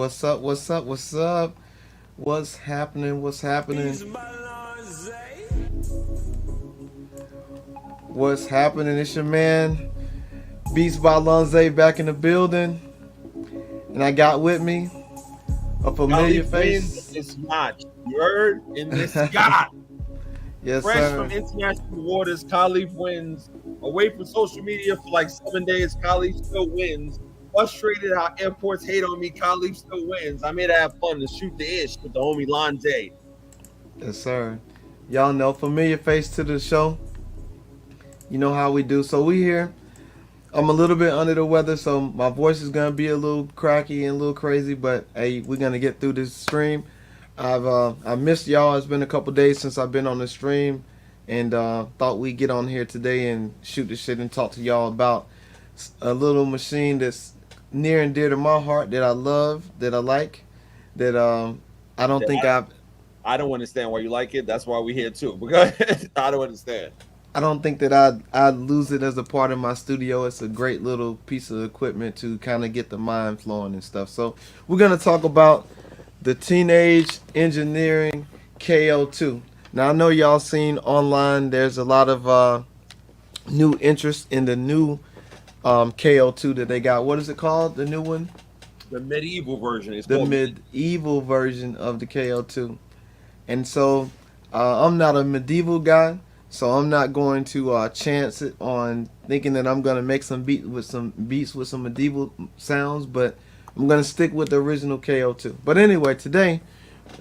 What's up? What's up? What's up? What's happening? What's happening? What's happening? It's your man, BeatsbyLonza, back in the building. And I got with me a familiar face. It's not. You heard? In this sky. Yes, Fresh sir. from international waters, Kaleaf wins. Away from social media for like 7 days, Kaleaf still wins. Frustrated how airports hate on me, Kaleaf still wins. I'm here to have fun and shoot the ish with the homie Lonze. Yes, sir. Y'all know, familiar face to the show. You know how we do. So we here. I'm a little bit under the weather, so my voice is gonna be a little cracky and a little crazy, but hey, we're gonna get through this stream. I missed y'all. It's been a couple days since I've been on the stream, and thought we'd get on here today and shoot the shit and talk to y'all about a little machine that's near and dear to my heart, that I love, that I like, that I don't think I don't understand why you like it. That's why we're here too. Because I don't understand. I don't think that I'd lose it as a part of my studio. It's a great little piece of equipment to kind of get the mind flowing and stuff. So we're gonna talk about the Teenage Engineering KO2. Now I know y'all seen online. There's a lot of new interest in the new KO2 that they got. What is it called? The new one? The medieval version. It's the called medieval version of the KO2. And so I'm not a medieval guy. So I'm not going to chance it on thinking that I'm going to make some beats with some medieval sounds, but I'm going to stick with the original KO2. But anyway, today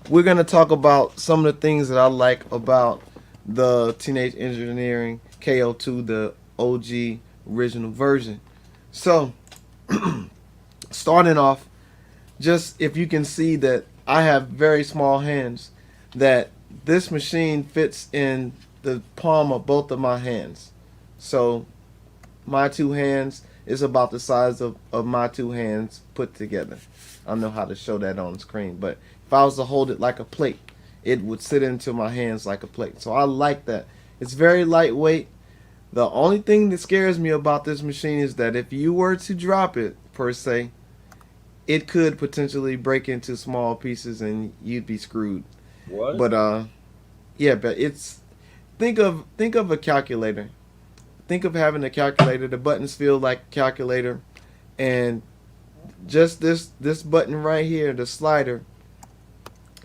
we're going to talk about some of the things that I like about the Teenage Engineering KO2, the OG original version. So starting off, just if you can see that I have very small hands, that this machine fits in the palm of both of my hands. So my two hands is about the size of my two hands put together. I don't know how to show that on the screen, but if I was to hold it like a plate, it would sit into my hands like a plate. So I like that. It's very lightweight. The only thing that scares me about this machine is that if you were to drop it, per se, it could potentially break into small pieces and you'd be screwed. What? But yeah, but it's think of a calculator. Think of having a calculator. The buttons feel like a calculator, and just this button right here, the slider.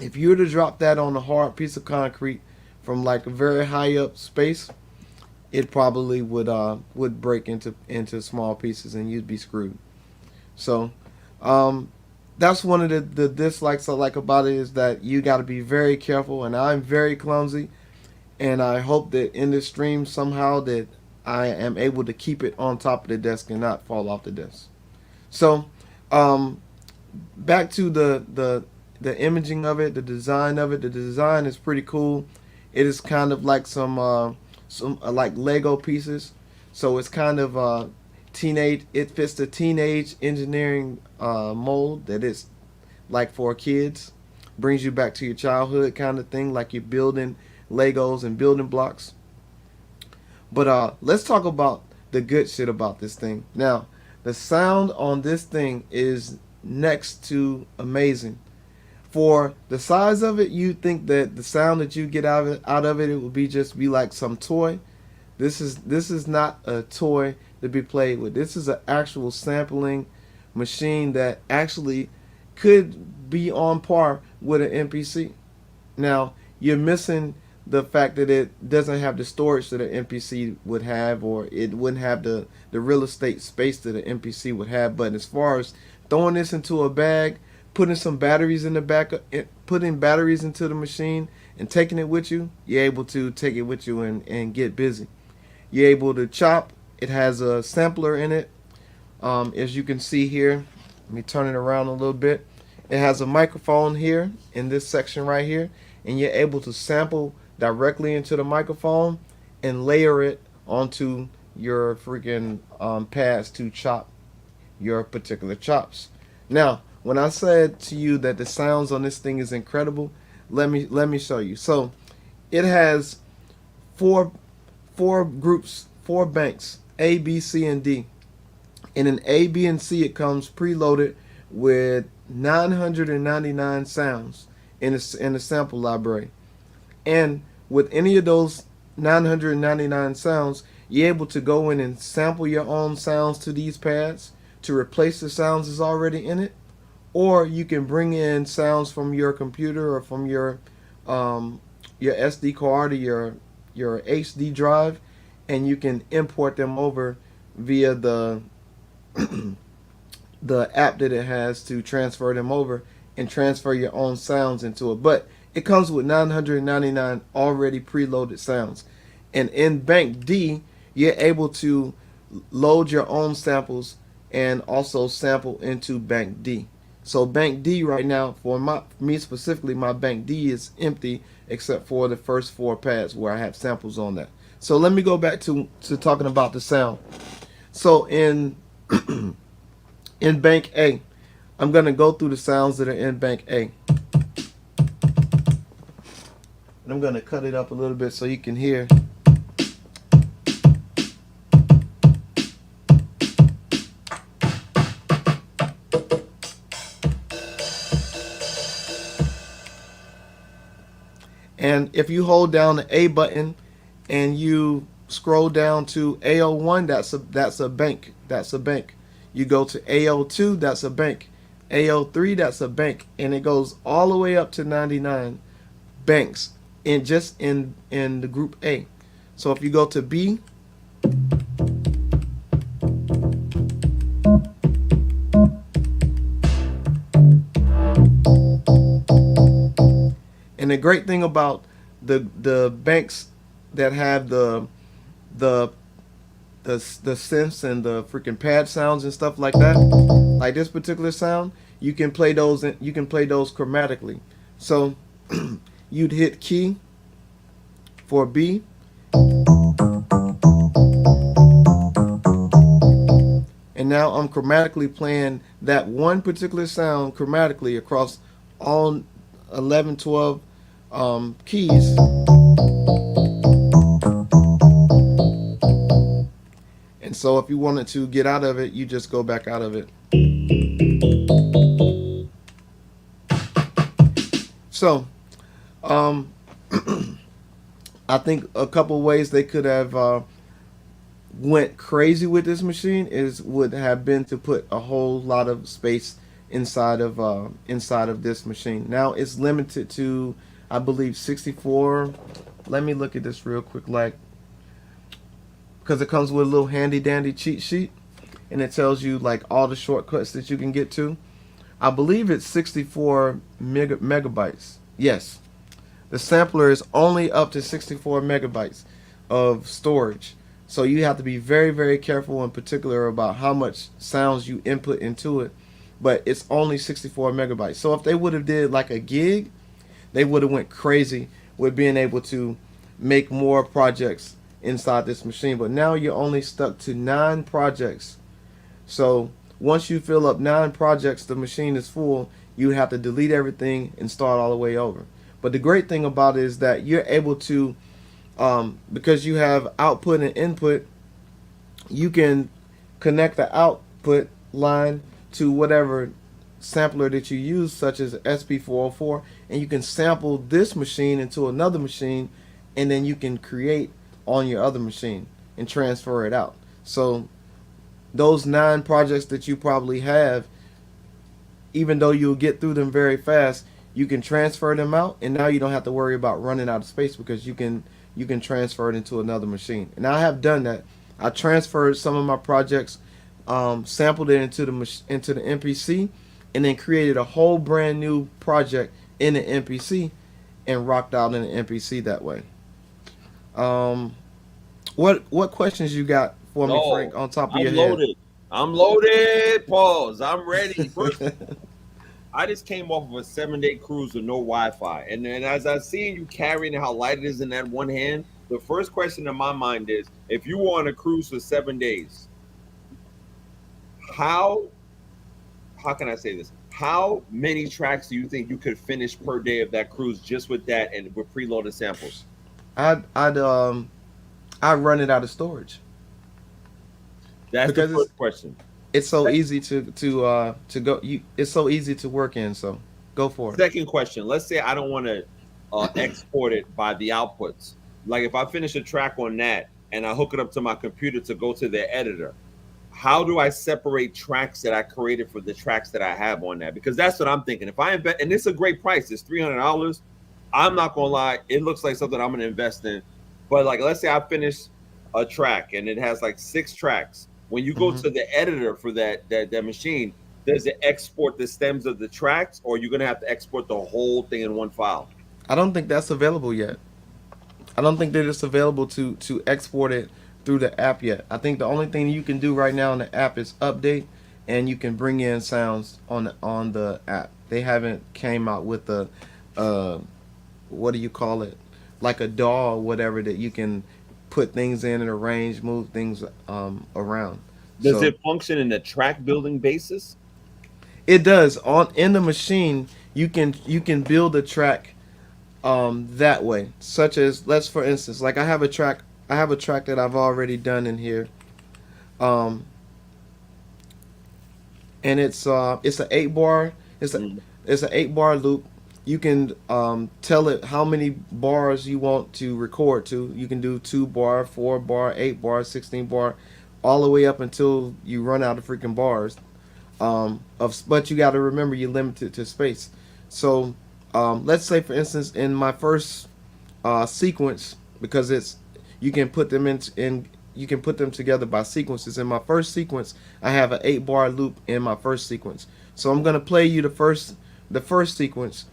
If you were to drop that on a hard piece of concrete from like a very high up space, it probably would break into small pieces and you'd be screwed. So that's one of the dislikes I like about it, is that you got to be very careful, and I'm very clumsy. And I hope that in this stream somehow that I am able to keep it on top of the desk and not fall off the desk. So back to the imaging of it, the design of it. The design is pretty cool. It is kind of like some like Lego pieces. So it's kind of teenage. It fits the teenage engineering mold that it's like for kids. Brings you back to your childhood kind of thing, like you're building Legos and building blocks. But let's talk about the good shit about this thing. Now, the sound on this thing is next to amazing. For the size of it, you think that the sound that you get out of it, it would be like some toy. This is not a toy to be played with. This is an actual sampling machine that actually could be on par with an MPC. Now, you're missing the fact that it doesn't have the storage that an MPC would have, or it wouldn't have the real estate space that an MPC would have. But as far as throwing this into a bag, putting some batteries in the back, putting batteries into the machine and taking it with you, you're able to take it with you and get busy. You're able to chop. It has a sampler in it. As you can see here, let me turn it around a little bit. It has a microphone here in this section right here, and you're able to sample directly into the microphone and layer it onto your freaking pads to chop your particular chops. Now, when I said to you that the sounds on this thing is incredible, let me show you. So it has four groups, four banks, A, B, C, and D. And in A, B, and C, it comes preloaded with 999 sounds in the sample library. And with any of those 999 sounds, you're able to go in and sample your own sounds to these pads to replace the sounds that's already in it, or you can bring in sounds from your computer or from your SD card or your HD drive, and you can import them over via the app that it has to transfer them over and transfer your own sounds into it. But it comes with 999 already preloaded sounds. And in Bank D, you're able to load your own samples and also sample into Bank D. So Bank D right now, for me specifically, my Bank D is empty except for the first 4 pads where I have samples on that. So let me go back to talking about the sound. So in in Bank A, I'm going to go through the sounds that are in Bank A. And I'm going to cut it up a little bit so you can hear. And if you hold down the A button and you scroll down to AO1, that's a bank. That's a bank. You go to AO2, that's a bank. AO3, that's a bank. And it goes all the way up to 99 banks in the group A. So if you go to B, and the great thing about the banks that have the synths and the freaking pad sounds and stuff like that, like this particular sound, you can play those chromatically. So you'd hit key for B, and now I'm chromatically playing that one particular sound chromatically across all 11, 12 keys. And so if you wanted to get out of it, you just go back out of it. So I think a couple ways they could have went crazy with this machine would have been to put a whole lot of space inside of this machine. Now it's limited to, I believe, 64. Let me look at this real quick, like, because it comes with a little handy dandy cheat sheet, and it tells you like all the shortcuts that you can get to. I believe it's 64 megabytes. Yes, the sampler is only up to 64 megabytes of storage. So you have to be very, very careful and particular about how much sounds you input into it. But it's only 64 megabytes. So if they would have did like a gig, they would have went crazy with being able to make more projects inside this machine. But now you're only stuck to 9 projects. So once you fill up 9 projects, the machine is full. You have to delete everything and start all the way over. But the great thing about it is that you're able to, because you have output and input, you can connect the output line to whatever sampler that you use, such as SP404, and you can sample this machine into another machine, and then you can create on your other machine and transfer it out. So those 9 projects that you probably have, even though you'll get through them very fast, you can transfer them out, and now you don't have to worry about running out of space because you can transfer it into another machine. And I have done that. I transferred some of my projects, sampled it into the MPC, and then created a whole brand new project in the MPC and rocked out in the MPC that way. What questions you got for me, Frank, on top of your head? I'm loaded. Pause. I'm ready. First, I just came off of a 7-day cruise with no Wi-Fi, and then as I seen you carrying how light it is in that one hand, the first question in my mind is: if you were on a cruise for 7 days, how can I say this? How many tracks do you think you could finish per day of that cruise just with that and with preloaded samples? I'd run it out of storage. That's the first question. it's so easy to go. It's so easy to work in. So go for it. Second question. Let's say I don't want to export it by the outputs. Like if I finish a track on that and I hook it up to my computer to go to the editor, how do I separate tracks that I created for the tracks that I have on that? Because that's what I'm thinking. If I invest, and it's a great price, it's $300. I'm not gonna lie, it looks like something I'm gonna invest in. But like, let's say I finish a track and it has like 6 tracks. When you go to the editor for that machine, does it export the stems of the tracks, or you're gonna have to export the whole thing in one file? I don't think that's available yet. I don't think that it's available to export it through the app yet. I think the only thing you can do right now in the app is update, and you can bring in sounds on the app. They haven't came out with a what do you call it, like a DAW or whatever that you can put things in and arrange, move things around. Does So it function in a track building basis? it does on in the machine. You can build a track that way, such as, let's for instance, like I have a track that I've already done in here, um, and it's an 8 bar. It's a Mm. it's an 8 bar loop. You can tell it how many bars you want to record to. You can do 2 bar, 4 bar, 8 bar, 16 bar, all the way up until you run out of freaking bars. But you got to remember you're limited to space. So let's say, for instance, in my first sequence, because it's you can put them in you can put them together by sequences. In my first sequence, I have an 8 bar loop in my first sequence. So I'm gonna play you the first sequence,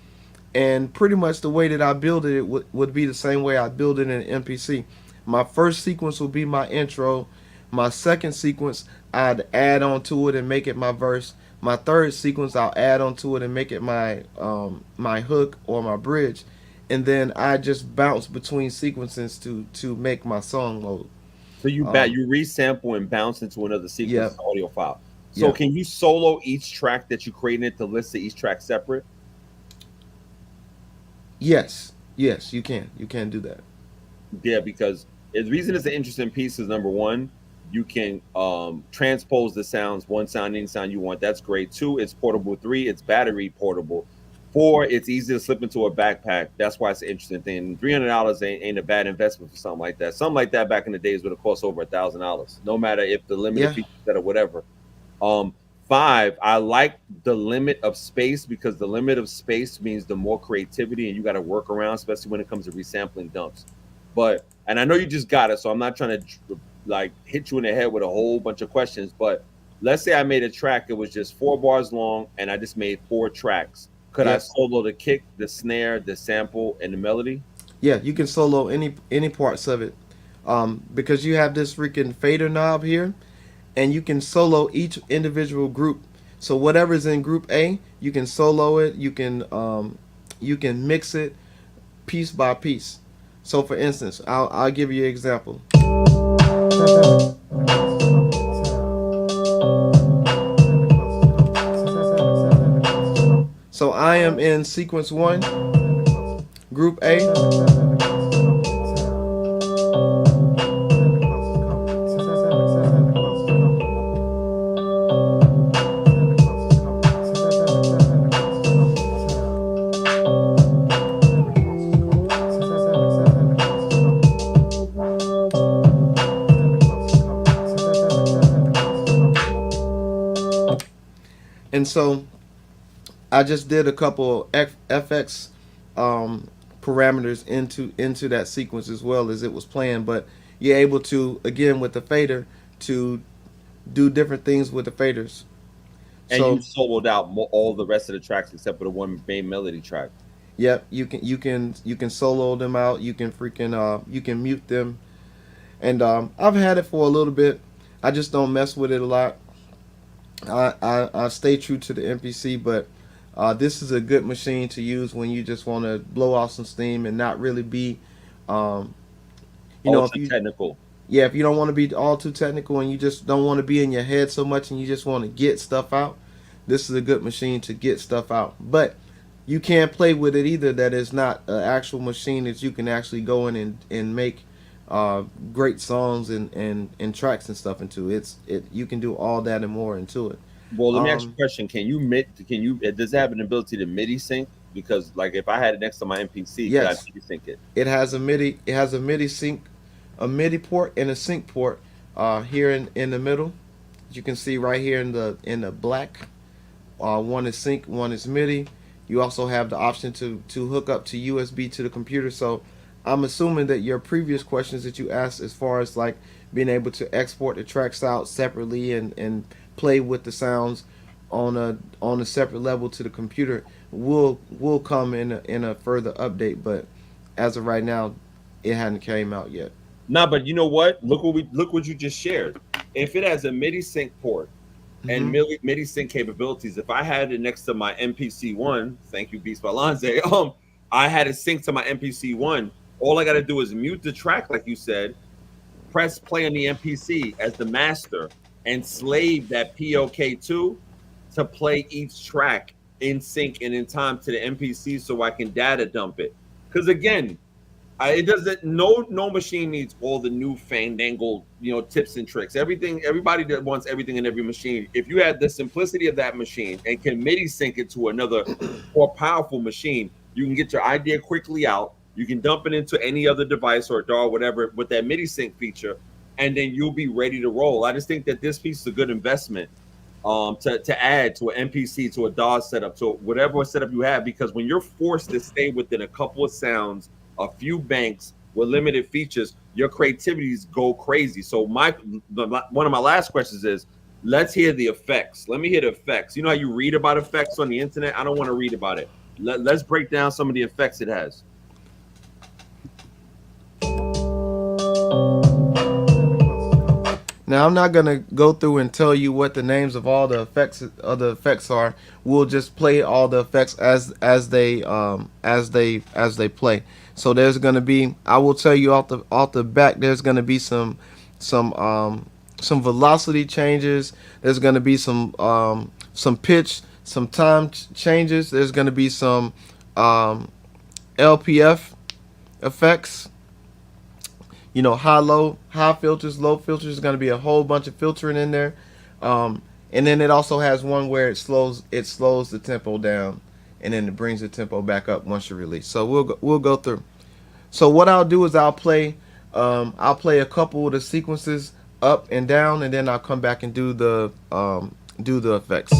and pretty much the way that I build it would be the same way I build it in MPC. My first sequence will be my intro. My second sequence, I'd add on to it and make it my verse. My third sequence, I'll add on to it and make it my hook or my bridge, and then I just bounce between sequences to make my song mode. So Um, you resample and bounce into another yeah, sequence audio file. So yeah, can you solo each track that you created to list to each track separate? yes, yes, you can do that. Yeah, because the reason it's an interesting piece is number one, you can transpose the sounds, one sound, any sound you want. That's great. 2, it's portable. 3, it's battery portable. 4, it's easy to slip into a backpack. That's why it's an interesting thing. $300 ain't a bad investment for something like that. Something like that back in the days would have cost over $1,000, no matter if the limited Yeah, features that or whatever. Um, 5, I like the limit of space, because the limit of space means the more creativity and you got to work around, especially when it comes to resampling dumps. But and I know you just got it, so I'm not trying to like hit you in the head with a whole bunch of questions. But let's say I made a track, it was just 4 bars long, and I just made 4 tracks. Could I yep, solo the kick, the snare, the sample, and the melody? yeah. You can solo any parts of it, because you have this freaking fader knob here, and you can solo each individual group. So whatever's in group A, you can solo it. You can mix it piece by piece. So for instance, I'll give you an example. So I am in sequence one, group A, and so I just did a couple FX parameters into that sequence as well as it was playing. But you're able to, again, with the fader, to do different things with the faders. And you So soloed out all the rest of the tracks except for the one main melody track. yep, you can solo them out. You can mute them, and I've had it for a little bit. I just don't mess with it a lot. I stay true to the MPC, but this is a good machine to use when you just want to blow off some steam and not really be, um, if Ultra you technical. yeah, if you don't want to be all too technical and you just don't want to be in your head so much and you just want to get stuff out, this is a good machine to get stuff out. But you can't play with it either. That is not an actual machine that you can actually go in and make great songs and tracks and stuff into it. You can do all that and more into it. Well, let me ask you a Um, question. Can you does it have an ability to MIDI sync? Because like if I had it next to my MPC, could I yes, MIDI sync it? it has a MIDI. It has a MIDI sync, a MIDI port and a sync port here in the middle. You can see right here in the black. One is sync, one is MIDI. You also have the option to hook up to USB to the computer. So I'm assuming that your previous questions that you asked, as far as like being able to export the tracks out separately and play with the sounds on a separate level to the computer, will come in a further update. But as of right now, it hadn't came out yet. Nah, but you know what? Look what you just shared. If it has a MIDI sync port and Hmm. MIDI sync capabilities, if I had it next to my MPC one, thank you, BeatsbyLonza, I had it synced to my MPC one. All I got to do is mute the track, like you said, press play on the MPC as the master, and slave that POK2 to play each track in sync and in time to the MPC so I can data dump it. Because again, it doesn't. No machine needs all the new fandangled, tips and tricks. Everything, everybody that wants everything in every machine. If you had the simplicity of that machine and can MIDI sync it to another more powerful machine, you can get your idea quickly out. You can dump it into any other device or DAW, whatever, with that MIDI sync feature, and then you'll be ready to roll. I just think that this piece is a good investment to add to an MPC, to a DAW setup, to whatever setup you have, because when you're forced to stay within a couple of sounds, a few banks with limited features, your creativities go crazy. So one of my last questions is, let's hear the effects. Let me hear the effects. You know how you read about effects on the internet? I don't want to read about it. Let's break down some of the effects it has. Now I'm not gonna go through and tell you what the names of all the effects are. We'll just play all the effects as they play. So there's gonna be, I will tell you off the back, there's gonna be some some velocity changes. There's gonna be some pitch, some time changes. There's gonna be some LPF effects. High filters, low filters. There's going to be a whole bunch of filtering in there, and then it also has one where it slows the tempo down, and then it brings the tempo back up once you release. So we'll go through. So what I'll do is I'll play a couple of the sequences up and down, and then I'll come back and do the effects.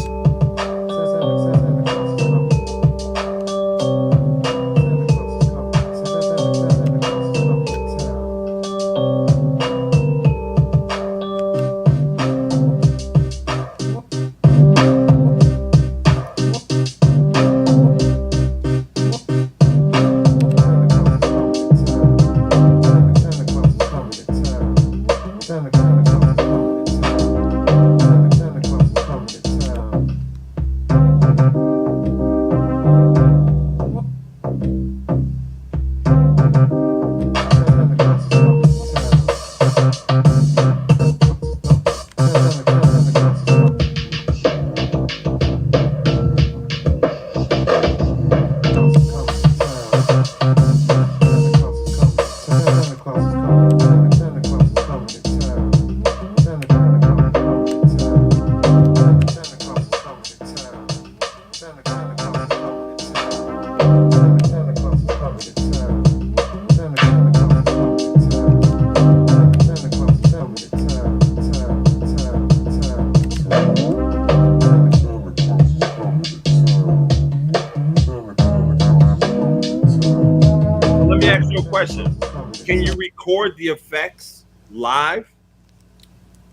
Let me ask you a question. Can you record the effects live?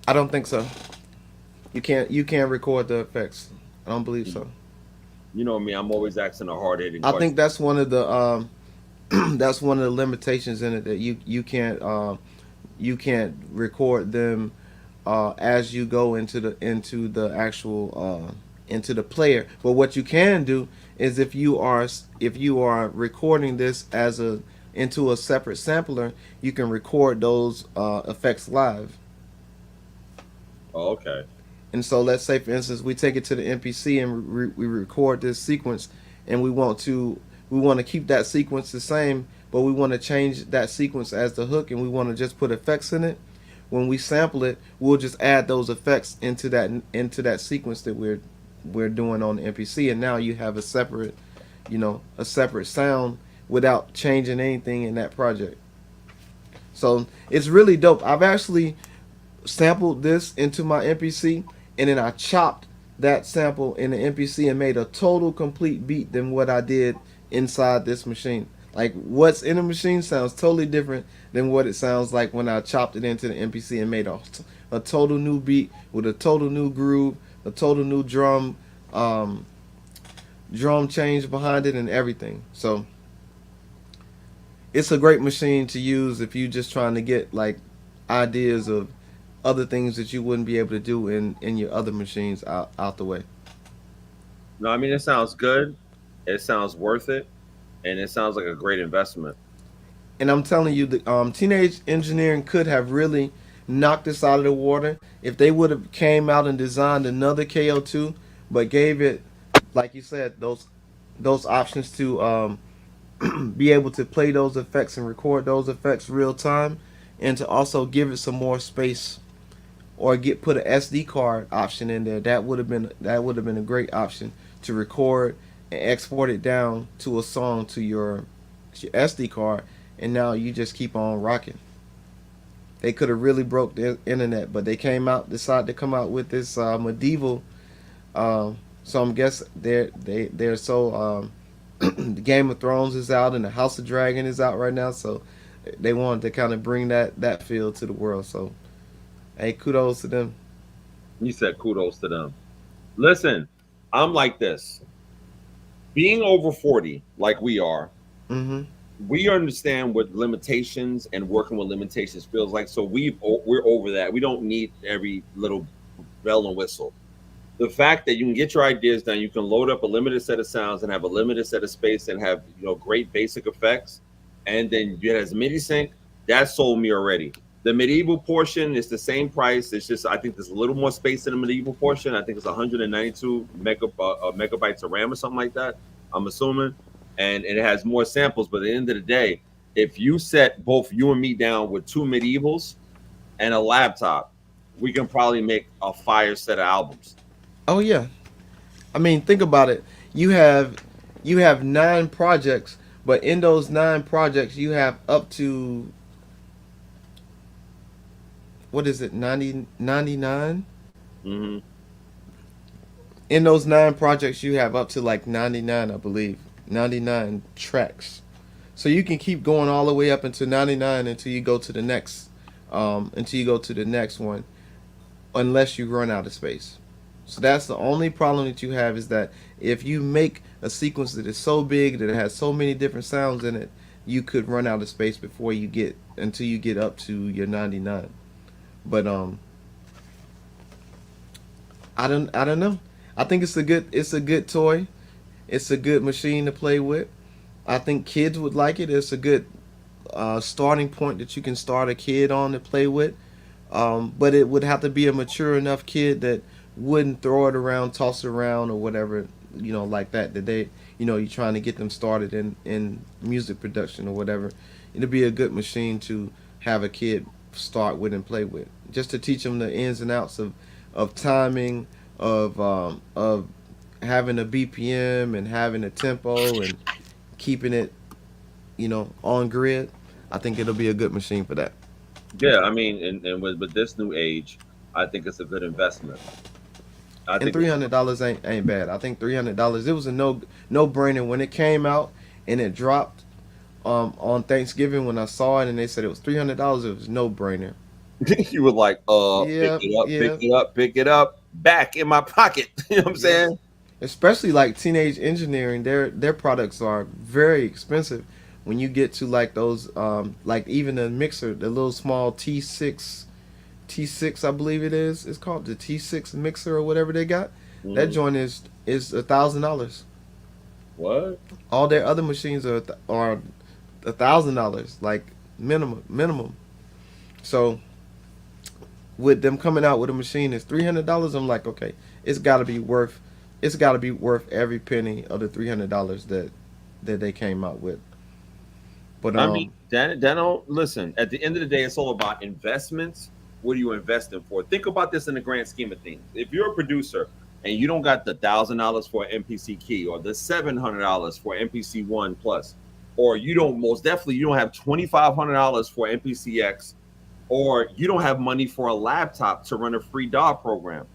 I don't think so. You can't record the effects. I don't believe so. You know me, I'm always asking a hard-hitting I question. think that's one of the that's one of the limitations in it, that you can't record them as you go into the actual into the player. But what you can do is, if you are recording this as a into a separate sampler, you can record those effects live. Oh, okay. And so let's say, for instance, we take it to the MPC and we record this sequence, and we want to we want to keep that sequence the same, but we want to change that sequence as the hook, and we want to just put effects in it. When we sample it, we'll just add those effects into that sequence that we're doing on the MPC, and now you have a separate, a separate sound without changing anything in that project. So it's really dope. I've actually sampled this into my MPC, and then I chopped that sample in the MPC and made a total complete beat than what I did inside this machine. Like, what's in the machine sounds totally different than what it sounds like when I chopped it into the MPC and made a total new beat with a total new groove, a total new drum change behind it and everything. So it's a great machine to use if you're just trying to get like ideas of other things that you wouldn't be able to do in your other machines out the way. No, I mean, it sounds good. It sounds worth it. And it sounds like a great investment. And I'm telling you, the Teenage Engineering could have really knocked this out of the water if they would have came out and designed another KO2, but gave it, like you said, those options to be able to play those effects and record those effects real time, and to also give it some more space, or put an SD card option in there. That would have been a great option to record and export it down to a song to your SD card, and now you just keep on rocking. They could have really broke the internet, but they decided to come out with this medieval. So I'm guessing they're so the Game of Thrones is out and the House of Dragon is out right now, so they wanted to kind of bring that feel to the world. So hey, kudos to them. You said kudos to them. Listen, I'm like this. Being over 40, like we are, Mm-hmm. we understand what limitations and working with limitations feels like. So we're over that. We don't need every little bell and whistle. The fact that you can get your ideas done, you can load up a limited set of sounds and have a limited set of space and have great basic effects, and then you have MIDI sync. That sold me already. The medieval portion is the same price. It's just I think there's a little more space in the medieval portion. I think it's 192 megabytes of RAM or something like that, I'm assuming, and it has more samples. But at the end of the day, if you set both you and me down with two medievals and a laptop, we can probably make a fire set of albums. Oh yeah, I mean, think about it. You have 9 projects, but in those 9 projects, you have up to, what is it, 99? Mm-hmm. In those 9 projects, you have up to like 99, I believe, 99 tracks. So you can keep going all the way up into 99 until you go to the next, one, unless you run out of space. So that's the only problem that you have, is that if you make a sequence that is so big that it has so many different sounds in it, you could run out of space before you get up to your 99. But I don't know. I think it's a good toy. It's a good machine to play with. I think kids would like it. It's a good starting point that you can start a kid on to play with. But it would have to be a mature enough kid that wouldn't throw it around, toss it around, or whatever, like that. That they, you're trying to get them started in music production or whatever. It'd be a good machine to have a kid start with and play with, just to teach them the ins and outs of timing, of having a BPM and having a tempo and keeping it, on grid. I think it'll be a good machine for that. Yeah, I mean, and with this new age, I think it's a good investment. I And think $300 ain't bad. I think $300. It was a no brainer when it came out and it dropped on Thanksgiving when I saw it and they said it was $300. It was no brainer. you were like, Yeah, yeah. pick it up, back in my pocket. You know what I'm Yes. saying? Especially like Teenage Engineering, their products are very expensive. When you get to like those, like even the mixer, the little small T6, I believe it is. It's called the T6 mixer or whatever they got. That Mm, joint is $1,000. what? All their other machines are $1,000, like minimum. So with them coming out with a machine that's $300, I'm like, okay, it's got to be worth every penny of the $300 that they came out with. But I mean, that don't listen. At the end of the day, it's all about investments. What are you investing for? Think about this in the grand scheme of things. If you're a producer and you don't got the $1,000 for an MPC key or the $700 for MPC One Plus, or you don't most definitely you don't have $2,500 for MPCX, or you don't have money for a laptop to run a free DAW program,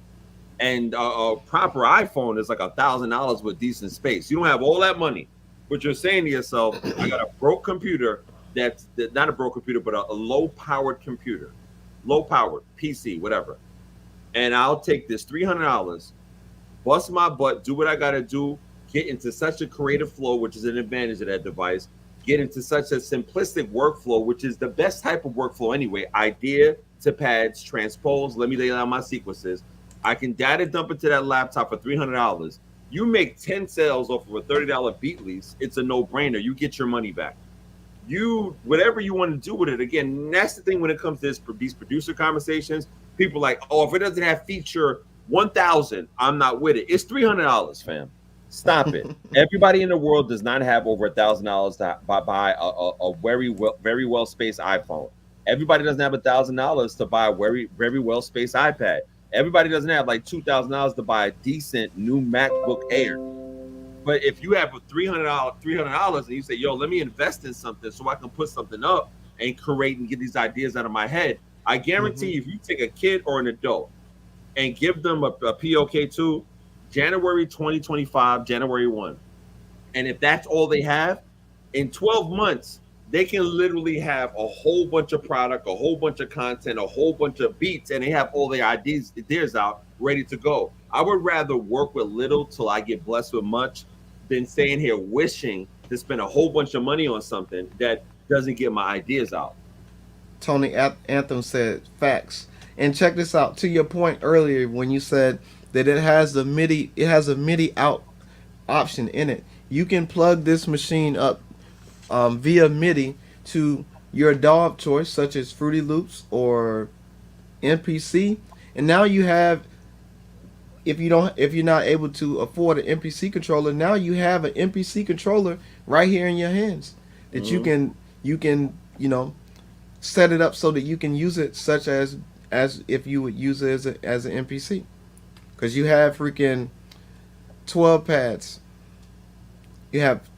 and a proper iPhone is like $1,000 with decent space. You don't have all that money, but you're saying to yourself, I got a broke computer that's not a broke computer, but a low powered computer, low powered PC, whatever. And I'll take this $300, bust my butt, do what I got to do, get into such a creative flow, which is an advantage of that device, get into such a simplistic workflow, which is the best type of workflow anyway. Idea to pads, transpose, let me lay out my sequences. I can data dump into that laptop for $300. You make 10 sales off of a $30 beat lease, it's a no-brainer. You get your money back. You, whatever you want to do with it. Again, that's the thing when it comes to these producer conversations. People are like, oh, if it doesn't have feature 1,000, I'm not with it. It's $300, fam. Stop it. Everybody in the world does not have over $1,000 to buy a very well spaced iPhone. Everybody doesn't have $1,000 to buy a very well spaced iPad. Everybody doesn't have like $2,000 to buy a decent new MacBook Air. But if you have a $300 and you say, yo, let me invest in something so I can put something up and create and get these ideas out of my head, I guarantee if you take a kid or an adult and give them a POK2, January 2025, January 1. And if that's all they have, in 12 months, they can literally have a whole bunch of product, a whole bunch of content, a whole bunch of beats, and they have all their ideas out ready to go. I would rather work with little till I get blessed with much than staying here wishing to spend a whole bunch of money on something that doesn't get my ideas out. Tony Anthem said facts. And check this out. To your point earlier when you said that it has a MIDI out option in it. You can plug this machine up via MIDI to your DAW of choice, such as Fruity Loops or MPC, and now you have. If you're not able to afford an MPC controller, now you have an MPC controller right here in your hands that you can set it up so that you can use it, such as if you would use it as an MPC, because you have freaking 12 pads. You have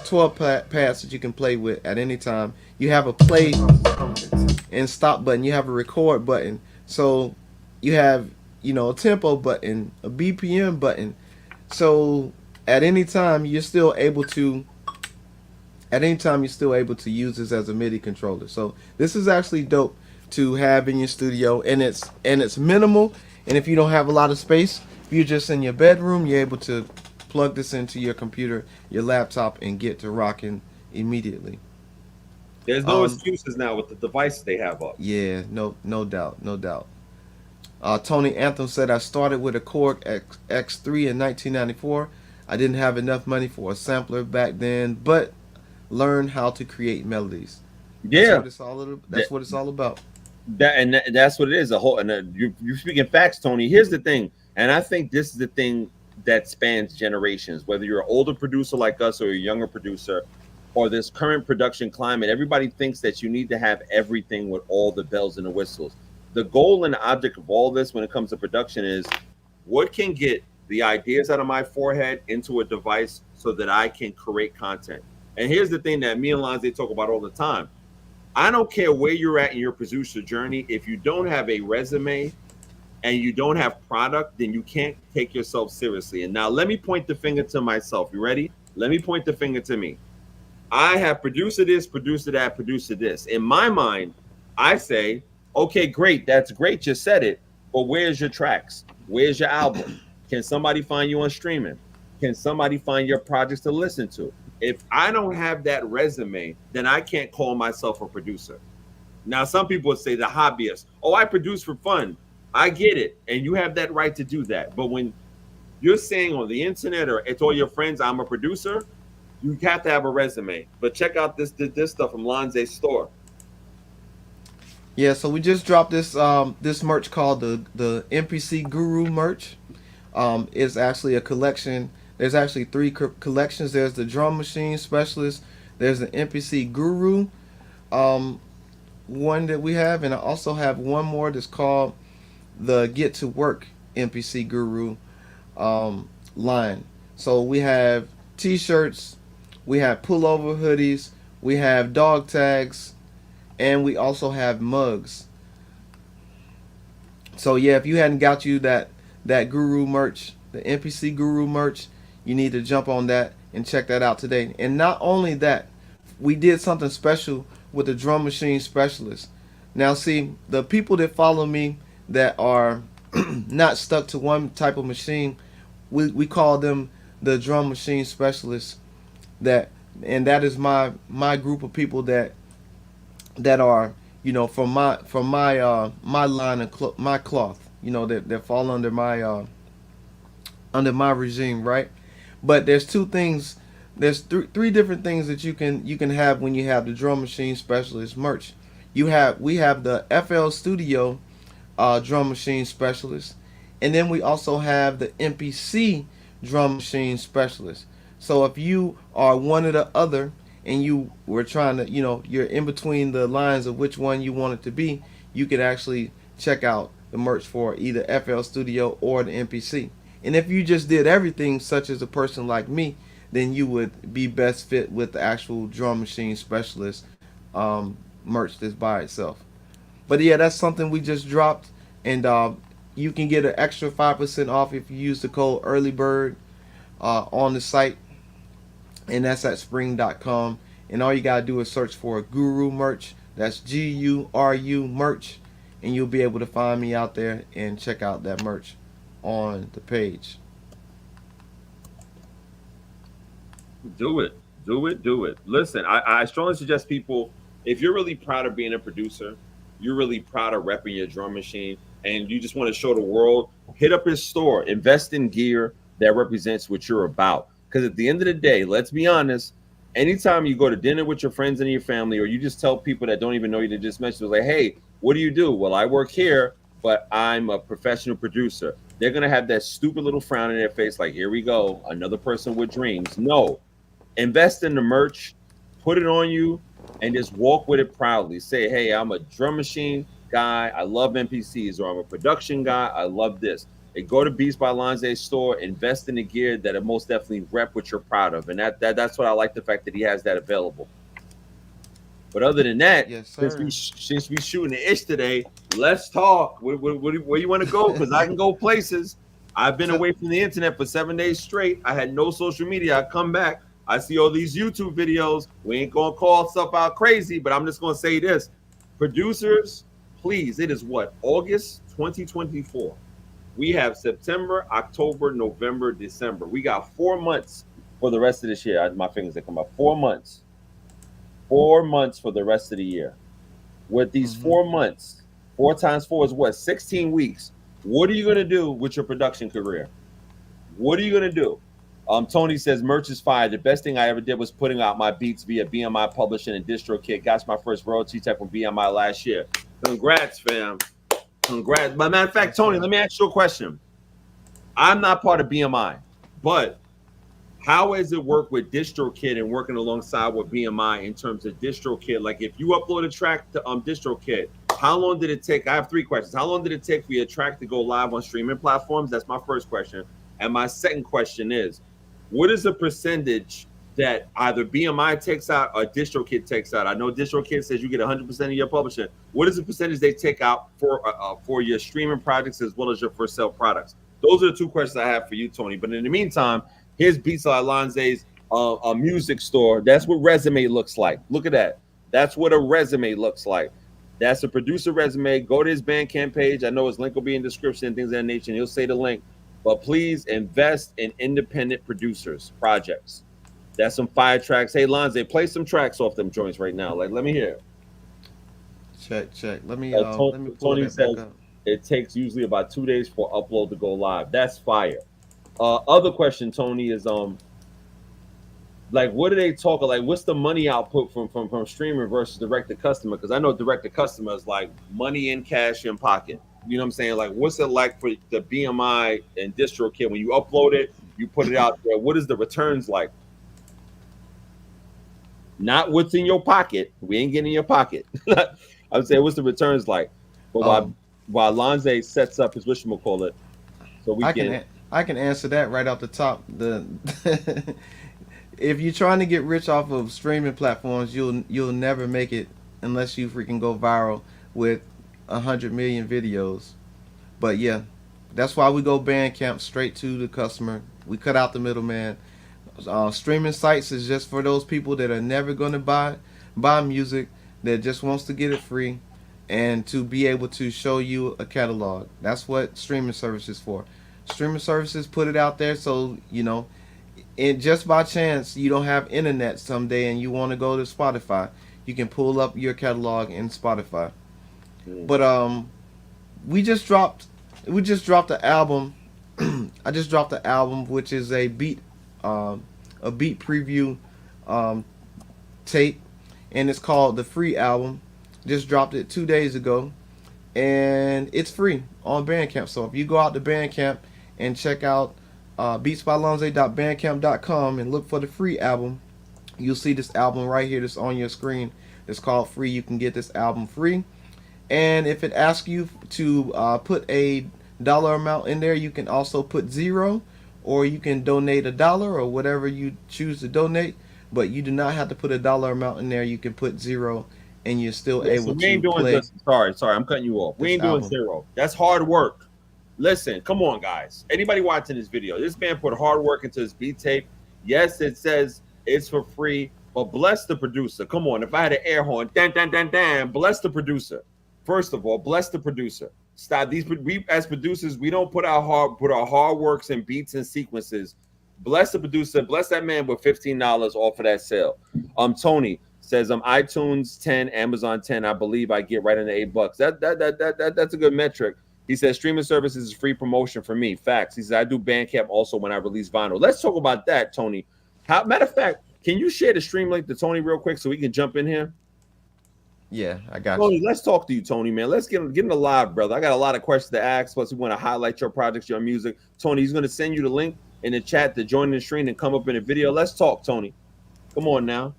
12 pads that you can play with at any time. You have a play and stop button. You have a record button. So you have, a tempo button, a BPM button. So at any time you're still able to use this as a MIDI controller. So this is actually dope to have in your studio, and it's minimal. And if you don't have a lot of space, if you're just in your bedroom, you're able to plug this into your computer, your laptop, and get to rocking immediately. There's no excuses now with the devices they have up. Yeah, no doubt. Tony Anthem said, I started with a Korg X3 in 1994. I didn't have enough money for a sampler back then, but learned how to create melodies. Yeah, that's what it's all about. That's what it is. You're speaking facts, Tony. Here's the thing, and I think this is the thing that spans generations. Whether you're an older producer like us or a younger producer, or this current production climate, everybody thinks that you need to have everything with all the bells and the whistles. The goal and the object of all this when it comes to production is what can get the ideas out of my forehead into a device so that I can create content. And here's the thing that me and Lonza talk about all the time. I don't care where you're at in your producer journey. If you don't have a resume and you don't have product, then you can't take yourself seriously. And now let me point the finger to myself. You ready? Let me point the finger to me. I have producer this, producer that, producer this. In my mind, I say, okay, great. That's great. You said it. But where's your tracks? Where's your album? Can somebody find you on streaming? Can somebody find your projects to listen to? If I don't have that resume, then I can't call myself a producer. Now, some people would say the hobbyist. Oh, I produce for fun. I get it. And you have that right to do that. But when you're saying on the internet or it's all your friends, I'm a producer, you have to have a resume. But check out this stuff from Lonza's store. Yeah, so we just dropped this merch called the MPC Guru merch. It's actually a collection. There's actually three collections. There's the drum machine specialist. There's the MPC guru, um, one that we have, and I also have one more that's called the Get to Work MPC guru line. So we have T-shirts, we have pullover hoodies, we have dog tags, and we also have mugs. So yeah, if you hadn't got you that guru merch, the NPC guru merch, you need to jump on that and check that out today. And not only that, we did something special with the drum machine specialist. Now see, the people that follow me that are not stuck to one type of machine, we call them the drum machine specialists. That and that is my group of people that are, you know, from my line of my cloth, you know, that fall under my regime, right? But there's two things. There's three different things that you can have when you have the drum machine specialist merch. We have the FL Studio drum machine specialist, and then we also have the MPC drum machine specialist. So if you are one or the other, and you were trying to, you know, you're in between the lines of which one you want it to be, you could actually check out the merch for either FL Studio or the MPC. And if you just did everything, such as a person like me, then you would be best fit with the actual drum machine specialist merch that's by itself. But yeah, that's something we just dropped, and you can get an extra 5% off if you use the code EARLYBIRD on the site, and that's at spring.com. And all you gotta do is search for Guru merch. That's GURU merch, and you'll be able to find me out there and check out that merch on the page. Do it. Do it. Do it. Listen, I strongly suggest people, if you're really proud of being a producer, you're really proud of repping your drum machine, and you just want to show the world, hit up his store, invest in gear that represents what you're about. Because at the end of the day, let's be honest, anytime you go to dinner with your friends and your family, or you just tell people that don't even know you to just mention, like, hey, what do you do? Well, I work here, but I'm a professional producer. They're going to have that stupid little frown in their face, like, here we go, another person with dreams. No, invest in the merch, put it on you, and just walk with it proudly. Say, hey, I'm a drum machine guy, I love MPCs, or I'm a production guy, I love this. And go to BeatsbyLonza's store, invest in the gear that it most definitely rep what you're proud of. And that's what I like, the fact that he has that available. But other than that, Yes, sir. since we shooting the ish today, let's talk. Where you want to go? Because I can go places. I've been away from the internet for 7 days straight. I had no social media. I come back, I see all these YouTube videos. We ain't gonna call stuff out crazy, but I'm just gonna say this. Producers, please, it is what? August 2024. We have September, October, November, December. We got 4 months for the rest of this year. My fingers that come up. 4 months. 4 months for the rest of the year. With these 4 months, 4 times 4 is what? 16 weeks. What are you going to do with your production career? What are you going to do? Tony says, merch is fire. The best thing I ever did was putting out my beats via BMI Publishing and DistroKid. Got my first royalty check from BMI last year. Congrats, fam. Congrats. But matter of fact, Tony, let me ask you a question. I'm not part of BMI, but how has it worked with DistroKid and working alongside with BMI in terms of DistroKid? Like, if you upload a track to DistroKid, how long did it take? I have 3 questions. How long did it take for your track to go live on streaming platforms? That's my first question. And my second question is, what is the percentage that either BMI takes out or DistroKid takes out? I know DistroKid says you get 100% of your publishing. What is the percentage they take out for your streaming projects as well as your for sale products? Those are the 2 questions I have for you, Tony. But in the meantime, here's BeatsbyLonza's a music store. That's what resume looks like. Look at that. That's what a resume looks like. That's a producer resume. Go to his Bandcamp page. I know his link will be in the description and things of that nature. He'll say the link. But please invest in independent producers, projects. That's some fire tracks. Hey, Lonza, play some tracks off them joints right now. Like, let me hear. Check. Let me pull Tony that says back up. it takes usually about 2 days for upload to go live. That's fire. Other question, Tony, is like, what do they talk like? What's the money output from streaming versus direct to customer? Because I know direct to customer is like money in cash in pocket. You know what I'm saying? Like, what's it like for the BMI and DistroKid when you upload it, you put it out there? What is the returns like? Not what's in your pocket. We ain't getting in your pocket. I would say, what's the returns like? But while Lonze sets up his whatchamacallit, so we I can answer that right off the top. The if you're trying to get rich off of streaming platforms, you'll never make it unless you freaking go viral with 100 million videos. But yeah, that's why we go Bandcamp straight to the customer. We cut out the middleman. Streaming sites is just for those people that are never going to buy music, that just wants to get it free and to be able to show you a catalog. That's what streaming services for. Streaming services put it out there so and just by chance you don't have internet someday and you want to go to Spotify, you can pull up your catalog in Spotify. But we just dropped the album. I just dropped the album, which is a beat preview tape, and it's called the Free Album. Just dropped it 2 days ago, and it's free on Bandcamp. So if you go out to Bandcamp and check out beatsbylonza.bandcamp.com and look for the Free Album, you'll see this album right here that's on your screen. It's called Free. You can get this album free. And if it asks you to put a dollar amount in there, you can also put zero, or you can donate $1 or whatever you choose to donate. But you do not have to put a dollar amount in there. You can put zero, and you're still able to play. This. Sorry, I'm cutting you off. We ain't doing zero. That's hard work. Listen, come on, guys. Anybody watching this video, this man put hard work into his beat tape. Yes, it says it's for free, but bless the producer. Come on, if I had an air horn, dan, dan, dan, dan, bless the producer. First of all, bless the producer. Stop these. We as producers, we don't put our hard works and beats and sequences. Bless the producer. Bless that man with $15 off of that sale. Tony says iTunes 10, Amazon 10. I believe I get right into $8. That's a good metric. He says streaming services is free promotion for me. Facts. He says I do Bandcamp also when I release vinyl. Let's talk about that, Tony. Matter of fact, can you share the stream link to Tony real quick so we can jump in here? Yeah, I got Tony, you. let's talk to you, Tony, man. Let's get in the live, brother. I got a lot of questions to ask. Plus, we want to highlight your projects, your music. Tony, he's going to send you the link in the chat to join the stream and come up in a video. Let's talk, Tony. Come on now.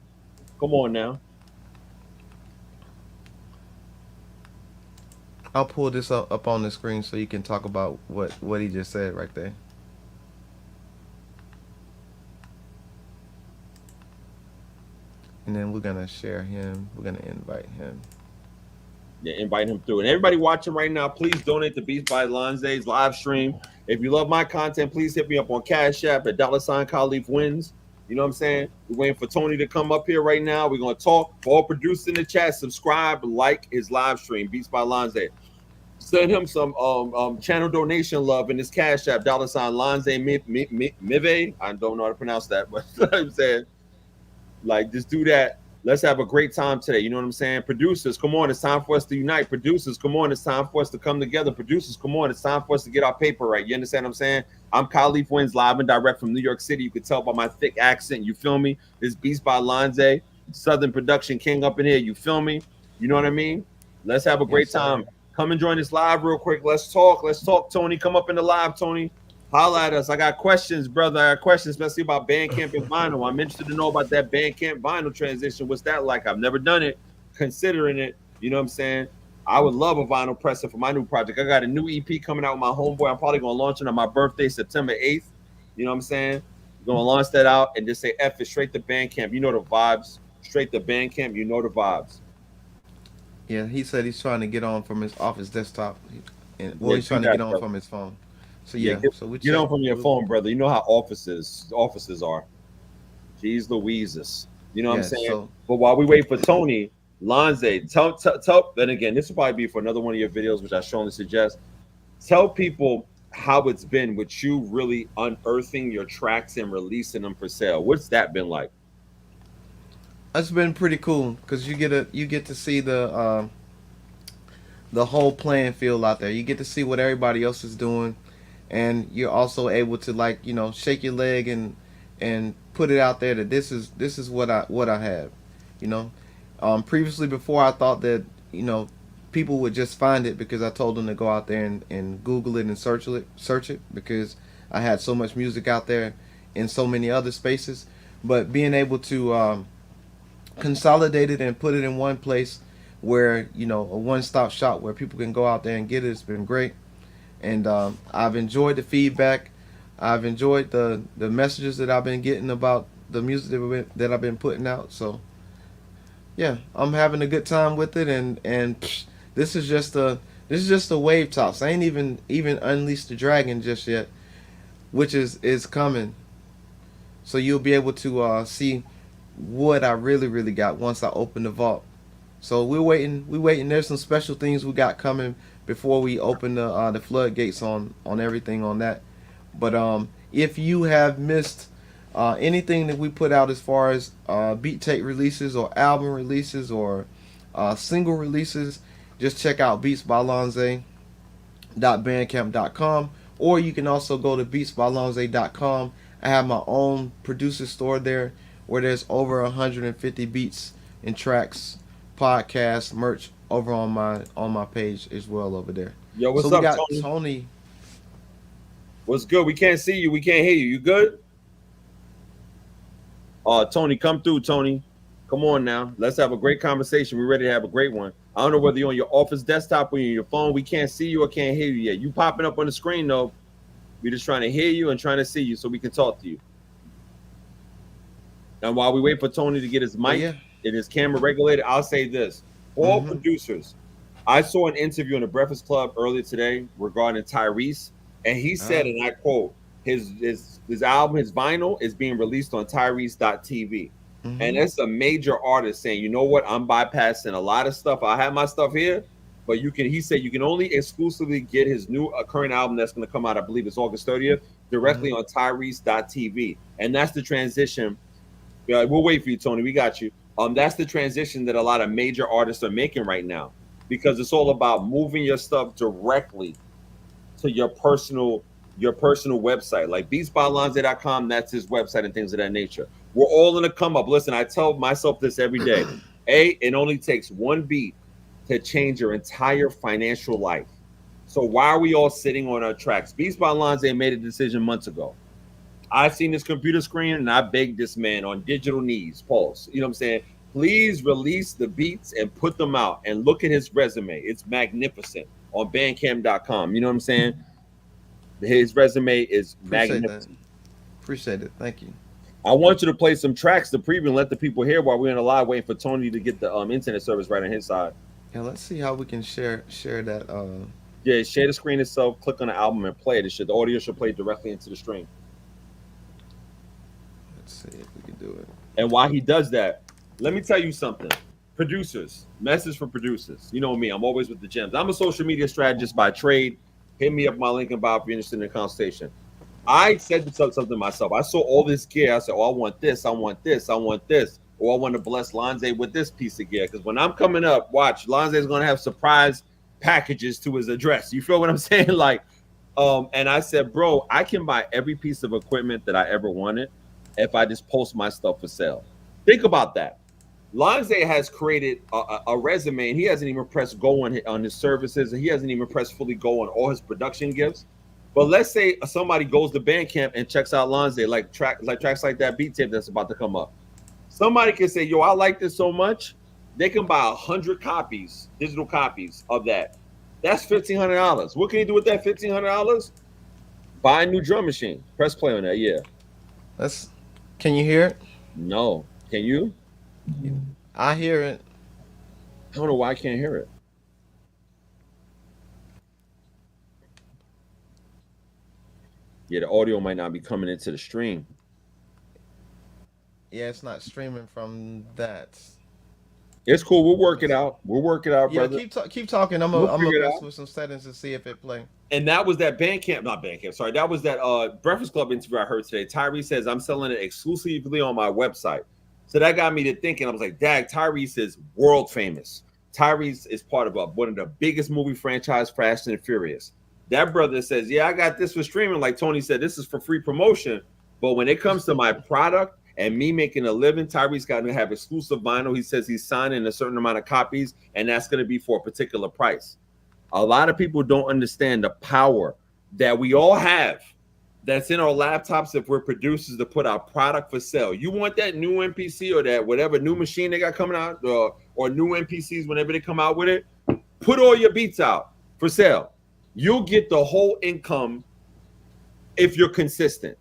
I'll pull this up on the screen so you can talk about what he just said right there. And then we're gonna share him. We're gonna invite him. Yeah, invite him through. And everybody watching right now, please donate to BeatsbyLonza's live stream. If you love my content, please hit me up on Cash App at $KaleafNYC. You know what I'm saying? We're waiting for Tony to come up here right now. We're gonna talk. All produced in the chat, subscribe, like his live stream, BeatsbyLonza. Send him some channel donation love in his Cash App, $Lonza. I don't know how to pronounce that, but you know what I'm saying. Like, just do that. Let's have a great time today. You know what I'm saying? Producers, come on. It's time for us to unite. Producers, come on. It's time for us to come together. Producers, come on. It's time for us to get our paper right. You understand what I'm saying? I'm KaleafNYC, live and direct from New York City. You can tell by my thick accent. You feel me? This BeatsbyLonza, Southern Production King up in here. You feel me? You know what I mean? Let's have a great time. Come and join us live real quick. Let's talk. Tony. Come up in the live, Tony. Holla at us. I got questions, brother. I got questions, especially about Bandcamp and vinyl. I'm interested to know about that Bandcamp vinyl transition. What's that like? I've never done it, considering it. You know what I'm saying? I would love a vinyl presser for my new project. I got a new EP coming out with my homeboy. I'm probably going to launch it on my birthday, September 8th. You know what I'm saying? Going to launch that out and just say F it straight to Bandcamp. You know the vibes. Straight to Bandcamp. You know the vibes. Yeah, he said he's trying to get on from his office desktop. He's trying to get on from his phone. So yeah, get on from your phone, brother. You know how offices are. Jeez Louises. You know what I'm saying? But while we wait for Tony, Lonza, tell, and again, this will probably be for another one of your videos, which I strongly suggest. Tell people how it's been with you really unearthing your tracks and releasing them for sale. What's that been like? It's been pretty cool because you get to see the whole playing field out there. You get to see what everybody else is doing, and you're also able to shake your leg and put it out there that this is what I have. Previously, before, I thought that people would just find it because I told them to go out there and Google it and search it because I had so much music out there in so many other spaces. But being able to consolidate it and put it in one place where, you know, a one-stop shop where people can go out there and get it, it's been great. And I've enjoyed the feedback. I've enjoyed the messages that I've been getting about the music that I've been putting out. So yeah, I'm having a good time with it, and this is just a wave tops. I ain't even unleashed the dragon just yet, which is coming. So you'll be able to see what I really got once I open the vault. So we're waiting. We waiting. There's some special things we got coming before we open the floodgates on everything on that. But if you have missed anything that we put out as far as beat tape releases or album releases or single releases, just check out beatsbylonza.bandcamp.com, or you can also go to beatsbylonza.com. I have my own producer store there where there's over 150 beats and tracks, podcasts, merch over on my page as well over there. Yo, what's so we up, got Tony? Tony. What's good? We can't see you. We can't hear you. You good? Tony, come through, Tony. Come on now. Let's have a great conversation. We're ready to have a great one. I don't know whether you're on your office desktop or you're on your phone. We can't see you or can't hear you yet. You popping up on the screen, though. We're just trying to hear you and trying to see you so we can talk to you. And while we wait for Tony to get his mic and his camera regulated, I'll say this. All producers, I saw an interview on the Breakfast Club earlier today regarding Tyrese, and he said, and I quote, his album, his vinyl is being released on Tyrese.tv. And that's a major artist saying, you know what, I'm bypassing a lot of stuff. I have my stuff here, but he said you can only exclusively get his new current album that's going to come out, I believe it's August 30th, directly on Tyrese.tv. And that's the transition. We'll wait for you, Tony. We got you. That's the transition that a lot of major artists are making right now, because it's all about moving your stuff directly to your personal website, like BeatsbyLonza.com. That's his website and things of that nature. We're all gonna come up. Listen, I tell myself this every day. It only takes one beat to change your entire financial life. So why are we all sitting on our tracks? BeatsbyLonza made a decision months ago. I've seen this computer screen and I begged this man on digital knees, Pulse. You know what I'm saying? Please release the beats and put them out, and look at his resume. It's magnificent on bandcamp.com. You know what I'm saying? His resume is magnificent. Appreciate it. Thank you. I want you to play some tracks to preview and let the people hear while we're in the live waiting for Tony to get the internet service right on his side. Yeah, let's see how we can share that. Yeah, share the screen itself, click on the album and play it. The audio should play directly into the stream. Let's see if we can do it. And while he does that, let me tell you something. Producers, message for producers. You know me, I'm always with the gems. I'm a social media strategist by trade. Hit me up my link in bio if you're interested in a conversation. I said something myself. I saw all this gear. I said, oh, I want this, I want this, I want this. Or I want to bless Lonza with this piece of gear. Because when I'm coming up, watch, Lonza is going to have surprise packages to his address. You feel what I'm saying? Like, and I said, bro, I can buy every piece of equipment that I ever wanted if I just post my stuff for sale. Think about that. Lonza has created a resume, and he hasn't even pressed go on his services, and he hasn't even pressed fully go on all his production gifts. But let's say somebody goes to Bandcamp and checks out Lonza, like tracks like that beat tape that's about to come up. Somebody can say, yo, I like this so much, they can buy 100 copies, digital copies of that. That's $1,500. What can you do with that $1,500? Buy a new drum machine. Press play on that, yeah. Can you hear it? No. Can you? I hear it. I don't know why I can't hear it. Yeah, the audio might not be coming into the stream. Yeah, it's not streaming from that. It's cool. We'll work it out. We'll work it out, yeah, brother. Keep talking. I'm gonna mess with some settings to see if it play. And that was that Bandcamp, not Bandcamp. Sorry, that was that Breakfast Club interview I heard today. Tyrese says I'm selling it exclusively on my website. So that got me to thinking. I was like, dag, Tyrese is world famous. Tyrese is part of one of the biggest movie franchise, Fast and Furious. That brother says, yeah, I got this for streaming. Like Tony said, this is for free promotion. But when it comes to my product and me making a living. Tyreek's got to have exclusive vinyl. He says he's signing a certain amount of copies, and that's going to be for a particular price. A lot of people don't understand the power that we all have that's in our laptops if we're producers to put our product for sale. You want that new MPC or that whatever new machine they got coming out, or new MPCs whenever they come out with it, put all your beats out for sale. You'll get the whole income if you're consistent.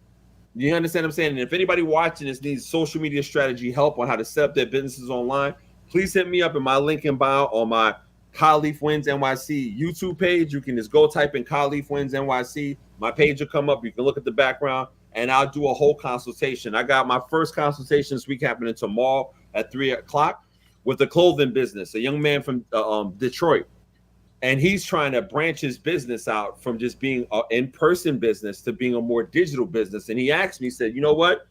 You understand what I'm saying? And if anybody watching this needs social media strategy help on how to set up their businesses online, please hit me up in my link in bio on my KaleafNYC YouTube page. You can just go type in KaleafNYC. My page will come up. You can look at the background, and I'll do a whole consultation. I got my first consultation this week happening tomorrow at 3 o'clock with a clothing business, a young man from Detroit. And he's trying to branch his business out from just being an in-person business to being a more digital business. And he asked me, he said, you know what?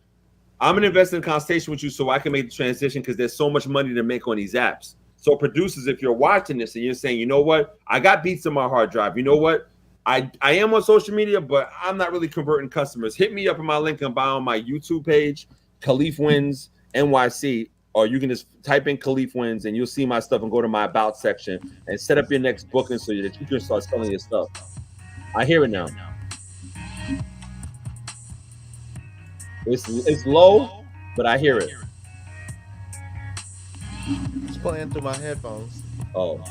I'm going to invest in a consultation with you so I can make the transition because there's so much money to make on these apps. So producers, if you're watching this and you're saying, you know what? I got beats on my hard drive. You know what? I am on social media, but I'm not really converting customers. Hit me up in my link in bio on my YouTube page, KaleafNYC. Or you can just type in Kaleaf Wins and you'll see my stuff and go to my about section and set up your next booking so that you can start selling your stuff. I hear it now. It's low, but I hear it. It's playing through my headphones. Oh.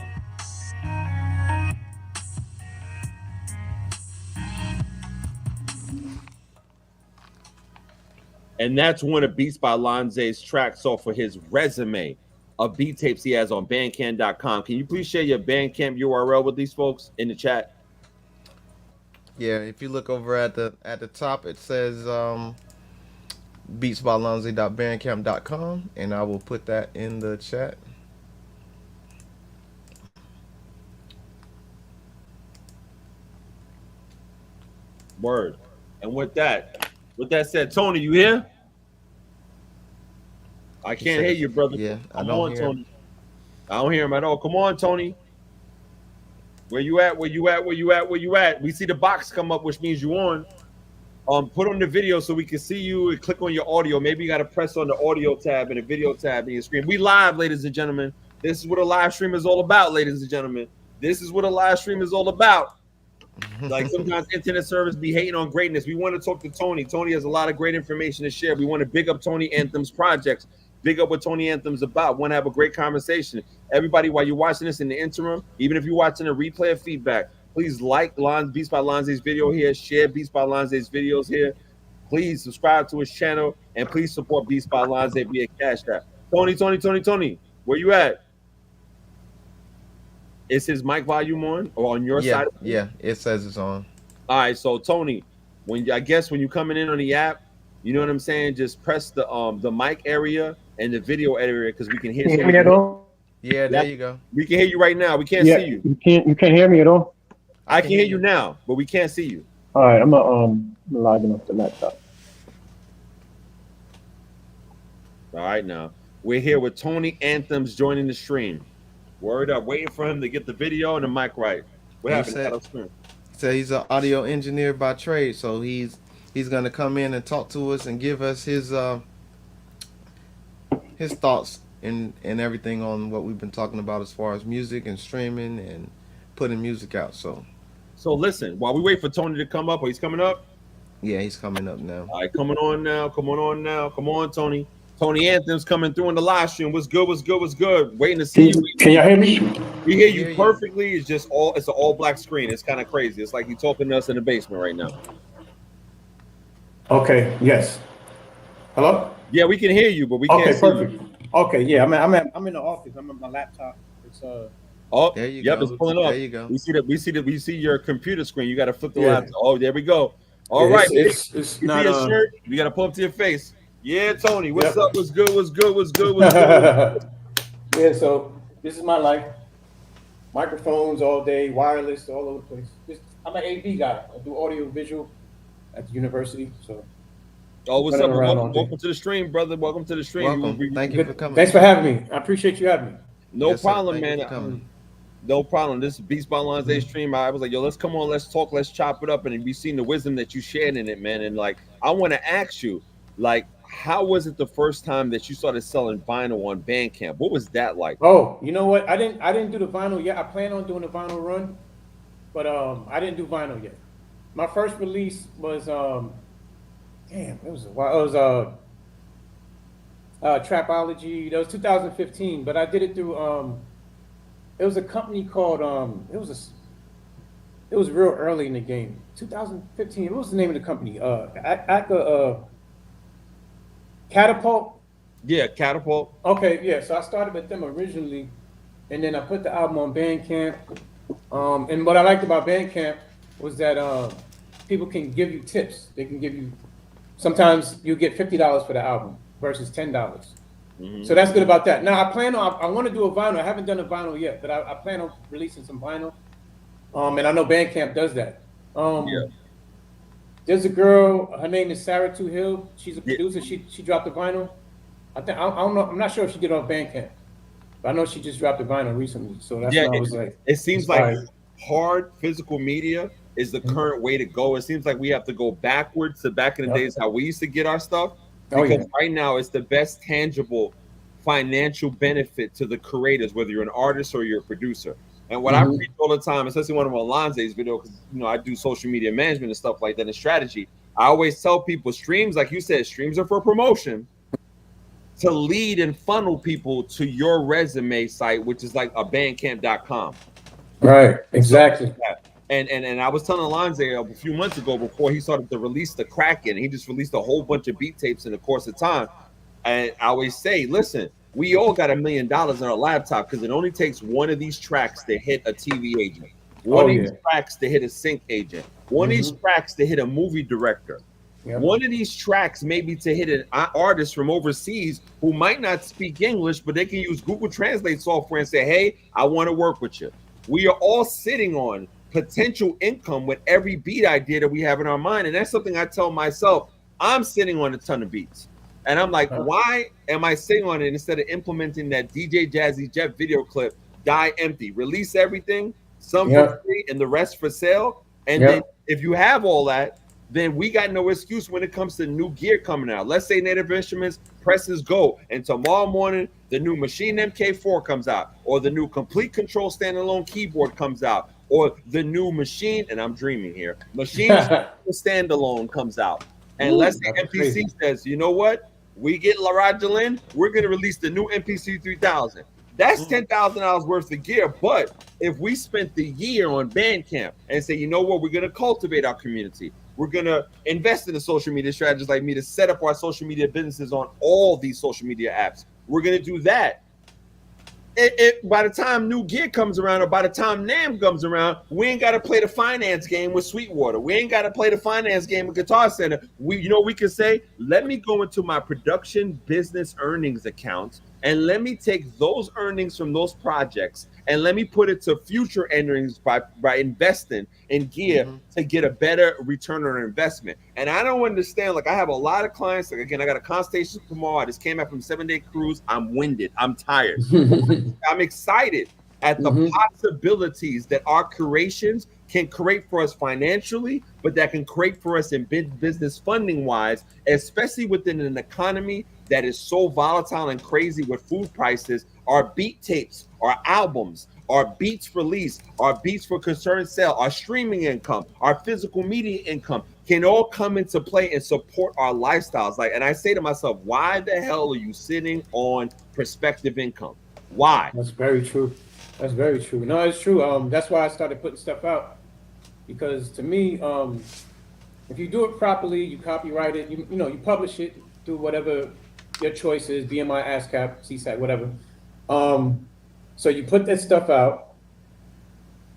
And that's one of BeatsbyLonza's tracks off of his resume of beat tapes he has on Bandcamp.com. Can you please share your Bandcamp URL with these folks in the chat? Yeah, if you look over at the top, it says BeatsbyLonza.bandcamp.com, and I will put that in the chat. Word. And with that said, Tony, you here? I can't hear you, brother. Yeah, Come on, Tony. I don't hear him at all. Come on, Tony. Where you at? Where you at? Where you at? Where you at? We see the box come up, which means you on. Put on the video so we can see you and click on your audio. Maybe you got to press on the audio tab and the video tab in your screen. We live, ladies and gentlemen. This is what a live stream is all about, ladies and gentlemen. This is what a live stream is all about. Like sometimes internet service be hating on greatness. We want to talk to Tony. Tony has a lot of great information to share. We want to big up Tony Anthem's projects. Big up what Tony Anthem's about. Want to have a great conversation. Everybody, while you're watching this in the interim, even if you're watching a replay of feedback, please like Beats by Lonza's video here. Share Beats by Lonza's videos here. Please subscribe to his channel and please support Beats by Lonza via Cash App. Tony, where you at? Is his mic volume on or on your side? Yeah, it says it's on. All right, so Tony, when you coming in on the app, you know what I'm saying? Just press the mic area and the video area because we can hear you. Yeah, there you go. We can hear you right now. We can't see you. You can't hear me at all? I can hear you now, but we can't see you. All right, I'm logging off the laptop. All right, now we're here with Tony Anthems joining the stream. Word up, waiting for him to get the video and the mic right. What happened? So he's an audio engineer by trade, so he's gonna come in and talk to us and give us his thoughts and everything on what we've been talking about as far as music and streaming and putting music out. So listen, while we wait for Tony to come up, he's coming up. Yeah, he's coming up now. All right, coming on now. Come on, Tony. Tony Anthem's coming through in the live stream. What's good? Waiting to see you. Can y'all hear me? We hear you perfectly. It's just it's an all black screen. It's kind of crazy. It's like you're talking to us in the basement right now. Okay. Yes. Hello? Yeah, we can hear you, but we can't see perfect. you. Okay, yeah, I'm in the office. I'm on my laptop. It's Oh, there you go. It's pulling up. There you go. We see your computer screen. You got to flip the laptop. Oh, there we go. All right. It's you not see your shirt. You got to pull up to your face. Yeah, Tony. What's up? What's good? Yeah, so this is my life. Microphones all day, wireless all over the place. I'm an AV guy. I do audio visual at the university. So. Oh, what's up? Welcome to the stream, brother. Welcome to the stream. Welcome. Thank you for coming. Thanks for having me. I appreciate you having me. No problem, man. No problem. This is Beats by Lonza stream. I was like, yo, let's come on, let's talk, let's chop it up. And we've seen the wisdom that you shared in it, man. And like, I want to ask you, like, how was it the first time that you started selling vinyl on Bandcamp? What was that like? Oh, you know what? I didn't do the vinyl yet. I plan on doing the vinyl run, but I didn't do vinyl yet. My first release was damn, it was a while. It was Trapology. That was 2015, but I did it through it was a company called it was real early in the game. 2015. What was the name of the company? Catapult. Yeah, Catapult. Okay, yeah. So I started with them originally, and then I put the album on Bandcamp. And what I liked about Bandcamp was that people can give you tips. They can give you. Sometimes you get $50 for the album versus $10. Mm-hmm. So that's good about that. Now I want to do a vinyl. I haven't done a vinyl yet, but I plan on releasing some vinyl. And I know Bandcamp does that. Yeah. There's a girl. Her name is Sarah Two Hill. She's a producer. She dropped the vinyl. I don't know. I'm not sure if she did it on Bandcamp, but I know she just dropped the vinyl recently. So that's what I was like. It seems like hard physical media is the current way to go. It seems like we have to go backwards to back in the days how we used to get our stuff. Because right now it's the best tangible financial benefit to the creators, whether you're an artist or you're a producer. And what I preach all the time, especially one of Alonze's videos, because I do social media management and stuff like that and strategy. I always tell people streams, like you said, streams are for promotion, to lead and funnel people to your resume site, which is like a bandcamp.com. Right, exactly. And I was telling Alonze a few months ago before he started to release the Kraken, he just released a whole bunch of beat tapes in the course of time. And I always say, listen, we all got $1 million on our laptop because it only takes one of these tracks to hit a TV agent, one of these tracks to hit a sync agent, one of these tracks to hit a movie director, one of these tracks maybe to hit an artist from overseas who might not speak English, but they can use Google Translate software and say, hey, I want to work with you. We are all sitting on potential income with every beat idea that we have in our mind. And that's something I tell myself. I'm sitting on a ton of beats. And I'm like, why am I sitting on it instead of implementing that DJ Jazzy Jeff video clip, die empty, release everything, some for free and the rest for sale. And then if you have all that, then we got no excuse when it comes to new gear coming out. Let's say Native Instruments presses go, and tomorrow morning the new Maschine MK4 comes out, or the new Complete Control standalone keyboard comes out, or the new Maschine, and I'm dreaming here, Maschine standalone comes out. And let's say MPC says, you know what? We get La Rajalin, we're going to release the new MPC 3000. That's $10,000 worth of gear. But if we spent the year on Bandcamp and say, you know what, we're going to cultivate our community. We're going to invest in the social media strategists like me to set up our social media businesses on all these social media apps. We're going to do that. By the time new gear comes around, or by the time NAMM comes around, we ain't got to play the finance game with Sweetwater. We ain't got to play the finance game with Guitar Center. We can say, let me go into my production business earnings accounts and let me take those earnings from those projects and let me put it to future earnings by investing in gear to get a better return on investment. And I don't understand, like I have a lot of clients, like again, I got a consultation tomorrow. I just came back from a 7-day cruise. I'm winded. I'm tired. I'm excited at the possibilities that our creations can create for us financially, but that can create for us in business funding wise, especially within an economy that is so volatile and crazy with food prices. Our beat tapes, our albums, our beats release, our beats for concerned sale, our streaming income, our physical media income can all come into play and support our lifestyles. Like, and I say to myself, why the hell are you sitting on prospective income? Why? That's very true. That's very true. No, it's true. That's why I started putting stuff out, because to me, if you do it properly, you copyright it, you publish it, do whatever your choice is, BMI, ASCAP, CSAT, whatever. So you put that stuff out.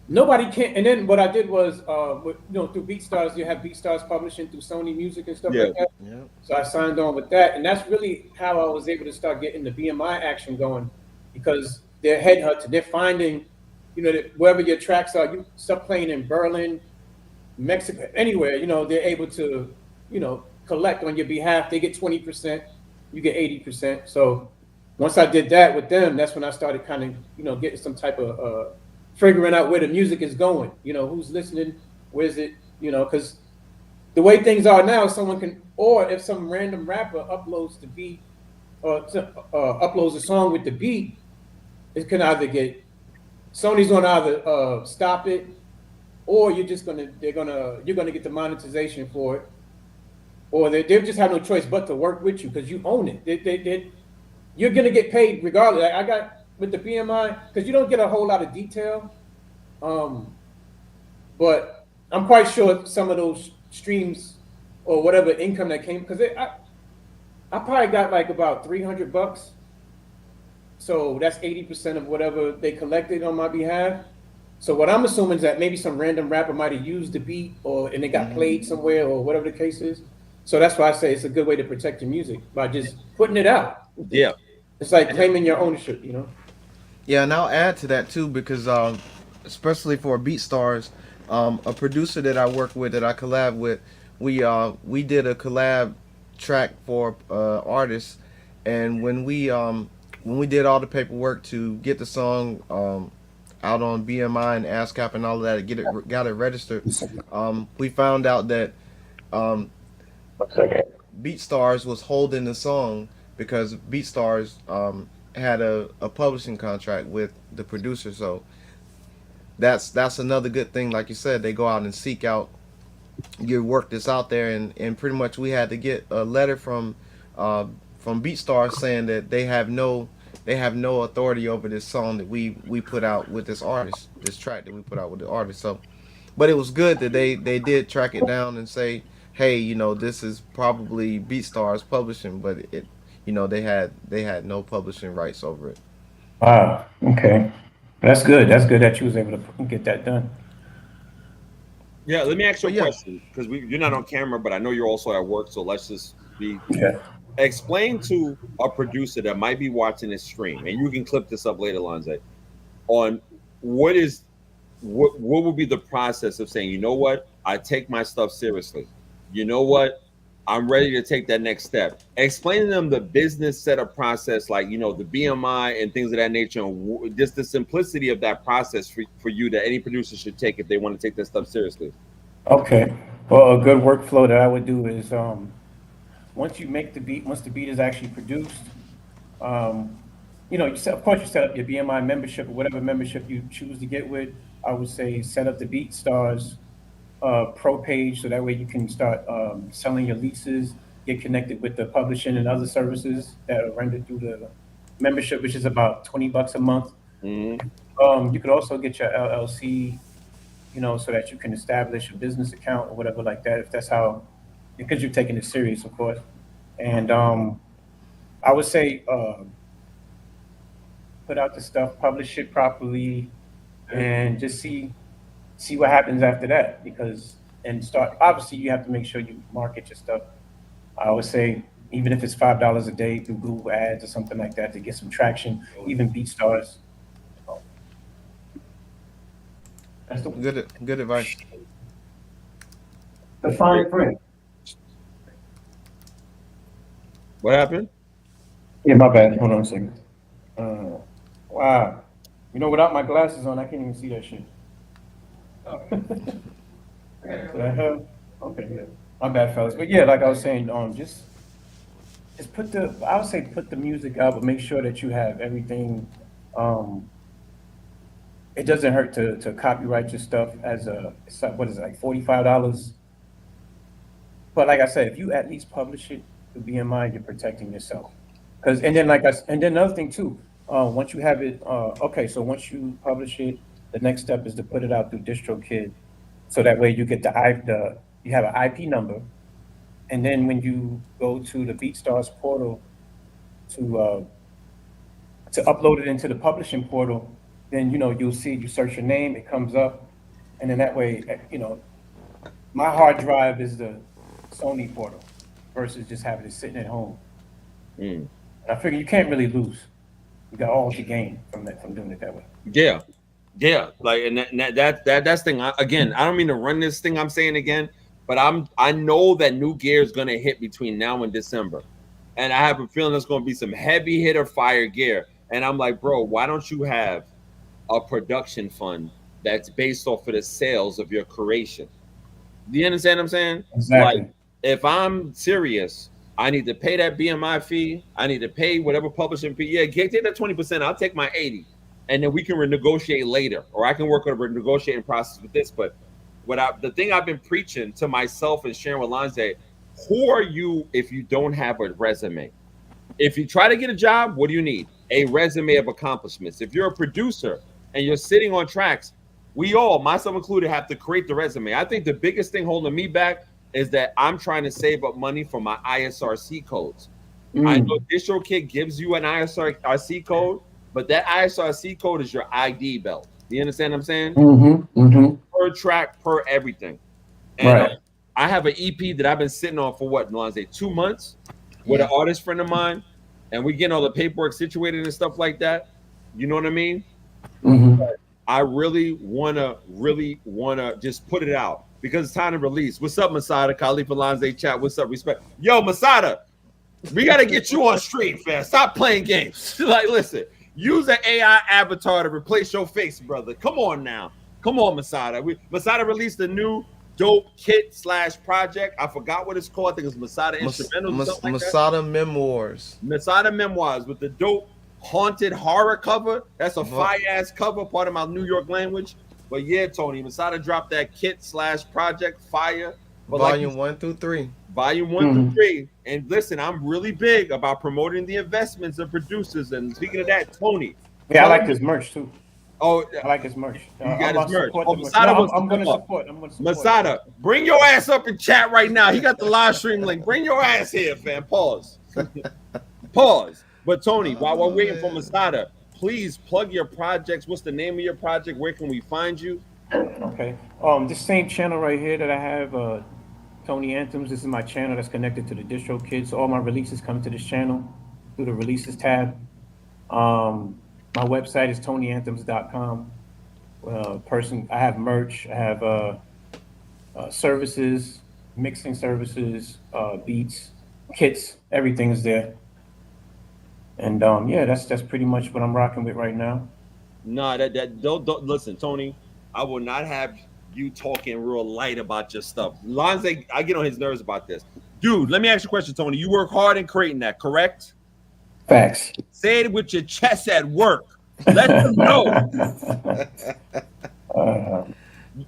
Nobody can. And then what I did was, through BeatStars, you have BeatStars publishing through Sony Music and stuff like that. Yeah. So I signed on with that, and that's really how I was able to start getting the BMI action going, because they're headhunting. They're finding, that wherever your tracks are, you start playing in Berlin, Mexico, anywhere. They're able to, collect on your behalf. They get 20%, you get 80%. So once I did that with them, that's when I started kind of, getting some type of figuring out where the music is going. Who's listening, where's it? Because the way things are now, someone can or if some random rapper uploads the beat or uploads a song with the beat, it can either get Sony's gonna either stop it, or you're gonna get the monetization for it, or they just have no choice but to work with you because you own it. You're gonna get paid regardless. Like I got with the BMI because you don't get a whole lot of detail, but I'm quite sure some of those streams or whatever income that came because I probably got like about $300. So that's 80% of whatever they collected on my behalf. So what I'm assuming is that maybe some random rapper might have used the beat and it got played somewhere or whatever the case is. So that's why I say it's a good way to protect your music by just putting it out. Yeah. It's like claiming your ownership, you know? Yeah, and I'll add to that too because especially for BeatStars, a producer that I work with that I collab with, we did a collab track for artists, and when we did all the paperwork to get the song out on BMI and ASCAP and all of that, got it registered, we found out that BeatStars was holding the song because BeatStars had a publishing contract with the producer. So that's another good thing. Like you said, they go out and seek out your work that's out there, and pretty much we had to get a letter from BeatStars saying that they have no authority over this song that we put out with this artist, this track that we put out with the artist. So, but it was good that they did track it down and say, hey, this is probably BeatStars publishing, but they had no publishing rights over it. Wow. Okay. That's good. That's good that you was able to get that done. Yeah, let me ask you a But yeah, question because you're not on camera, but I know you're also at work. So let's just be Yeah. explain to a producer that might be watching this stream, and you can clip this up later, Lonze, on what would be the process of saying, you know what, I take my stuff seriously. You know what, I'm ready to take that next step. Explain to them the business setup process, like the BMI and things of that nature, and just the simplicity of that process for you that any producer should take if they want to take this stuff seriously. Okay. Well, a good workflow that I would do is once you make the beat, once the beat is actually produced, of course you set up your BMI membership or whatever membership you choose to get with. I would say set up the BeatStars pro page so that way you can start selling your leases, get connected with the publishing and other services that are rendered through the membership, which is about $20 a month. You could also get your LLC, so that you can establish a business account or whatever like that, if that's how, because you're taking it serious, of course. And I would say put out the stuff, publish it properly, and just see what happens after that. And start, obviously you have to make sure you market your stuff. I would say even if it's $5 a day through Google Ads or something like that to get some traction, even BeatStars. That's the good advice. fine print. What happened? Yeah, my bad. Hold on a second. Wow. Without my glasses on, I can't even see that shit. The hell? Okay, yeah. My bad, fellas. But yeah, like I was saying, just I would say put the music out, but make sure that you have everything. It doesn't hurt to copyright your stuff what is it, like $45? But like I said, if you at least publish it through BMI, you're protecting yourself. And then another thing too, once you have it, so once you publish it, the next step is to put it out through DistroKid, so that way you get you have an IP number, and then when you go to the BeatStars portal to upload it into the publishing portal, then you'll see, you search your name, it comes up, and then that way my hard drive is the Sony portal versus just having it sitting at home. And I figure you can't really lose. You got all to gain from doing it that way. Yeah. Like, and that's thing. Again, I don't mean to run this thing I'm saying again, but I know that new gear is gonna hit between now and December, and I have a feeling there's gonna be some heavy hitter fire gear. And I'm like, bro, why don't you have a production fund that's based off of the sales of your creation? Do you understand what I'm saying? Exactly. Like, if I'm serious, I need to pay that BMI fee. I need to pay whatever publishing fee. Yeah, take that 20%. I'll take my 80, and then we can renegotiate later, or I can work on a renegotiating process with this. But the thing I've been preaching to myself and sharing with Lonza, who are you if you don't have a resume? If you try to get a job, what do you need? A resume of accomplishments. If you're a producer and you're sitting on tracks, we all, myself included, have to create the resume. I think the biggest thing holding me back is that I'm trying to save up money for my ISRC codes. I know DistroKid gives you an ISRC code, but that ISRC code is your ID belt. You understand what I'm saying? Per track, per everything. And I have an EP that I've been sitting on for what, Lonza, 2 months with an artist friend of mine, and we getting all the paperwork situated and stuff like that. You know what I mean? I really wanna just put it out because it's time to release. What's up, Masada? KaleafNYC chat. What's up? Respect. Yo, Masada, we gotta get you on stream, fam. Stop playing games. Like, listen, use an AI avatar to replace your face, brother. Come on now. Come on, Masada. Masada released a new dope kit / project. I forgot what it's called. I think it's Masada Instrumentals. Masada Memoirs. Masada Memoirs with the dope haunted horror cover. That's a fire-ass cover, part of my New York language. But yeah, Tony, Masada dropped that kit / project fire. But Volume 1 through 3. Volume 1 through 3. And listen, I'm really big about promoting the investments of producers. And speaking of that, Tony. Yeah, I like his merch too. Oh, I like his merch. You got his merch. Oh, Masada, I'm going to support. Masada, bring your ass up in chat right now. He got the live stream link. Bring your ass here, fam. Pause. Pause. But Tony, while we're waiting for Masada, please plug your projects. What's the name of your project? Where can we find you? Okay. This same channel right here that I have, Tony Anthems. This is my channel that's connected to the DistroKid. So all my releases come to this channel through the releases tab. My website is TonyAnthems.com. I have merch. I have services, mixing services, beats, kits. Everything's there. And yeah, that's pretty much what I'm rocking with right now. No, don't listen, Tony. I will not have you talking real light about your stuff. Lonza, I get on his nerves about this. Dude, let me ask you a question, Tony. You work hard in creating that, correct? Facts. Say it with your chest at work. Let them know.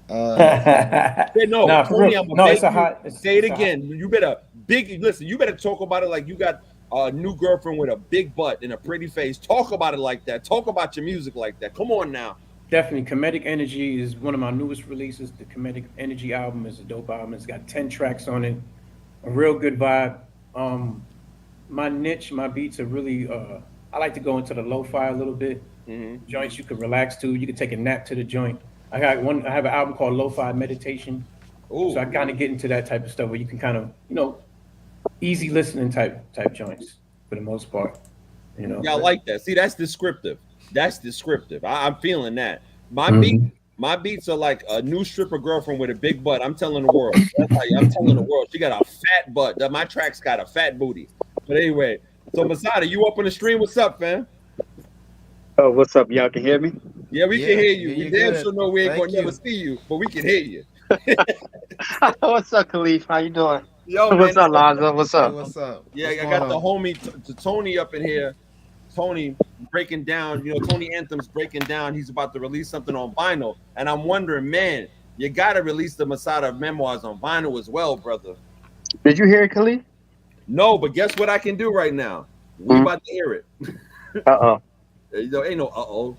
No, Tony, say it again. You better listen. You better talk about it like you got a new girlfriend with a big butt and a pretty face. Talk about it like that. Talk about your music like that. Come on now. Definitely. Comedic Energy is one of my newest releases. The Comedic Energy album is a dope album. It's got 10 tracks on it. A real good vibe. My niche, my beats are really, I like to go into the lo-fi a little bit. Joints you could relax to. You could take a nap to the joint. I have an album called Lo-Fi Meditation. Ooh. So I kind of get into that type of stuff where you can kind of, easy listening type joints for the most part. Yeah, I like that. See, that's descriptive. I'm feeling that. My beats are like a new stripper girlfriend with a big butt. I'm telling the world. I'm telling the world. She got a fat butt. My track's got a fat booty. But anyway, so Masada, you up on the stream? What's up, fam? Oh, what's up? Y'all can hear me? Yeah, we can hear you. We damn sure know we ain't gonna never see you, but we can hear you. What's up, Khalif? How you doing? Yo, what's up, Lonza? What's up? What's up? Yeah, I got the homie Tony up in here. Tony breaking down, Tony Anthems breaking down. He's about to release something on vinyl, and I'm wondering, man, you gotta release the Masada Memoirs on vinyl as well, brother. Did you hear it, Khalif? No, but guess what I can do right now? We about to hear it. Ain't no uh-oh.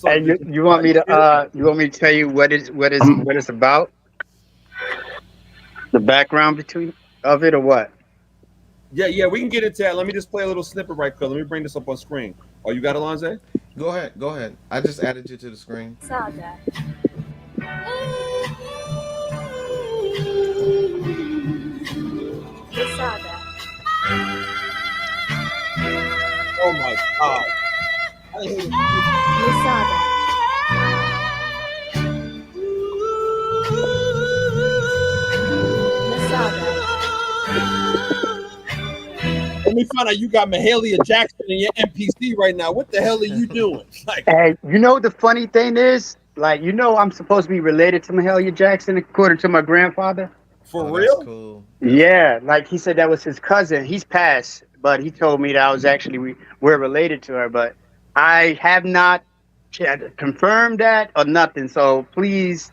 And you want me to tell you what it's about? The background of it or what? Yeah, we can get into that. Let me just play a little snippet right quick. Let me bring this up on screen. Oh, you got it, Lonza? Go ahead. I just added you to the screen. Masada. Masada. Oh my God. Masada. Let me find out you got Mahalia Jackson in your MPC right now. What the hell are you doing? Hey, the funny thing is, I'm supposed to be related to Mahalia Jackson according to my grandfather. For That's real? cool. Yeah, like he said that was his cousin. He's passed, but he told me that I was actually we're related to her. But I have not confirmed that or nothing. So please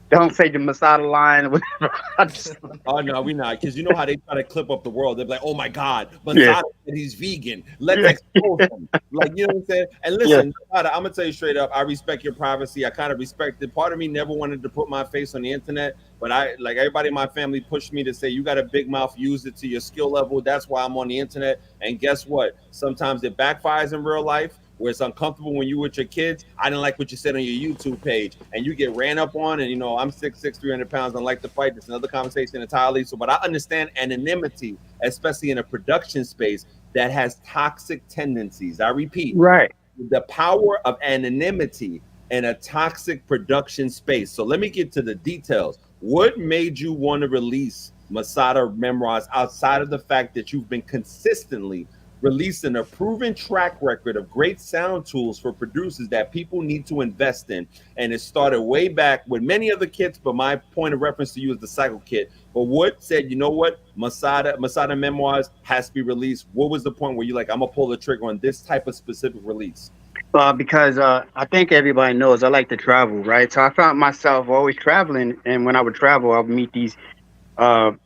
don't say the Masada line or whatever. I just, Oh no, we not, because you know how they try to clip up the world. They're like, "Oh my God, yeah, Masada said he's vegan. Let's yeah, expose him." Like, you know what I'm saying? And yeah. listen, Masada, I'm gonna tell you straight up. I respect your privacy. I kind of respect it. Part of me never wanted to put my face on the internet, but I, like everybody in my family, pushed me to say, "You got a big mouth. Use it to your skill level." That's why I'm on the internet. And guess what? Sometimes it backfires in real life, where it's uncomfortable when you with your kids. I didn't like what you said on your YouTube page, and you get ran up on. And you know, I'm 6'6", 300 pounds. I like to fight. It's another conversation entirely. So, but I understand anonymity, especially in a production space that has toxic tendencies. I repeat, Right. the power of anonymity in a toxic production space. So let me get to the details. What made you want to release Masada Memoirs outside of the fact that you've been consistently releasing a proven track record of great sound tools for producers that people need to invest in? And it started way back with many other kits, but my point of reference to you is the Cycle Kit. But what said, you know what, Masada Memoirs has to be released? What was the point where you're like, I'm gonna pull the trigger on this type of specific release? Because I think everybody knows I like to travel, right? So I found myself always traveling, and when I would travel, I would meet these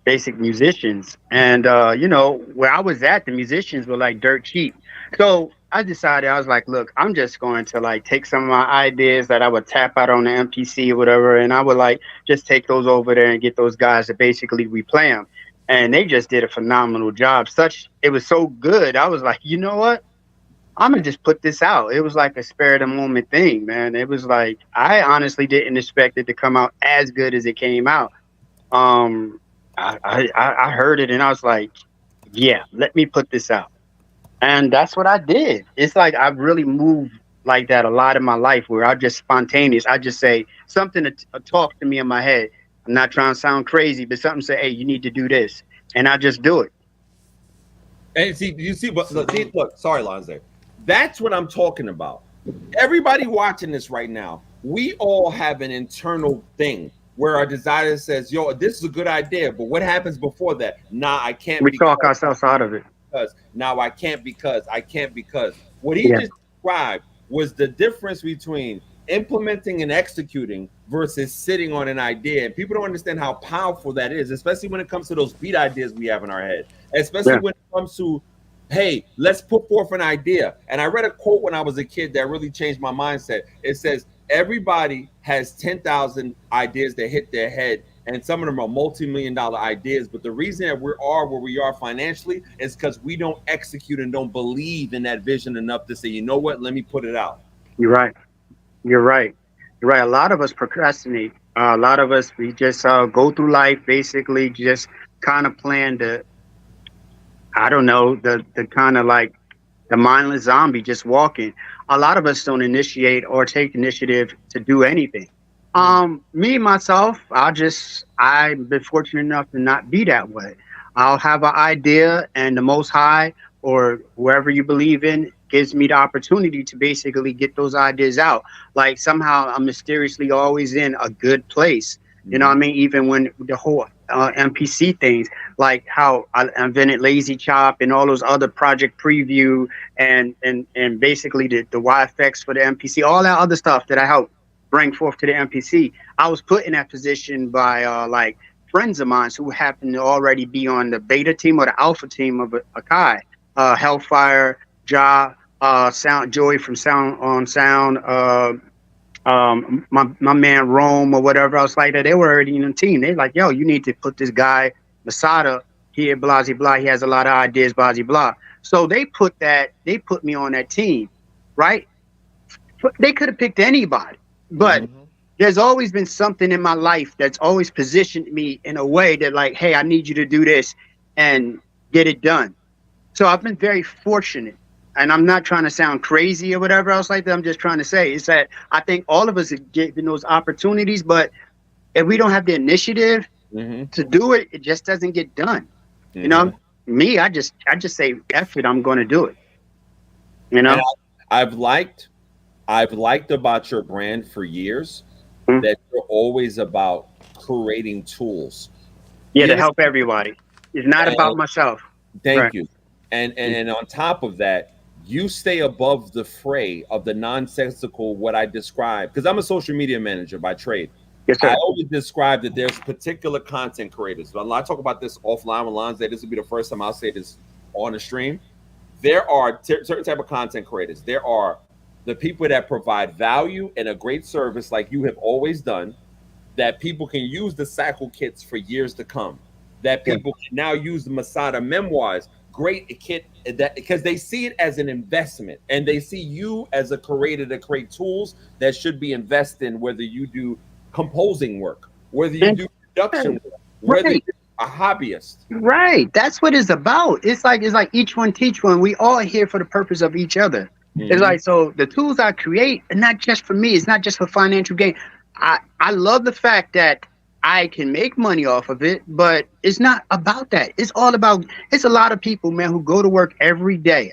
basic musicians, and you know, where I was at, the musicians were like dirt cheap. So I decided, I was like, look, I'm just going to like take some of my ideas that I would tap out on the MPC or whatever, and I would like just take those over there and get those guys to basically replay them. And they just did a phenomenal job. It was so good. I was like, you know what? I'm gonna just put this out. It was like a spare of the moment thing, man. It was like I honestly didn't expect it to come out as good as it came out. Um, I heard it and I was like, yeah, let me put this out, and that's what I did. It's like I've really moved like that a lot in my life, where I just spontaneous. I just say something to talk to me in my head. I'm not trying to sound crazy, but something say, hey, you need to do this, and I just do it. And see, you see, but look, sorry, Lonze. That's what I'm talking about. Everybody watching this right now, we all have an internal thing where our desire says, yo, this is a good idea, but what happens before that? Nah, I can't, We talk ourselves out of it. because now I can't, because I can't, because what he Yeah. just described was the difference between implementing and executing versus sitting on an idea. And people don't understand how powerful that is, especially when it comes to those beat ideas we have in our head, especially Yeah. when it comes to, hey, let's put forth an idea. And I read a quote when I was a kid that really changed my mindset. It says, everybody has 10,000 ideas that hit their head, and some of them are multi-million-dollar ideas. But the reason that we are where we are financially is because we don't execute and don't believe in that vision enough to say, you know what, let me put it out. You're right. You're right. You're right. A lot of us procrastinate. A lot of us, we just go through life basically just kind of plan the, I don't know, the kind of like the mindless zombie just walking. A lot of us don't initiate or take initiative to do anything. Me myself, I've been fortunate enough to not be that way. I'll have an idea, and the Most High or whoever you believe in gives me the opportunity to basically get those ideas out. Like somehow I'm mysteriously always in a good place. You know what I mean? Even when the whole MPC things, like how I invented Lazy Chop and all those other Project Preview and basically the YFX for the MPC, all that other stuff that I helped bring forth to the MPC. I was put in that position by like friends of mine who happened to already be on the beta team or the alpha team of Akai, Hellfire, Sound Joy from Sound on Sound, my man Rome or whatever else like that. They were already in the team. They're like, yo, you need to put this guy Masada here, blah blah. He has a lot of ideas, blah blah. So they put me on that team, right? They could have picked anybody, but there's always been something in my life that's always positioned me in a way that like, hey, I need you to do this and get it done. So I've been very fortunate. And I'm not trying to sound crazy or whatever else like that. I'm just trying to say is that I think all of us are given those opportunities, but if we don't have the initiative to do it, it just doesn't get done. You know, me, I just say, F it, I'm going to do it. You know, and I've liked about your brand for years that you're always about creating tools. Yeah, to Yes. help everybody. It's not about myself. Thank Right. you. And on top of that, you stay above the fray of the nonsensical what I describe, because I'm a social media manager by trade. Yes, I sir. always describe that there's particular content creators. I talk about this offline with Lonza. This will be the first time I'll say this on the stream. There are certain type of content creators. There are the people that provide value and a great service, like you have always done, that people can use the cycle kits for years to come. That Yeah. people can now use the Masada memoirs, great kit, that because they see it as an investment and they see you as a creator to create tools that should be invested in, whether you do composing work, whether you do production work, whether Right. you're a hobbyist. Right. That's what it's about. It's like each one teach one. We all here for the purpose of each other. It's Mhm. like, so the tools I create are not just for me. It's not just for financial gain. I love the fact that I can make money off of it, but it's not about that. It's all about, it's a lot of people, man, who go to work every day,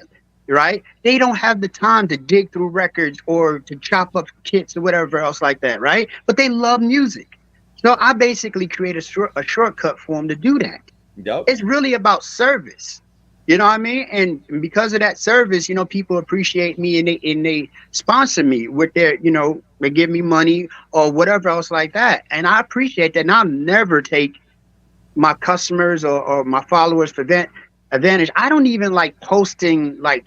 right? They don't have the time to dig through records or to chop up kits or whatever else like that, right? But they love music. So I basically create a shortcut for them to do that. Yep. It's really about service. You know what I mean? And because of that service, people appreciate me and they sponsor me with their, they give me money or whatever else like that. And I appreciate that. And I'll never take my customers or my followers for advantage. I don't even like posting I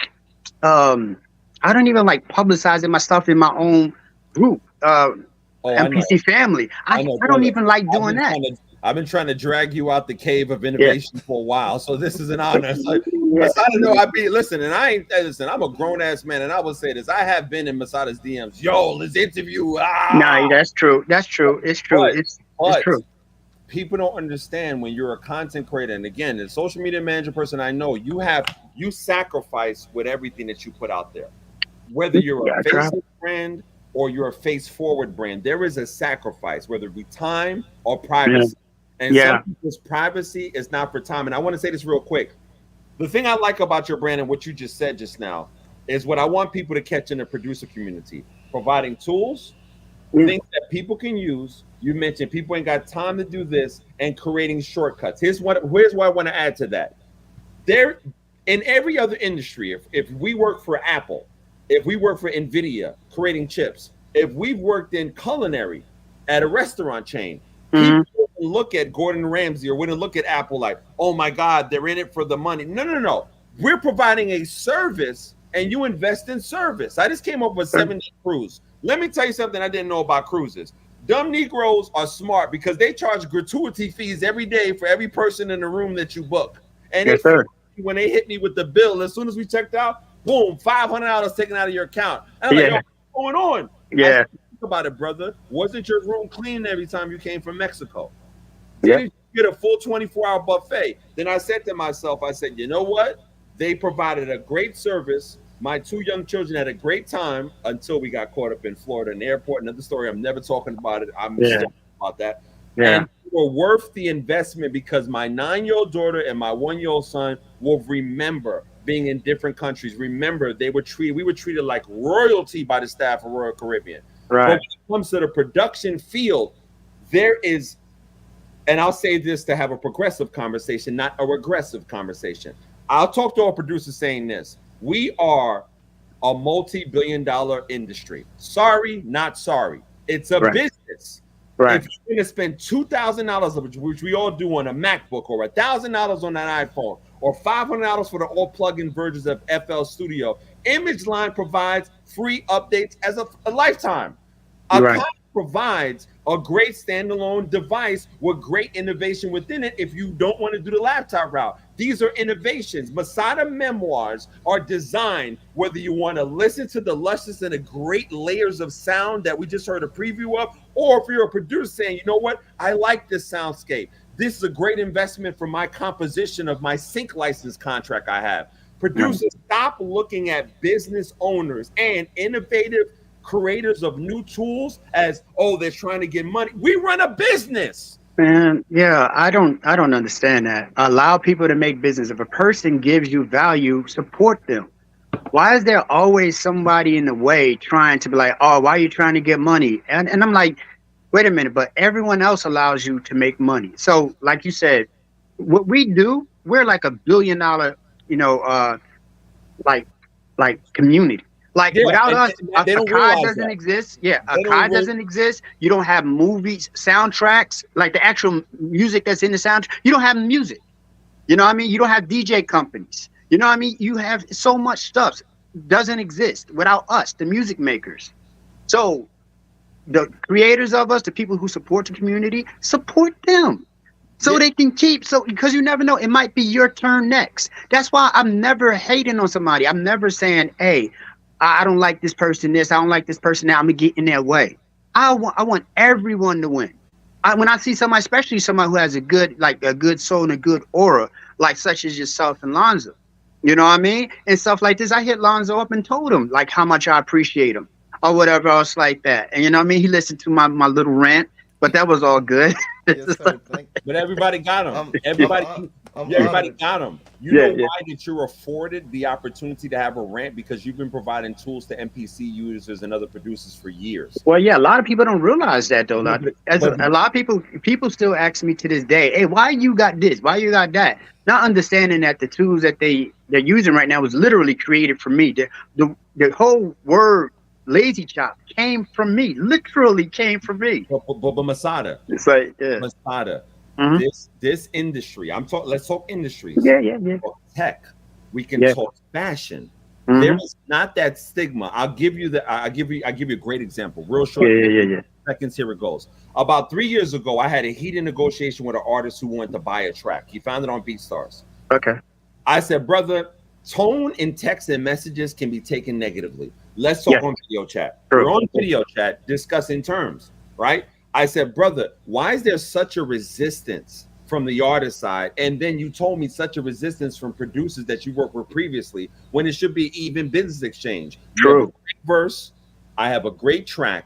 don't even like publicizing my stuff in my own group, MPC family. I don't brother. even like doing that. I've been trying to drag you out the cave of innovation for a while, so this is an honor. It's like, Masada, know listen, and I'm a grown ass man, and I will say this: I have been in Masada's DMs. Yo, let's interview. No, that's true. That's true. It's true. It's true. People don't understand when you're a content creator, and again, the social media manager person I know, you sacrifice with everything that you put out there, whether you're a Facebook brand or you're a face forward brand. There is a sacrifice, whether it be time or privacy. And some people's privacy is not for time. And I want to say this real quick. The thing I like about your brand and what you just said just now is what I want people to catch in the producer community, providing tools, things that people can use. You mentioned people ain't got time to do this, and creating shortcuts. Here's what I want to add to that. There, in every other industry, if we work for Apple, if we work for NVIDIA creating chips, if we've worked in culinary at a restaurant chain, people wouldn't look at Gordon Ramsay or wouldn't look at Apple like, oh my God, they're in it for the money. No. We're providing a service and you invest in service. I just came up with 7-day cruise. Let me tell you something I didn't know about cruises. Dumb Negroes are smart because they charge gratuity fees every day for every person in the room that you book. And when they hit me with the bill, as soon as we checked out, boom, $500 taken out of your account. And I'm like, yo, what's going on? Yeah. Think about it, brother. Wasn't your room clean every time you came from Mexico? Didn't you get a full 24-hour buffet? Then I said to myself, you know what? They provided a great service. My 2 young children had a great time until we got caught up in Florida in the airport. Another story, I'm never talking about it. I'm still about that. And they were worth the investment because my 9-year-old daughter and my 1-year-old son will remember being in different countries. Remember, we were treated like royalty by the staff of Royal Caribbean. Right. But when it comes to the production field, there is, and I'll say this to have a progressive conversation, not a regressive conversation. I'll talk to our producers saying this. We are a multi-billion-dollar industry. Sorry, not sorry. It's a business. Right. If you're going to spend $2,000, which we all do on a MacBook, or $1,000 on an iPhone, or $500 for the all plug-in versions of FL Studio, ImageLine provides free updates as a lifetime. Akai provides a great standalone device with great innovation within it if you don't want to do the laptop route. These are innovations. Masada memoirs are designed whether you want to listen to the luscious and the great layers of sound that we just heard a preview of, or if you're a producer saying, you know what, I like this soundscape. This is a great investment for my composition of my sync license contract I have. Producers, stop looking at business owners and innovative creators of new tools as, oh, they're trying to get money. We run a business. Man, I don't understand that. Allow people to make business. If a person gives you value, support them. Why is there always somebody in the way trying to be like, oh, why are you trying to get money? And I'm like, wait a minute, but everyone else allows you to make money. So, like you said, what we do, we're like $1 billion, you know, like community. Like Yeah, without us, and they don't Akai realize doesn't that. exist. Yeah, They don't Akai doesn't exist. You don't have movies, soundtracks, like the actual music that's in the soundtrack. You don't have music. You know what I mean? You don't have DJ companies. You know what I mean? You have so much stuff doesn't exist without us, the music makers. So the creators of us, the people who support the community, support them. So they can keep, so because you never know, it might be your turn next. That's why I'm never hating on somebody. I'm never saying, hey, I don't like this person this, I don't like this person that, I'm gonna get in their way. I want everyone to win. When I see somebody, especially somebody who has a good soul and a good aura, like such as yourself and Lonza, you know what I mean? And stuff like this, I hit Lonzo up and told him like how much I appreciate him or whatever else like that. And you know what I mean? He listened to my little rant, but that was all good. Yes, sir. But everybody got them. Everybody got them. You know why that you're afforded the opportunity to have a rant? Because you've been providing tools to MPC users and other producers for years. Well, yeah, a lot of people don't realize that though. A lot of people still ask me to this day, hey, why you got this? Why you got that? Not understanding that the tools that they're using right now was literally created for me. The whole word lazy chop came from me, literally came from me. But Masada, it's like Masada, this industry. Let's talk industries. Yeah. Talk tech. We can talk fashion. There is not that stigma. I'll give you a great example. Real short. Seconds. Here it goes. About 3 years ago, I had a heated negotiation with an artist who wanted to buy a track. He found it on BeatStars. Okay. I said, brother, tone in text and messages can be taken negatively. Let's talk on video chat. True. We're on video chat discussing terms, right? I said, brother, why is there such a resistance from the artist side? And then you told me such a resistance from producers that you worked with previously when it should be even business exchange. True. You have a great verse. I have a great track.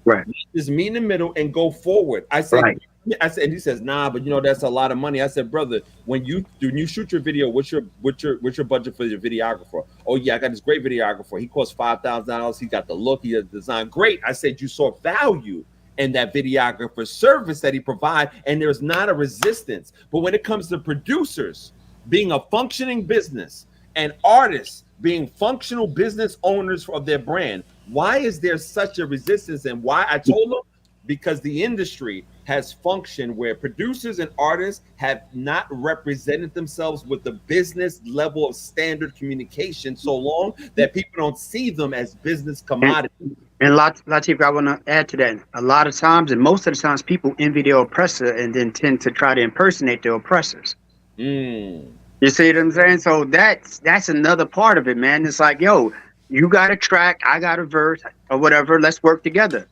Right. Just meet in the middle and go forward. I said, and he says, nah, but you know, that's a lot of money. I said, brother, when you shoot your video, what's your budget for your videographer? Oh yeah, I got this great videographer. He costs $5,000. He got the look, he has design. Great. I said, you saw value in that videographer service that he provide, and there's not a resistance. But when it comes to producers being a functioning business and artists being functional business owners of their brand, why is there such a resistance? And why I told them, because the industry has functioned where producers and artists have not represented themselves with the business level of standard communication so long that people don't see them as business commodities. And Latif, I want to add to that. A lot of times, and most of the times, people envy their oppressor and then tend to try to impersonate their oppressors. You see what I'm saying? So that's another part of it, man. It's like, yo, you got a track, I got a verse, or whatever. Let's work together.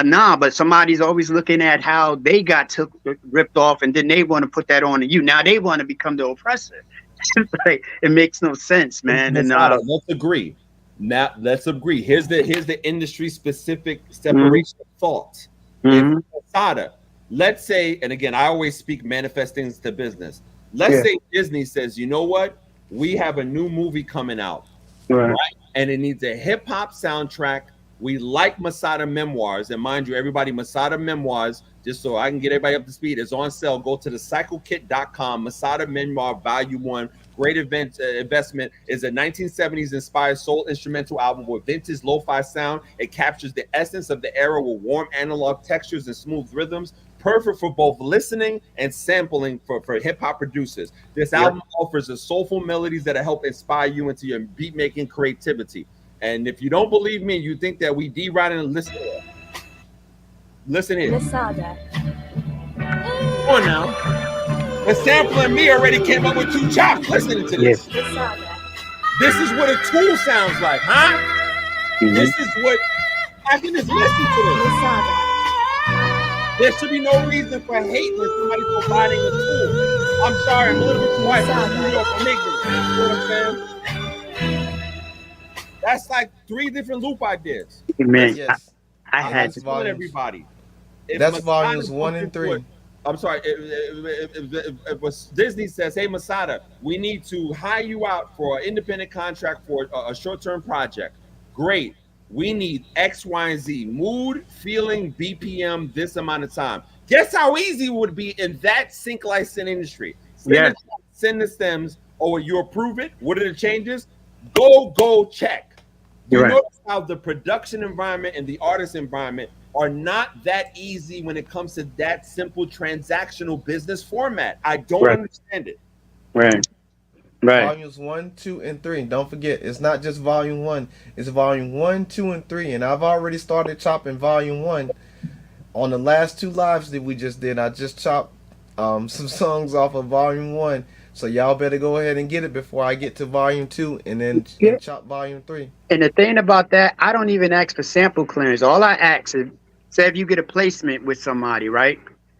Nah, but somebody's always looking at how they got ripped off, and then they want to put that on to you. Now they want to become the oppressor. Like, it makes no sense, man. And let's agree. Now let's agree. Here's the industry specific separation of thought. Masada, let's say, and again, I always speak manifesting to business. Let's say Disney says, you know what? We have a new movie coming out, right? And it needs a hip hop soundtrack. We like Masada Memoirs, and mind you, everybody, Masada Memoirs, just so I can get everybody up to speed, is on sale. Go to thecyclekit.com. Masada Memoir Volume 1. Great investment. Is a 1970s inspired soul instrumental album with vintage lo-fi sound. It captures the essence of the era with warm analog textures and smooth rhythms. Perfect for both listening and sampling for hip-hop producers. This album offers a soulful melodies that help inspire you into your beat-making creativity. And if you don't believe me, you think that we deriding, listen here. Masada. Come on now. The sampling me already came up with 2 chops listening to this. Masada. This is what a tool sounds like, huh? This is what I can just listen to this. Masada. There should be no reason for hate when somebody's providing a tool. I'm sorry, I'm a little bit too white for New York. I'm ignorant. You know what I'm saying? That's like 3 different loop ideas. Man, Yes. I had to. Everybody. That's volumes 1 and 3. I'm sorry. If Disney says, "Hey, Masada, we need to hire you out for an independent contract for a short-term project," great. We need X, Y, and Z. Mood, feeling, BPM, this amount of time. Guess how easy it would be in that sync license industry? Send the stems, or you approve it. What are the changes? Go, check. You notice how the production environment and the artist environment are not that easy when it comes to that simple transactional business format. I don't understand it. Right. Volumes 1, 2, and 3. And don't forget, it's not just volume 1. It's volume 1, 2, and 3. And I've already started chopping volume 1 on the last 2 lives that we just did. I just chopped some songs off of volume 1. So y'all better go ahead and get it before I get to volume 2 and then chop volume 3. And the thing about that, I don't even ask for sample clearance. All I ask is, say if you get a placement with somebody, right?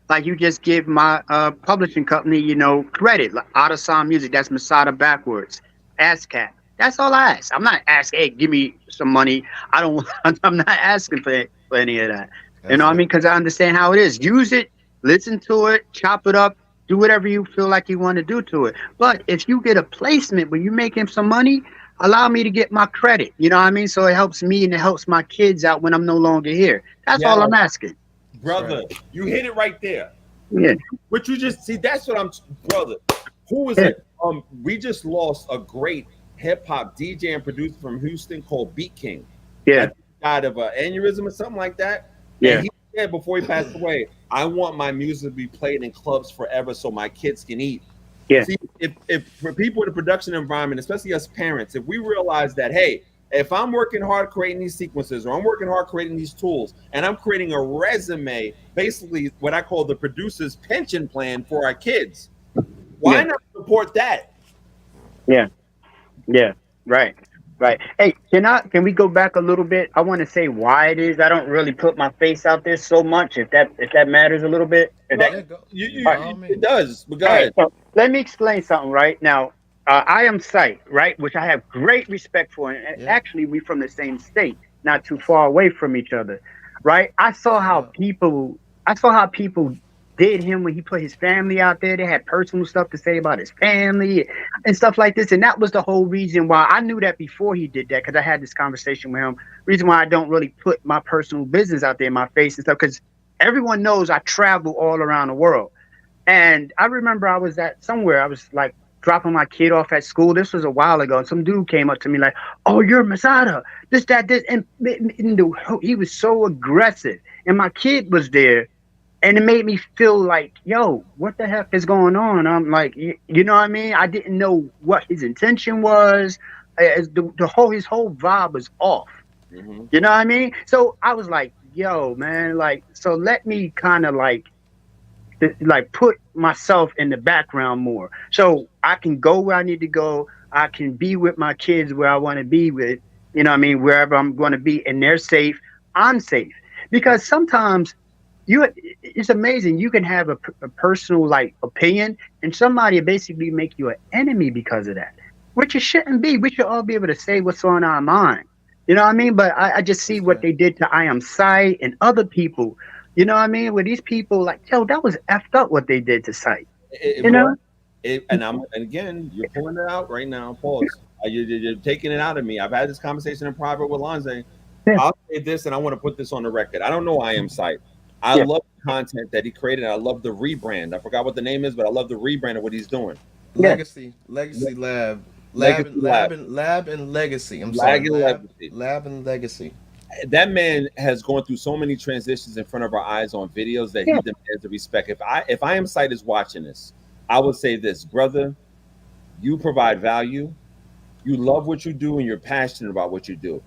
Like you just give my publishing company, you know, credit. Like Out of Sound Music, that's Masada backwards. ASCAP. That's all I ask. I'm not asking, hey, give me some money. I'm not asking for any of that. You know what I mean? Because I understand how it is. Use it, listen to it, chop it up, do whatever you feel like you want to do to it. But if you get a placement when you're making some money, allow me to get my credit. You know what I mean? So it helps me and it helps my kids out when I'm no longer here. That's all I'm asking. Brother, you hit it right there. Yeah. But you just see, that's what I'm, brother. Who is it? We just lost a great hip hop DJ and producer from Houston called Beat King. Yeah. He died of an aneurysm or something like that. Yeah. And he said before he passed away, I want my music to be played in clubs forever so my kids can eat. Yeah. See, if for people in the production environment, especially us parents, if we realize that, hey, if I'm working hard creating these sequences or I'm working hard creating these tools and I'm creating a resume, basically what I call the producer's pension plan for our kids, why not support that? Yeah. Yeah. Right. Right. Hey, can we go back a little bit? I want to say why it is I don't really put my face out there so much, if that matters a little bit. It does. But go ahead. So let me explain something right now. I am Sight, right, which I have great respect for, and actually we from the same state, not too far away from each other, right? I saw how people did him when he put his family out there. They had personal stuff to say about his family and stuff like this, and that was the whole reason why I knew that before he did that, because I had this conversation with him. Reason why I don't really put my personal business out there in my face and stuff, because everyone knows I travel all around the world. And I remember I was at somewhere, I was like dropping my kid off at school. This was a while ago. And some dude came up to me like, oh, you're Masada, this, that, this. And he was so aggressive. And my kid was there. And it made me feel like, yo, what the heck is going on? I'm like, you know what I mean? I didn't know what his intention was. His whole vibe was off. Mm-hmm. You know what I mean? So I was like, yo, man, like, so let me kind of like put myself in the background more, so I can go where I need to go. I can be with my kids where I want to be with, you know what I mean, wherever I'm going to be, and they're safe, I'm safe. Because sometimes it's amazing. You can have a personal like opinion, and somebody basically make you an enemy because of that, which it shouldn't be. We should all be able to say what's on our mind. You know what I mean? But I just see what they did to I Am Sight and other people. You know what I mean? With these people, like, yo, that was effed up what they did to Sight. And again, you're pulling it out right now. Pause. You're taking it out of me. I've had this conversation in private with Lonza. Yeah. I'll say this, and I want to put this on the record. I don't know I Am Sight. I love the content that he created. I love the rebrand. I forgot what the name is, but I love the rebrand of what he's doing. Legacy Lab. Lab and Legacy. I'm sorry. Lab and Legacy. That man has gone through so many transitions in front of our eyes on videos that he demands the respect. If I Am Sight is watching this, I would say this, brother, you provide value, you love what you do, and you're passionate about what you do.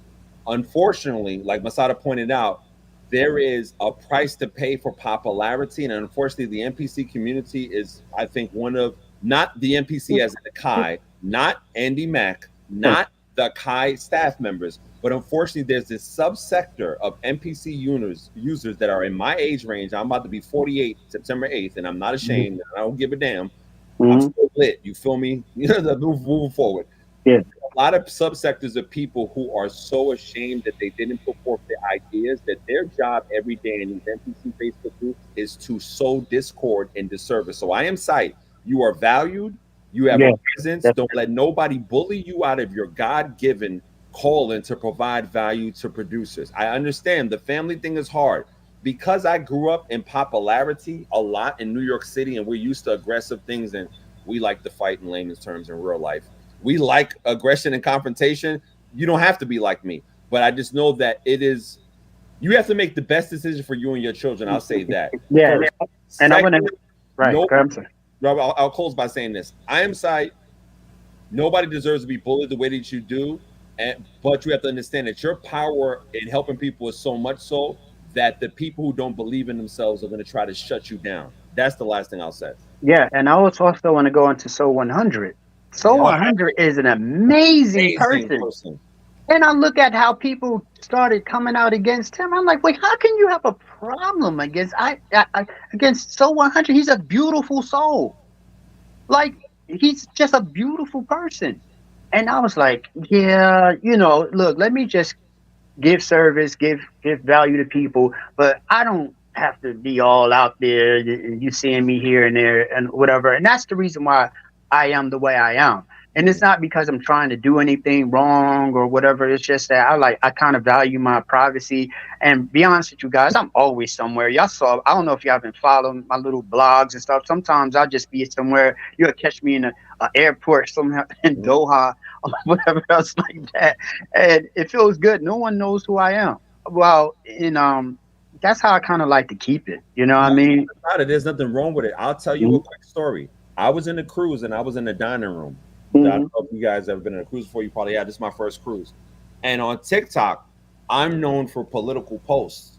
Unfortunately, like Masada pointed out, there is a price to pay for popularity, and unfortunately, the MPC community is, I think, one of, not the MPC as in the Kai, not Andy Mack, not the Kai staff members, but unfortunately, there's this subsector of MPC users that are in my age range. I'm about to be 48 September 8th, and I'm not ashamed. Mm-hmm. I don't give a damn. Mm-hmm. I'm still lit. You feel me? You know, moving forward. Yeah. A lot of subsectors of people who are so ashamed that they didn't put forth their ideas, that their job every day in these MPC Facebook groups is to sow discord and disservice. So I Am Sight. You are valued. You have a presence. Don't let nobody bully you out of your God-given calling to provide value to producers. I understand the family thing is hard because I grew up in popularity a lot in New York City, and we're used to aggressive things, and we like to fight in layman's terms in real life. We like aggression and confrontation. You don't have to be like me, but I just know that it is. You have to make the best decision for you and your children. I'll say that. Yeah, First. and I want Secondly, to right. no, I'm sorry. Robert, I'll close by saying this. I am sorry. Nobody deserves to be bullied the way that you do, but you have to understand that your power in helping people is so much so that the people who don't believe in themselves are going to try to shut you down. That's the last thing I'll say. Yeah, and I also want to go into So 100. So Yeah. 100 is an amazing person. And I look at how people started coming out against him. I'm like, wait, how can you have a problem against against So 100? He's a beautiful soul. Like, he's just a beautiful person. And I was like, yeah, look, let me just give service, give value to people, but I don't have to be all out there. You seeing me here and there and whatever. And that's the reason why I am the way I am. And it's not because I'm trying to do anything wrong or whatever. It's just that I kind of value my privacy. And be honest with you guys, I'm always somewhere. Y'all saw, I don't know if y'all been following my little blogs and stuff. Sometimes I'll just be somewhere. You'll catch me in an airport somewhere in Doha or whatever else like that. And it feels good. No one knows who I am. Well, that's how I kind of like to keep it. You know what I mean? There's nothing wrong with it. I'll tell you a quick story. I was in a cruise and I was in the dining room. I don't know if you guys ever been in a cruise before. You probably have. This is my first cruise. And on TikTok, I'm known for political posts.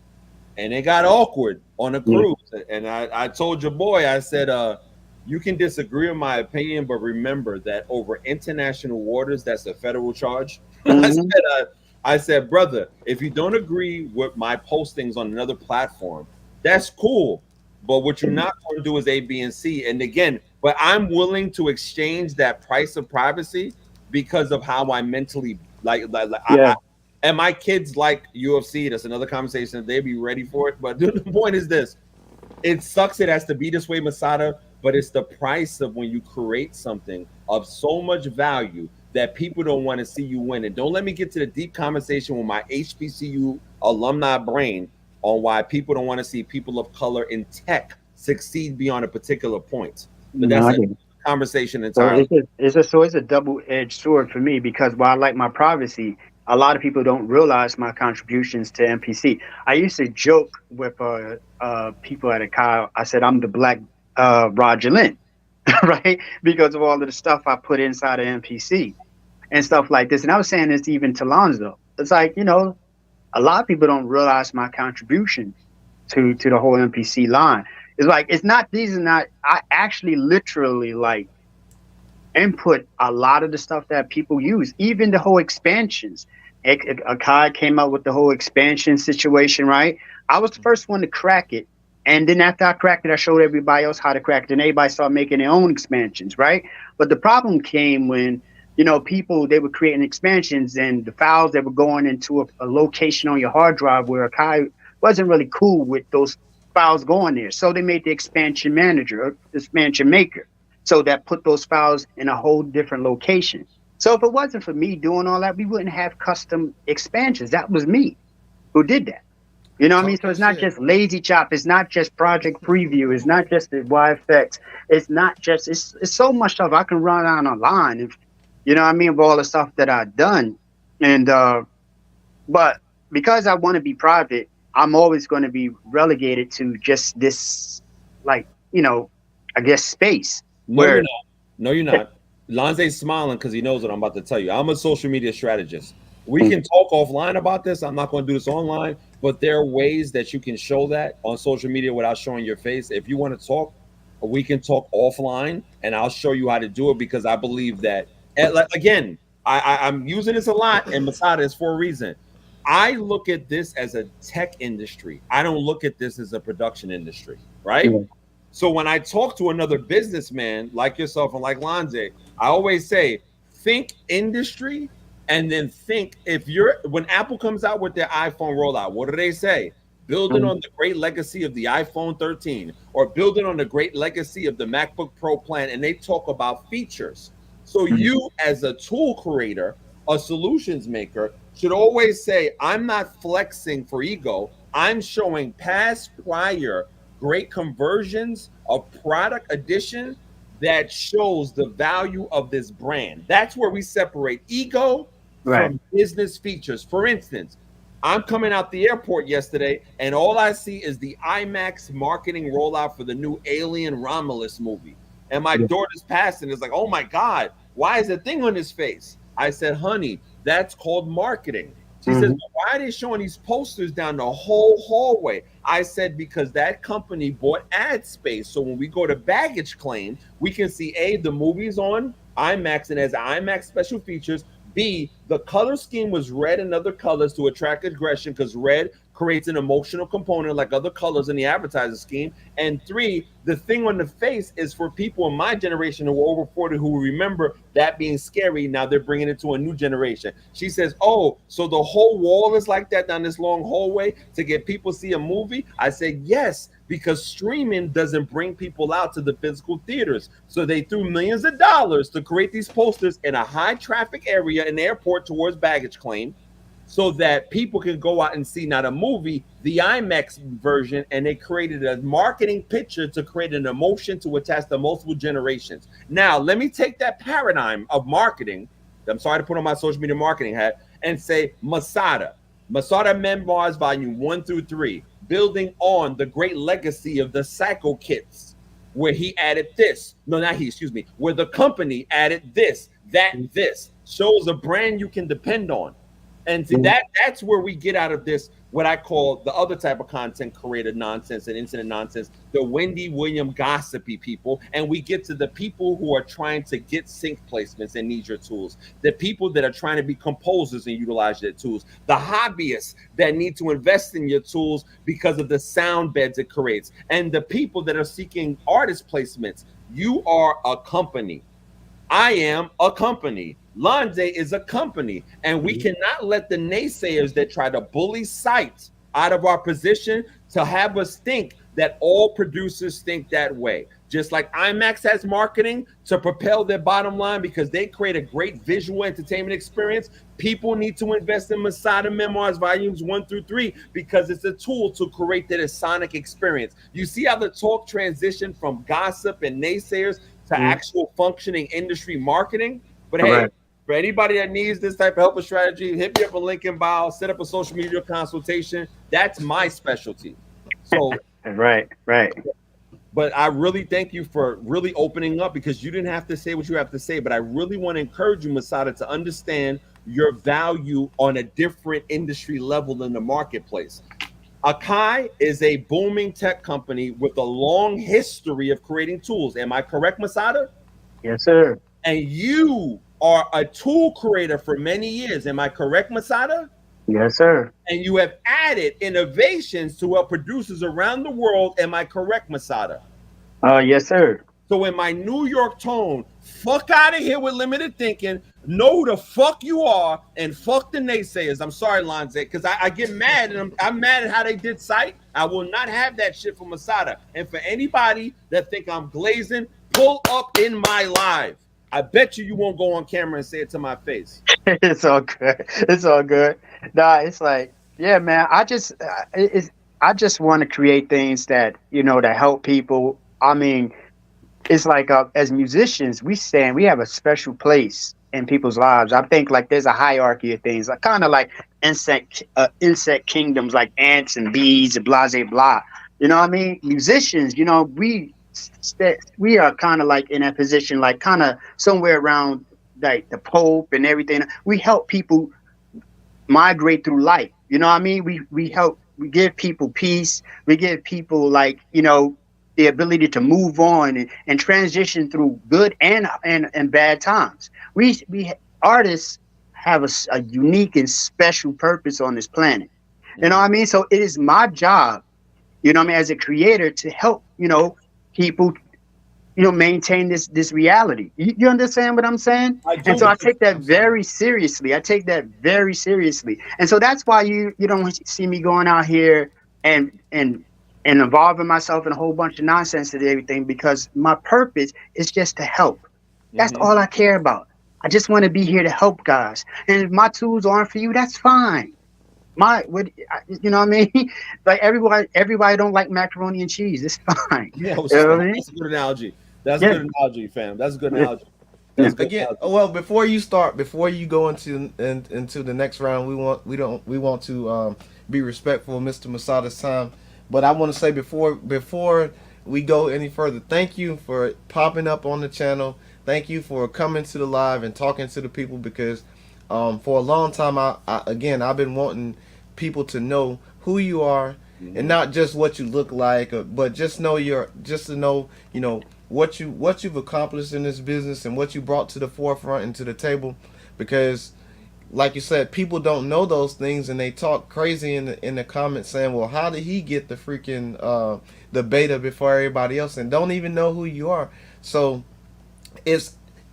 And it got awkward on a cruise. And I told your boy, I said, you can disagree with my opinion, but remember that over international waters, that's a federal charge. I said, brother, if you don't agree with my postings on another platform, that's cool. But what you're not going to do is A, B, and C. And again, but I'm willing to exchange that price of privacy because of how I mentally and my kids like UFC. That's another conversation. They'd be ready for it. But the point is this: it sucks. It has to be this way, Masada. But it's the price of when you create something of so much value that people don't want to see you win. And don't let me get to the deep conversation with my HBCU alumni brain on why people don't want to see people of color in tech succeed beyond a particular point. But that's a conversation entirely. So it's a double-edged sword for me because while I like my privacy, a lot of people don't realize my contributions to MPC. I used to joke with people at Akai. I said I'm the black Roger Lynn, right? Because of all of the stuff I put inside of MPC and stuff like this. And I was saying this even to Lonzo. It's like, a lot of people don't realize my contribution to the whole MPC line. It's like, I actually literally like input a lot of the stuff that people use, even the whole expansions. Akai came up with the whole expansion situation, right? I was the first one to crack it. And then after I cracked it, I showed everybody else how to crack it. And everybody started making their own expansions, right? But the problem came when, people, they were creating expansions and the files that were going into a location on your hard drive where Akai wasn't really cool with those files going there. So they made the expansion manager, or expansion maker. So that put those files in a whole different location. So if it wasn't for me doing all that, we wouldn't have custom expansions. That was me who did that. You know what I mean? So it's not just Lazy Chop. It's not just Project Preview. It's not just the YFX. It's not just, it's so much stuff I can run on a line. If, you know what I mean? Of all the stuff that I've done. And, but because I want to be private, I'm always going to be relegated to just this, like, I guess space. No, you're not. Lonze's smiling because he knows what I'm about to tell you. I'm a social media strategist. We can talk offline about this. I'm not going to do this online, but there are ways that you can show that on social media without showing your face. If you want to talk, we can talk offline, and I'll show you how to do it because I believe that, again, I'm using this a lot, and Masada is for a reason. I look at this as a tech industry. I don't look at this as a production industry, right? Mm-hmm. So when I talk to another businessman like yourself and like Lonze, I always say, think industry, and then think when Apple comes out with their iPhone rollout, what do they say? Building on the great legacy of the iPhone 13 or building on the great legacy of the MacBook Pro plan, and they talk about features. So you as a tool creator a solutions maker should always say, I'm not flexing for ego. I'm showing past, prior, great conversions of product addition that shows the value of this brand. That's where we separate ego Right. from business features. For instance, I'm coming out the airport yesterday, and all I see is the IMAX marketing rollout for the new Alien Romulus movie. And my Yeah. daughter's passing is like, oh my God, why is a thing on his face? I said, honey, that's called marketing. She says, Mhm. well, why are they showing these posters down the whole hallway? I said, because that company bought ad space. So when we go to baggage claim, we can see A, the movie's on IMAX and has IMAX special features. B, the color scheme was red and other colors to attract aggression because red creates an emotional component like other colors in the advertising scheme. And 3, the thing on the face is for people in my generation who are over 40 who remember that being scary. Now they're bringing it to a new generation. She says, oh, so the whole wall is like that down this long hallway to get people see a movie? I said, yes, because streaming doesn't bring people out to the physical theaters. So they threw millions of dollars to create these posters in a high traffic area in the airport towards baggage claim so that people can go out and see not a movie, the IMAX version, and they created a marketing picture to create an emotion to attach to multiple generations. Now, let me take that paradigm of marketing, I'm sorry to put on my social media marketing hat, and say Masada Memoirs Volume 1 through 3, building on the great legacy of the Psycho Kits, where he added this. No, not he, excuse me, where the company added this, that, this, shows a brand you can depend on. And see, that's where we get out of this, what I call the other type of content creator nonsense and incident nonsense, the Wendy William gossipy people. And we get to the people who are trying to get sync placements and need your tools, the people that are trying to be composers and utilize their tools, the hobbyists that need to invest in your tools because of the sound beds it creates, and the people that are seeking artist placements. You are a company. I am a company. Lonza is a company, and we cannot let the naysayers that try to bully sites out of our position to have us think that all producers think that way. Just like IMAX has marketing to propel their bottom line because they create a great visual entertainment experience, people need to invest in Masada Memoirs Volumes 1 through 3 because it's a tool to create that sonic experience. You see how the talk transitioned from gossip and naysayers to actual functioning industry marketing? But hey, Right. for anybody that needs this type of help or strategy, hit me up a link in bio, set up a social media consultation. That's my specialty. So, Right. but I really thank you for really opening up because you didn't have to say what you have to say. But I really want to encourage you, Masada, to understand your value on a different industry level in the marketplace. Akai is a booming tech company with a long history of creating tools. Am I correct, Masada? Yes, sir. And you are a tool creator for many years. Am I correct, Masada? Yes, sir. And you have added innovations to help producers around the world. Am I correct, Masada? Yes, sir. So in my New York tone, fuck out of here with limited thinking. Know who the fuck you are and fuck the naysayers. I'm sorry, Lonza, because I get mad and I'm mad at how they did site. I will not have that shit for Masada. And for anybody that think I'm glazing, pull up in my live. I bet you won't go on camera and say it to my face. It's all good. It's all good. Nah, it's like, yeah, man. I just want to create things that that help people. I mean, it's like as musicians, we have a special place in people's lives. I think like there's a hierarchy of things, like kind of like insect kingdoms, like ants and bees and blah blah blah. You know what I mean? Musicians, we are kind of like in a position, like kind of somewhere around like the Pope and everything. We help people migrate through life. You know what I mean? We give people peace. We give people like the ability to move on and transition through good and bad times. We artists have a unique and special purpose on this planet. You know what I mean? So it is my job, as a creator, to help people maintain this reality. You understand what I'm saying? And so I take that very seriously. And so that's why you don't see me going out here and involving myself in a whole bunch of nonsense and everything, because my purpose is just to help. That's all I care about. I just want to be here to help guys. And if my tools aren't for you, that's fine. You know what I mean? Like everybody don't like macaroni and cheese. It's fine. Yeah, You know what I mean? that's a good analogy. That's a Yeah. good analogy, fam. That's a good Yeah. analogy. That's a good Again, analogy. well, before you go into the next round, we want to be respectful of Mr. Masada's time. But I want to say before we go any further, thank you for popping up on the channel. Thank you for coming to the live and talking to the people, because for a long time, I've been wanting people to know who you are, and not just what you look like, but just to know, you know, what you've accomplished in this business and what you brought to the forefront and to the table. Because like you said, people don't know those things, and they talk crazy in the comments saying, well, how did he get the freaking the beta before everybody else, and don't even know who you are. So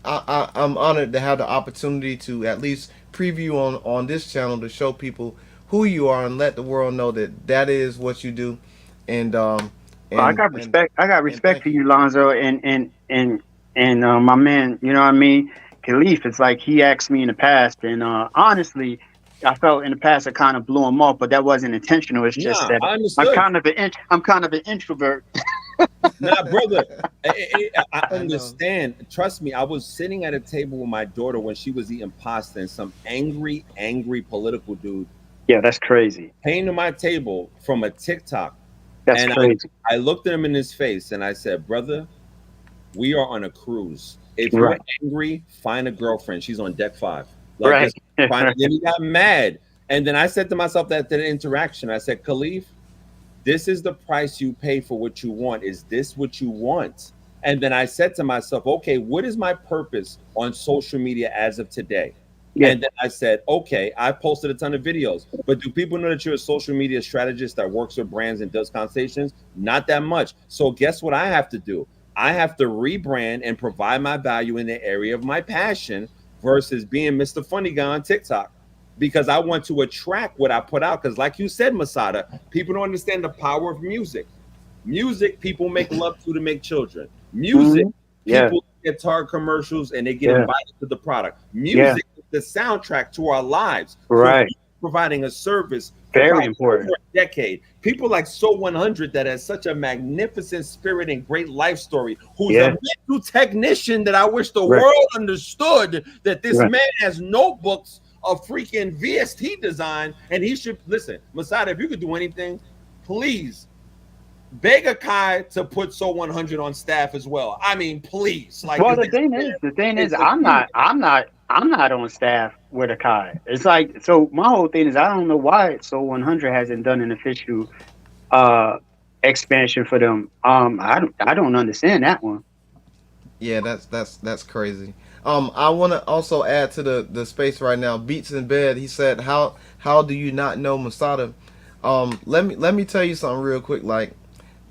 I'm honored to have the opportunity to at least preview on this channel to show people who you are and let the world know that is what you do. And Well, I got respect. I got respect for you, Lonzo, and my man. You know what I mean? Khalif. It's like he asked me in the past, and honestly, I felt in the past I kind of blew him off, but that wasn't intentional. It's just that I understood. I'm kind of an introvert. Nah, brother, I understand. Trust me, I was sitting at a table with my daughter when she was eating pasta, and some angry political dude. Yeah, that's crazy. Came to my table from a TikTok. That's and crazy. I looked at him in his face and I said, brother, we are on a cruise. If you're angry, find a girlfriend. She's on deck 5. Like, then he got mad. And then I said to myself that interaction, I said, Khalif, this is the price you pay for what you want. Is this what you want? And then I said to myself, okay, what is my purpose on social media as of today? Yeah. And then I said, okay, I posted a ton of videos, but do people know that you're a social media strategist that works with brands and does consultations? Not that much. So guess what I have to do? I have to rebrand and provide my value in the area of my passion versus being Mr. Funny Guy on TikTok, because I want to attract what I put out. Because like you said, Masada, people don't understand the power of music. Music, people make love to make children. Music, people get Target commercials and they get invited to the product. Music is the soundtrack to our lives. Right. So providing a service very important for a decade. People like So 100 that has such a magnificent spirit and great life story, who's a mental technician that I wish the world understood that this man has notebooks of freaking VST design, and he should listen. Masada, if you could do anything, please beg Akai to put So 100 on staff as well. I mean, please. Like, well, the thing is, I'm not on staff with Akai. It's like, so my whole thing is, I don't know why So 100 hasn't done an official expansion for them. I don't understand that one. Yeah, that's crazy. I want to also add to the space right now. Beats in Bed. He said, "How do you not know Masada?" Let me tell you something real quick.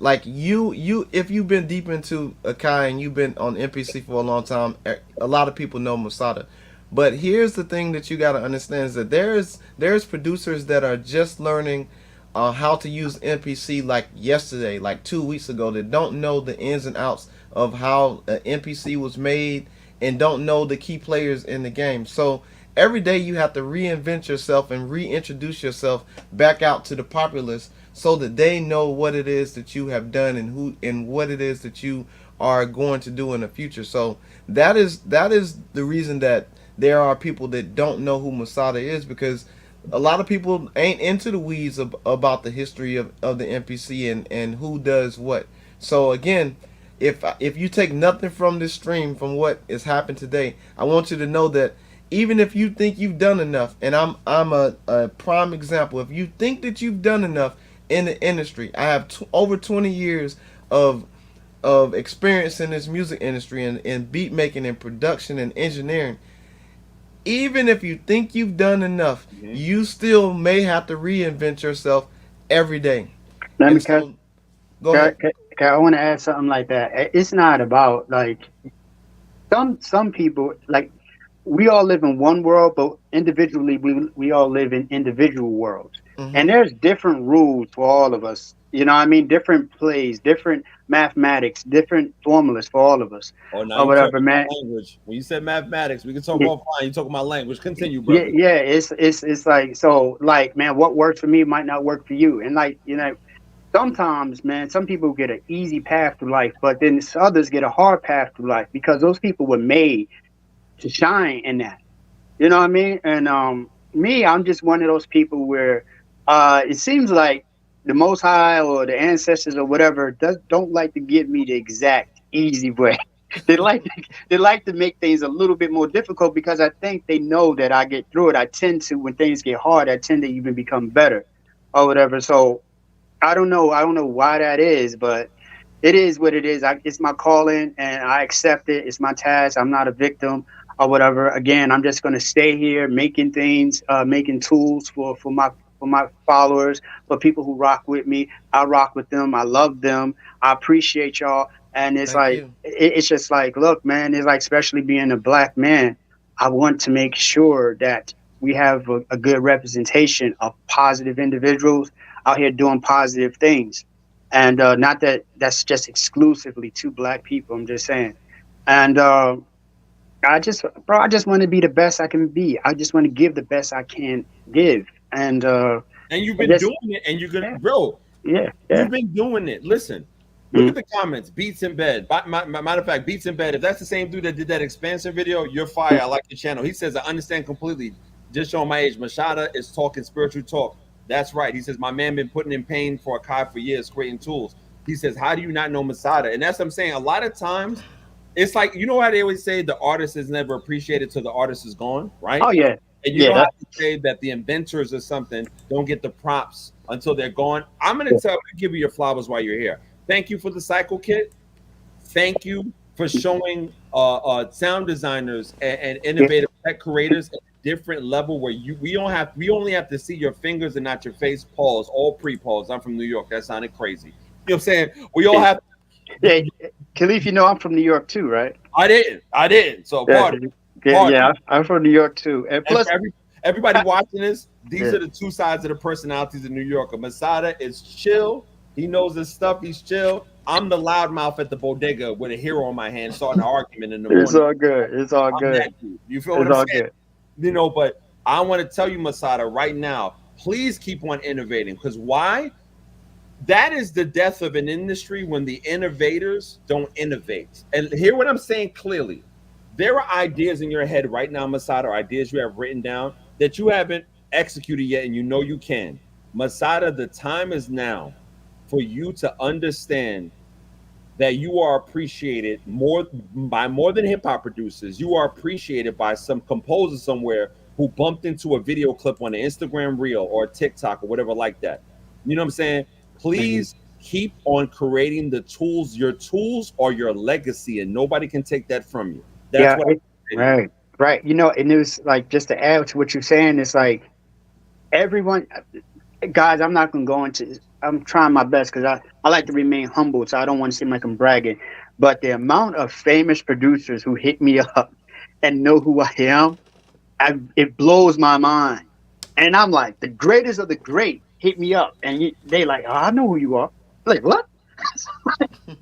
Like you, if you've been deep into Akai and you've been on MPC for a long time, a lot of people know Masada. But here's the thing that you got to understand is that there's producers that are just learning how to use MPC like yesterday, like 2 weeks ago, that don't know the ins and outs of how MPC was made and don't know the key players in the game. So every day you have to reinvent yourself and reintroduce yourself back out to the populace so that they know what it is that you have done and what it is that you are going to do in the future. So that is the reason that there are people that don't know who Masada is, because a lot of people ain't into the weeds about the history of the MPC and who does what. So again, if you take nothing from this stream, from what has happened today, I want you to know that even if you think you've done enough, and I'm a prime example, if you think that you've done enough in the industry, I have over 20 years of experience in this music industry and beat making and production and engineering. Even if you think you've done enough, you still may have to reinvent yourself every day. Let me go ahead. I want to add something like that. It's not about like some people, like, we all live in one world, but individually we all live in individual worlds. And there's different rules for all of us You know what I mean? Different plays, different mathematics, different formulas for all of us, Oh, now or you whatever, talking man. about language. When you said mathematics, we can talk Yeah, about fine. You talking about language. Continue, yeah, brother. yeah. It's like, so, like, man, what works for me might not work for you, and like, sometimes, man, some people get an easy path through life, but then others get a hard path through life because those people were made to shine in that. You know what I mean? And me, I'm just one of those people where it seems like the Most High or the ancestors or whatever don't like to give me the exact easy way. They like to make things a little bit more difficult because I think they know that I get through it. I tend to, when things get hard, I tend to even become better or whatever. So I don't know. I don't know why that is, but it is what it is. It's my calling, and I accept it. It's my task. I'm not a victim or whatever. Again, I'm just going to stay here making things, making tools for my followers, for people who rock with me. I rock with them. I love them. I appreciate y'all. And it's Thank like, you. it's just like, look, man, it's like, especially being a black man, I want to make sure that we have a good representation of positive individuals out here doing positive things. And not that that's just exclusively to black people. I'm just saying. And I just want to be the best I can be. I just want to give the best I can give. And And you've I been just, doing it, and you're gonna, yeah, bro. yeah, You've yeah. been doing it. Listen, look Mm. at the comments. Beats in bed. Matter of fact, Beats in bed. If that's the same dude that did that expansive video, you're fire. I like your channel. He says, I understand completely. Just showing my age. Mashada is talking spiritual talk. That's right. He says, my man been putting in pain for Akai for years, creating tools. He says, how do you not know Masada? And that's what I'm saying. A lot of times, it's like, you know how they always say the artist is never appreciated till the artist is gone, Oh right? yeah, And you yeah. know how That, to say that the inventors or something don't get the props until they're gone. I'm going yeah, to give you your flowers while you're here. Thank you for the cycle kit. Thank you for showing sound designers and yeah. innovative tech creators at a different level where we only have to see your fingers and not your face. Pause, all pre-pause. I'm from New York. That sounded crazy. You know what I'm saying? We all have. Yeah, Khalif, I'm from New York too, right? I didn't. So Yeah, pardon, yeah, pardon. yeah. I'm from New York too, and And plus, for everybody I, watching this, these yeah, are the two sides of the personalities in New York. Masada is chill. He knows his stuff. He's chill. I'm the loudmouth at the bodega with a hero in my hand, starting an argument in the it's morning. all good. It's all I'm good. that dude. You feel what It's I'm all saying? good. But I want to tell you, Masada, right now, please keep on innovating. Because why? That is the death of an industry when the innovators don't innovate. And hear what I'm saying clearly. There are ideas in your head right now, Masada, or ideas you have written down that you haven't executed yet, and you know you can. Masada, the time is now for you to understand that you are appreciated more than hip hop producers. You are appreciated by some composer somewhere who bumped into a video clip on an Instagram reel or TikTok or whatever like that. You know what I'm saying? Mhm. Please keep on creating the tools. Your tools are your legacy, and nobody can take that from you. That's Yeah, what I say to you. right, right. And it was like, just to add to what you're saying, it's like everyone, guys. I'm not gonna go into. I'm trying my best because I like to remain humble, so I don't want to seem like I'm bragging. But the amount of famous producers who hit me up and know who I am, it blows my mind. And I'm like, the greatest of the great hit me up, and they like, oh, I know who you are. Like, what?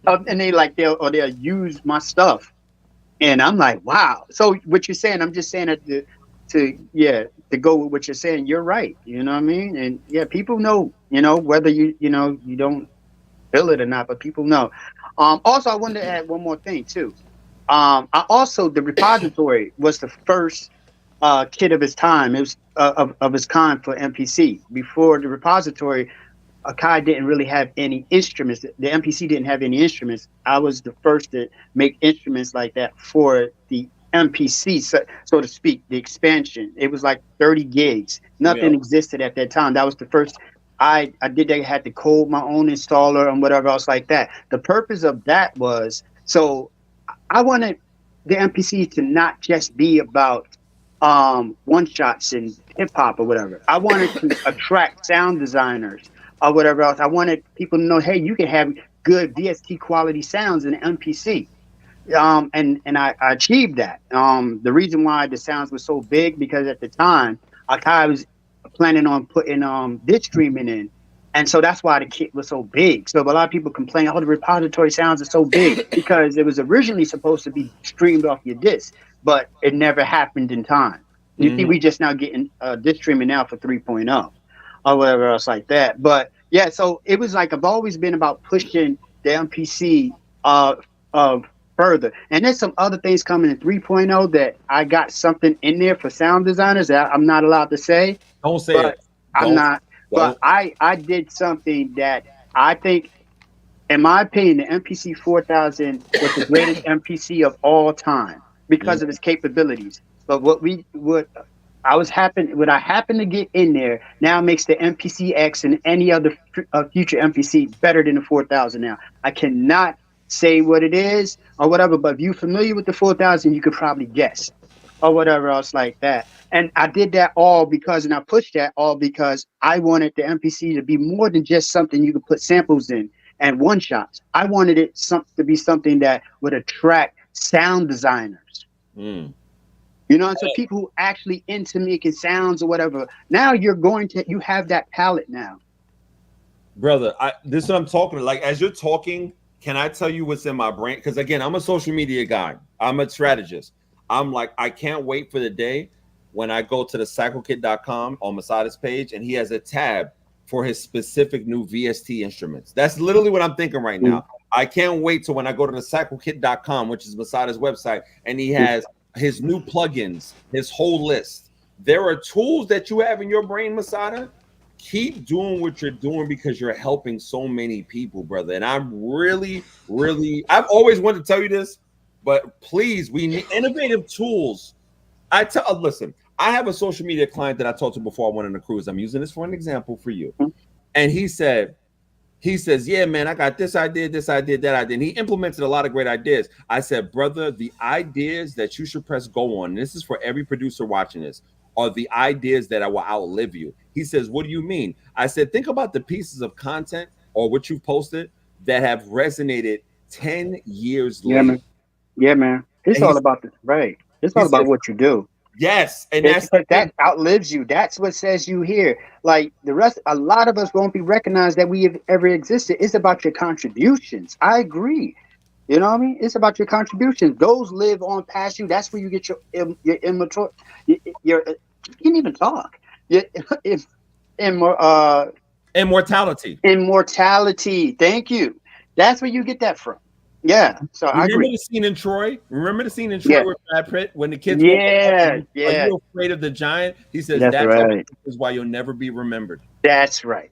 And they like, they'll use my stuff. And I'm like, wow. So what you're saying, I'm just saying that to go with what you're saying, you're right. You know what I mean? And yeah, people know, whether you don't feel it or not, but people know. Also, I wanted to add one more thing too. The repository was the first kit of its time. It was of its kind for MPC. Before the repository, Akai didn't really have any instruments. The MPC didn't have any instruments. I was the first to make instruments like that for the MPC, so to speak, the expansion. It was like 30 gigs. Yeah. Nothing existed at that time. That was the first. I did that. I had to code my own installer and whatever else like that. The purpose of that was, so I wanted the MPC to not just be about one shots and hip hop or whatever. I wanted to attract sound designers or whatever else. I wanted people to know, hey, you can have good VST quality sounds in MPC. And I achieved that. The reason why the sounds were so big, because at the time I was planning on putting this streaming in, And so that's why the kit was so big. So a lot of people complain, oh, the repository sounds are so big because it was originally supposed to be streamed off your disc, but it never happened in time. You see, we just now getting disc streaming now for 3.0 or whatever else like that. But yeah, so it was like I've always been about pushing the MPC further. And there's some other things coming in 3.0 that I got something in there for sound designers that I'm not allowed to say. Don't say it. I'm not. But I did something that I think, in my opinion, the MPC 4000 was the greatest MPC of all time because of its capabilities. But what I happened to get in there now makes the MPC X and any other future MPC better than the 4000 now. I cannot say what it is or whatever, but if you're familiar with the 4000, you could probably guess or whatever else like that. And I did that all because, and I pushed that all because I wanted the MPC to be more than just something you could put samples in and one shots. I wanted it to be something that would attract sound designers. You know, and so people who actually into making sounds or whatever. Now you have that palette now. Brother, this is what I'm talking about. Like, as you're talking, can I tell you what's in my brain? Because again, I'm a social media guy. I'm a strategist. I'm like, I can't wait for the day when I go to the cyclekit.com on Masada's page and he has a tab for his specific new VST instruments. That's literally what I'm thinking right now. I can't wait till when I go to the cyclekit.com, which is Masada's website, and he has his new plugins, his whole list. There are tools that you have in your brain, Masada. Keep doing what you're doing because you're helping so many people, brother. And I'm really, I've always wanted to tell you this, but please, we need innovative tools. Listen, I have a social media client that I talked to before I went on a cruise. I'm using this for an example for you. And he says, yeah, man, I got this idea, that idea. And he implemented a lot of great ideas. I said, brother, the ideas that you should press go on, and this is for every producer watching this, are the ideas that I will outlive you. He says, what do you mean? I said, think about the pieces of content or what you've posted that have resonated 10 years later. Yeah, man. It's all about this, right? It's all about what you do. Yes, and that outlives you. That's what says you here. Like the rest, a lot of us won't be recognized that we have ever existed. It's about your contributions. I agree. You know what I mean? It's about your contributions. Those live on past you. That's where you get your immature. You can't even talk. Immortality. Immortality. Thank you. That's where you get that from. Yeah. So I agree. Remember the scene in Troy? With Brad Pitt when the kids? Yeah. Are you afraid of the giant? He says that's right. Is why you'll never be remembered. That's right.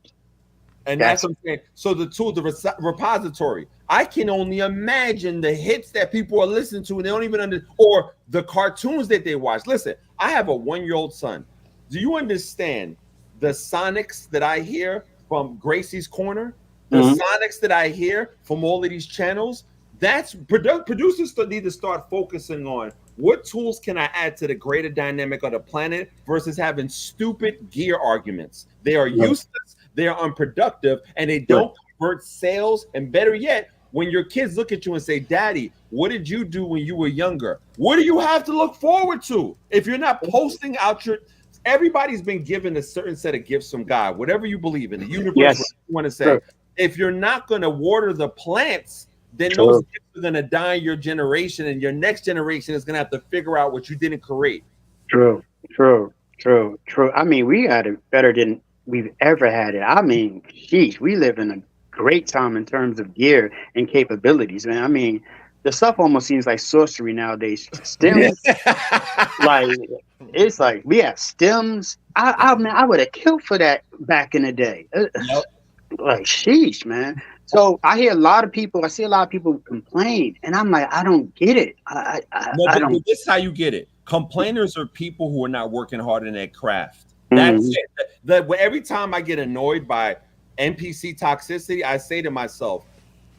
And that's what I'm saying. So the tool, the repository, I can only imagine the hits that people are listening to and they don't even or the cartoons that they watch. Listen, I have a 1-year-old son. Do you understand the sonics that I hear from Gracie's Corner? The sonics that I hear from all of these channels? That's producers need to start focusing on what tools can I add to the greater dynamic of the planet versus having stupid gear arguments. They are useless, they are unproductive, and they don't convert sales. And better yet, when your kids look at you and say, Daddy, what did you do when you were younger? What do you have to look forward to? If you're not posting out everybody's been given a certain set of gifts from God, whatever you believe in, the universe, whatever you want to say. If you're not going to water the plants, then those gifts are going to die in your generation, and your next generation is going to have to figure out what you didn't create. True. I mean, we had it better than we've ever had it. I mean, geez, we live in a great time in terms of gear and capabilities, man. I mean, the stuff almost seems like sorcery nowadays. Stems, like it's like we have stems. I would have killed for that back in the day. Like, sheesh, man. So I see a lot of people complain, and I'm like, I don't get it. I don't. This is how you get it. Complainers are people who are not working hard in their craft. That's it. Every time I get annoyed by NPC toxicity, I say to myself,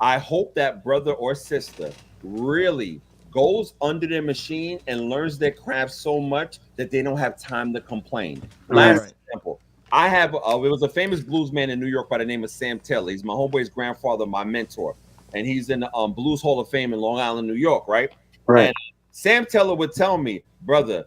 I hope that brother or sister really goes under their machine and learns their craft so much that they don't have time to complain. Last example. I have it was a famous blues man in New York by the name of Sam Taylor. He's my homeboy's grandfather, my mentor, and he's in the Blues Hall of Fame in Long Island, New York, right? And Sam Taylor would tell me, brother,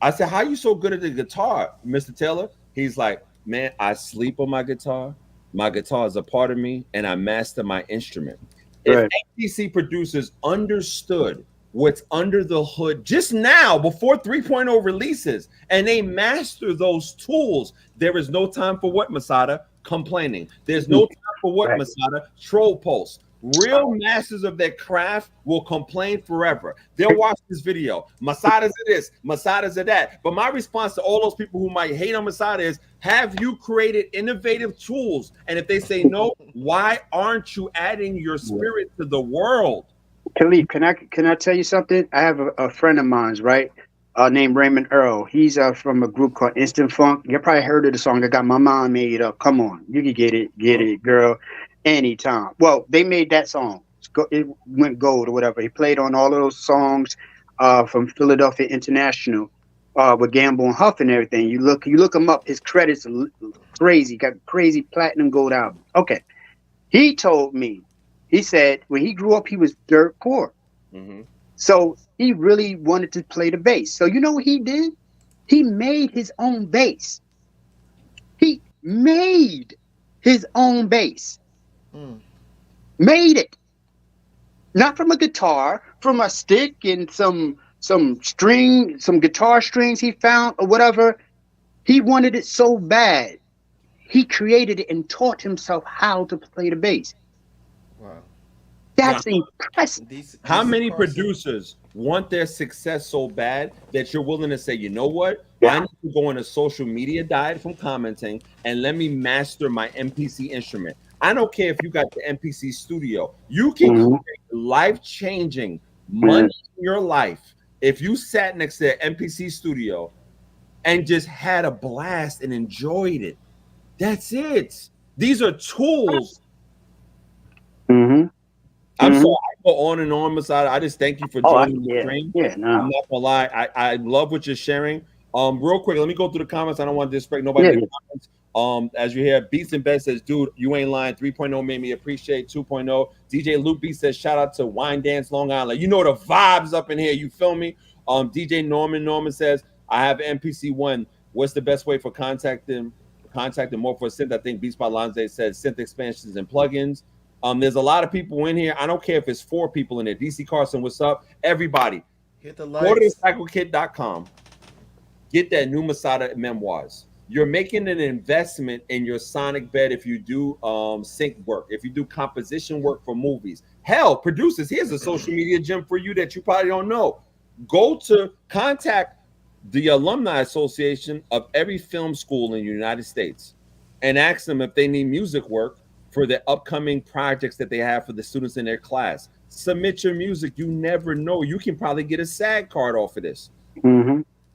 I said, how you so good at the guitar, Mr. Taylor? He's like, man, I sleep on my guitar, My guitar is a part of me, and I master my instrument. Right. If MPC producers understood what's under the hood just now before 3.0 releases, and they master those tools, there is no time for what, Masada? Complaining. There's no time for what, Right. Masada? Troll posts. Real masters of their craft will complain forever. They'll watch this video. Masada's of this, Masada's of that. But my response to all those people who might hate on Masada is, have you created innovative tools? And if they say no, why aren't you adding your spirit to the world? Khalif, can I tell you something? I have a friend of mine's, right? Named Raymond Earl. He's from a group called Instant Funk. You probably heard of the song. I got my mind made up. Come on, you can get it, girl, anytime. Well, they made that song. It went gold or whatever. He played on all of those songs from Philadelphia International with Gamble and Huff and everything. You look him up. His credits are crazy. Got crazy platinum gold album. Okay, he told me. He said when he grew up, he was dirt poor. Mm-hmm. So he really wanted to play the bass. So you know what he did? He made his own bass. He made his own bass. Made it. Not from a guitar, from a stick and some string, some guitar strings he found or whatever. He wanted it so bad. He created it and taught himself how to play the bass. Wow. That's impressive. How many producers want their success so bad that you're willing to say, you know what? I need to go on a social media diet from commenting and let me master my MPC instrument. I don't care if you got the MPC Studio. You can create life-changing money in your life if you sat next to the MPC Studio and just had a blast and enjoyed it. That's it. These are tools. I'm sorry, I go on and on, Masada. I just thank you for joining the stream. I'm not gonna lie, I love what you're sharing. Real quick, let me go through the comments. I don't want to disrespect nobody. In the comments. As you hear, Beats and Ben says, dude, you ain't lying. 3.0 made me appreciate 2.0. DJ Luke B says, shout out to Wine Dance Long Island. You know the vibes up in here. You feel me? DJ Norman says, I have MPC one. What's the best way for contacting more for synth? I think BeatsbyLonza says synth expansions and plugins. There's a lot of people in here. I don't care if it's 4 people in there. DC Carson, what's up? Everybody, hit the go to likes. thecyclekit.com. Get that new Masada memoirs. You're making an investment in your sonic bed if you do sync work, if you do composition work for movies. Hell, producers, here's a social media gem for you that you probably don't know. Go to contact the Alumni Association of every film school in the United States and ask them if they need music work for the upcoming projects that they have for the students in their class. Submit your music. You never know. You can probably get a SAG card off of this.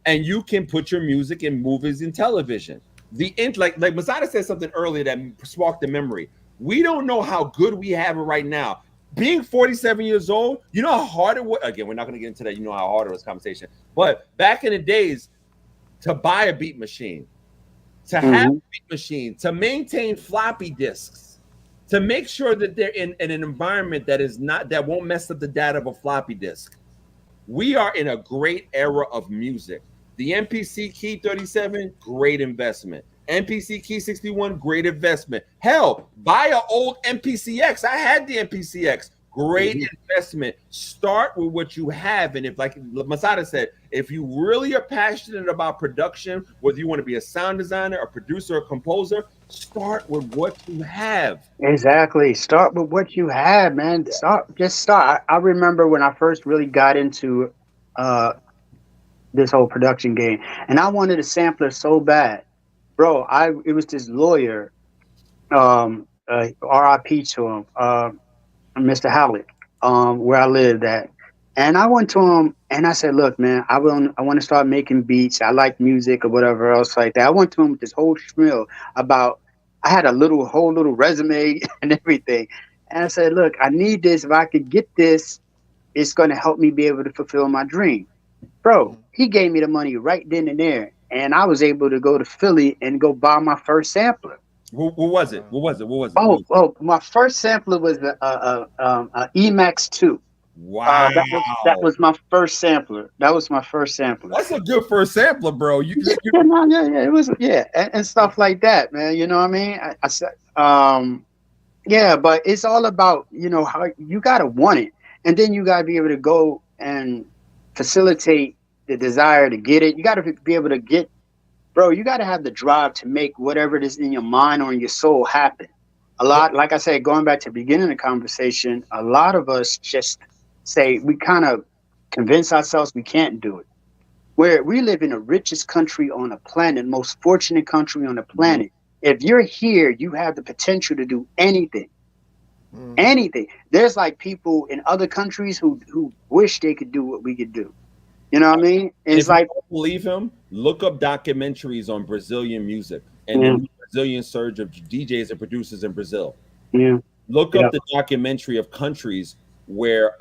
And you can put your music in movies and television. Like Masada said something earlier that sparked the memory. We don't know how good we have it right now. Being 47 years old, you know how hard it was. Again, we're not going to get into that. You know how hard it was conversation. But back in the days, to buy a beat machine, to have a beat machine, to maintain floppy disks, to make sure that they're in an environment that won't mess up the data of a floppy disk. We are in a great era of music. The MPC Key 37, great investment. MPC Key 61, great investment. Hell, buy an old MPCX. I had the MPCX. Great investment. Start with what you have. And if, like Masada said, if you really are passionate about production, whether you want to be a sound designer, a producer, a composer, start with what you have. Exactly. Start with what you have, man. Just start. I remember when I first really got into this whole production game, and I wanted a sampler so bad, bro. It was this lawyer, RIP to him, Mr. Howlett, where I lived at. And I went to him and I said, look, man, I want to start making beats. I like music or whatever else like that. I went to him with this whole spiel about, I had a whole little resume and everything. And I said, look, I need this. If I could get this, it's going to help me be able to fulfill my dream. Bro, he gave me the money right then and there. And I was able to go to Philly and go buy my first sampler. What was it? Oh, my first sampler was a Emax 2. Wow. That was my first sampler. That was my first sampler. That's a good first sampler, bro. It was, and stuff like that, man. You know what I mean? I said, yeah, but it's all about, how you gotta want it, and then you gotta be able to go and facilitate the desire to get it. You gotta be able to get, bro. You gotta have the drive to make whatever it is in your mind or in your soul happen. A lot, like I said, going back to the beginning of the conversation, a lot of us just say, we kind of convince ourselves we can't do it. Where we live in the richest country on the planet, most fortunate country on the planet. If you're here, you have the potential to do anything. Anything. There's like people in other countries who wish they could do what we could do. You know what I mean? And it's like, you don't believe him, look up documentaries on Brazilian music and the Brazilian surge of DJs and producers in Brazil. Look up the documentary of countries where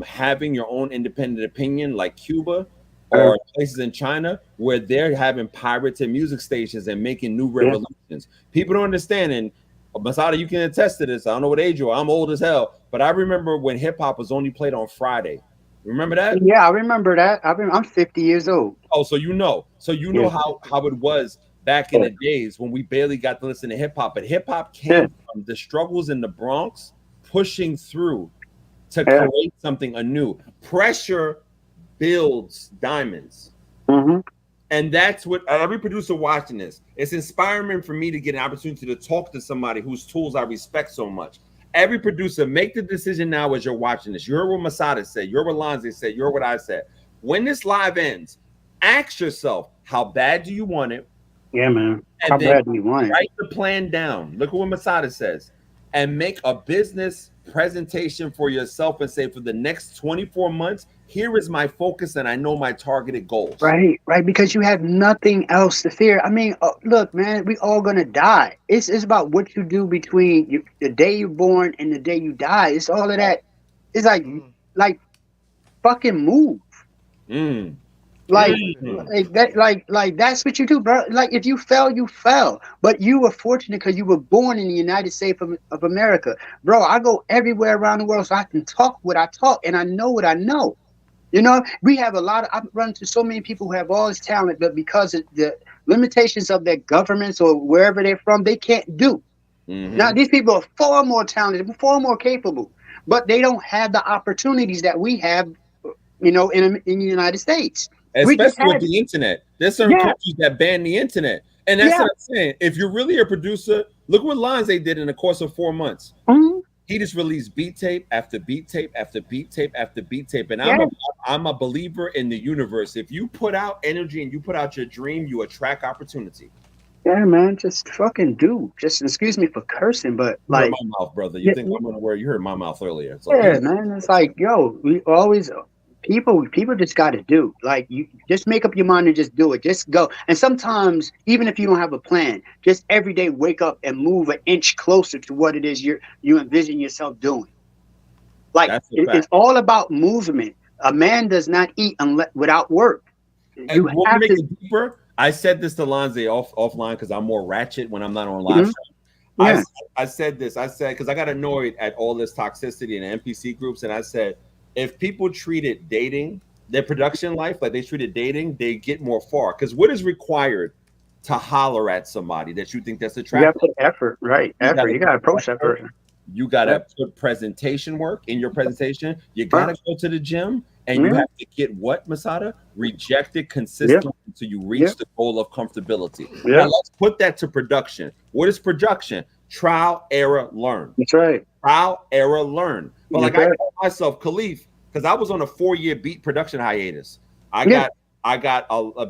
having your own independent opinion, like Cuba or places in China, where they're having pirated music stations and making new revolutions. People don't understand, and Masada, you can attest to this. I don't know what age you are. I'm old as hell, but I remember when hip hop was only played on Friday. Remember that? Yeah, I remember that. I'm 50 years old. Oh, so you know how it was back in the days when we barely got to listen to hip hop. But hip hop came from the struggles in the Bronx, pushing through to create something anew. Pressure builds diamonds. And that's what every producer watching this, it's inspiring for me to get an opportunity to talk to somebody whose tools I respect so much. Every producer, make the decision now as you're watching this. You heard what Masada said, you heard what Lonza said, you heard what I said. When this live ends, ask yourself, how bad do you want it? Yeah, man. And how bad do you want it? Write the plan down. Look at what Masada says. And make a business presentation for yourself and say, for the next 24 months, here is my focus and I know my targeted goals. Right, because you have nothing else to fear. I mean, look, man, we all gonna die. It's about what you do between the day you're born and the day you die. It's all of that. It's like fucking move. Like that's what you do, bro. Like if you fell, you fell. But you were fortunate because you were born in the United States of America. Bro, I go everywhere around the world so I can talk what I talk and I know what I know. You know, we have I've run into so many people who have all this talent, but because of the limitations of their governments or wherever they're from, they can't do. Now, these people are far more talented, far more capable, but they don't have the opportunities that we have, in the United States. Especially with the internet. There's certain countries that ban the internet. And that's what I'm saying. If you're really a producer, look what Lonza did in the course of 4 months. He just released beat tape after beat tape after beat tape after beat tape. And I'm a believer in the universe. If you put out energy and you put out your dream, you attract opportunity. Yeah, man, just fucking do. Just excuse me for cursing, but like my mouth, brother. You think I'm gonna wear? You heard my mouth earlier. Man, it's like, yo, we always people just got to do. Like, you just make up your mind and just do it. Just go. And sometimes, even if you don't have a plan, just every day wake up and move an inch closer to what it is you envision yourself doing. Like, it's all about movement. A man does not eat without work. You have to make it deeper. I said this to Lonza offline because I'm more ratchet when I'm not on live. I said this. I said, because I got annoyed at all this toxicity in NPC groups, and I said, if people treated dating, their production life, like they treated dating, they get more far. Because what is required to holler at somebody that you think that's attractive? You got to put effort, right? You got to approach that person. You got to put presentation work in your presentation. You got to go to the gym, and you have to get what, Masada? Rejected consistently until you reach the goal of comfortability. Now let's put that to production. What is production? Trial, error, learn. That's right. Trial, error, learn. But like I told myself, Khalif, because I was on a 4-year beat production hiatus. I got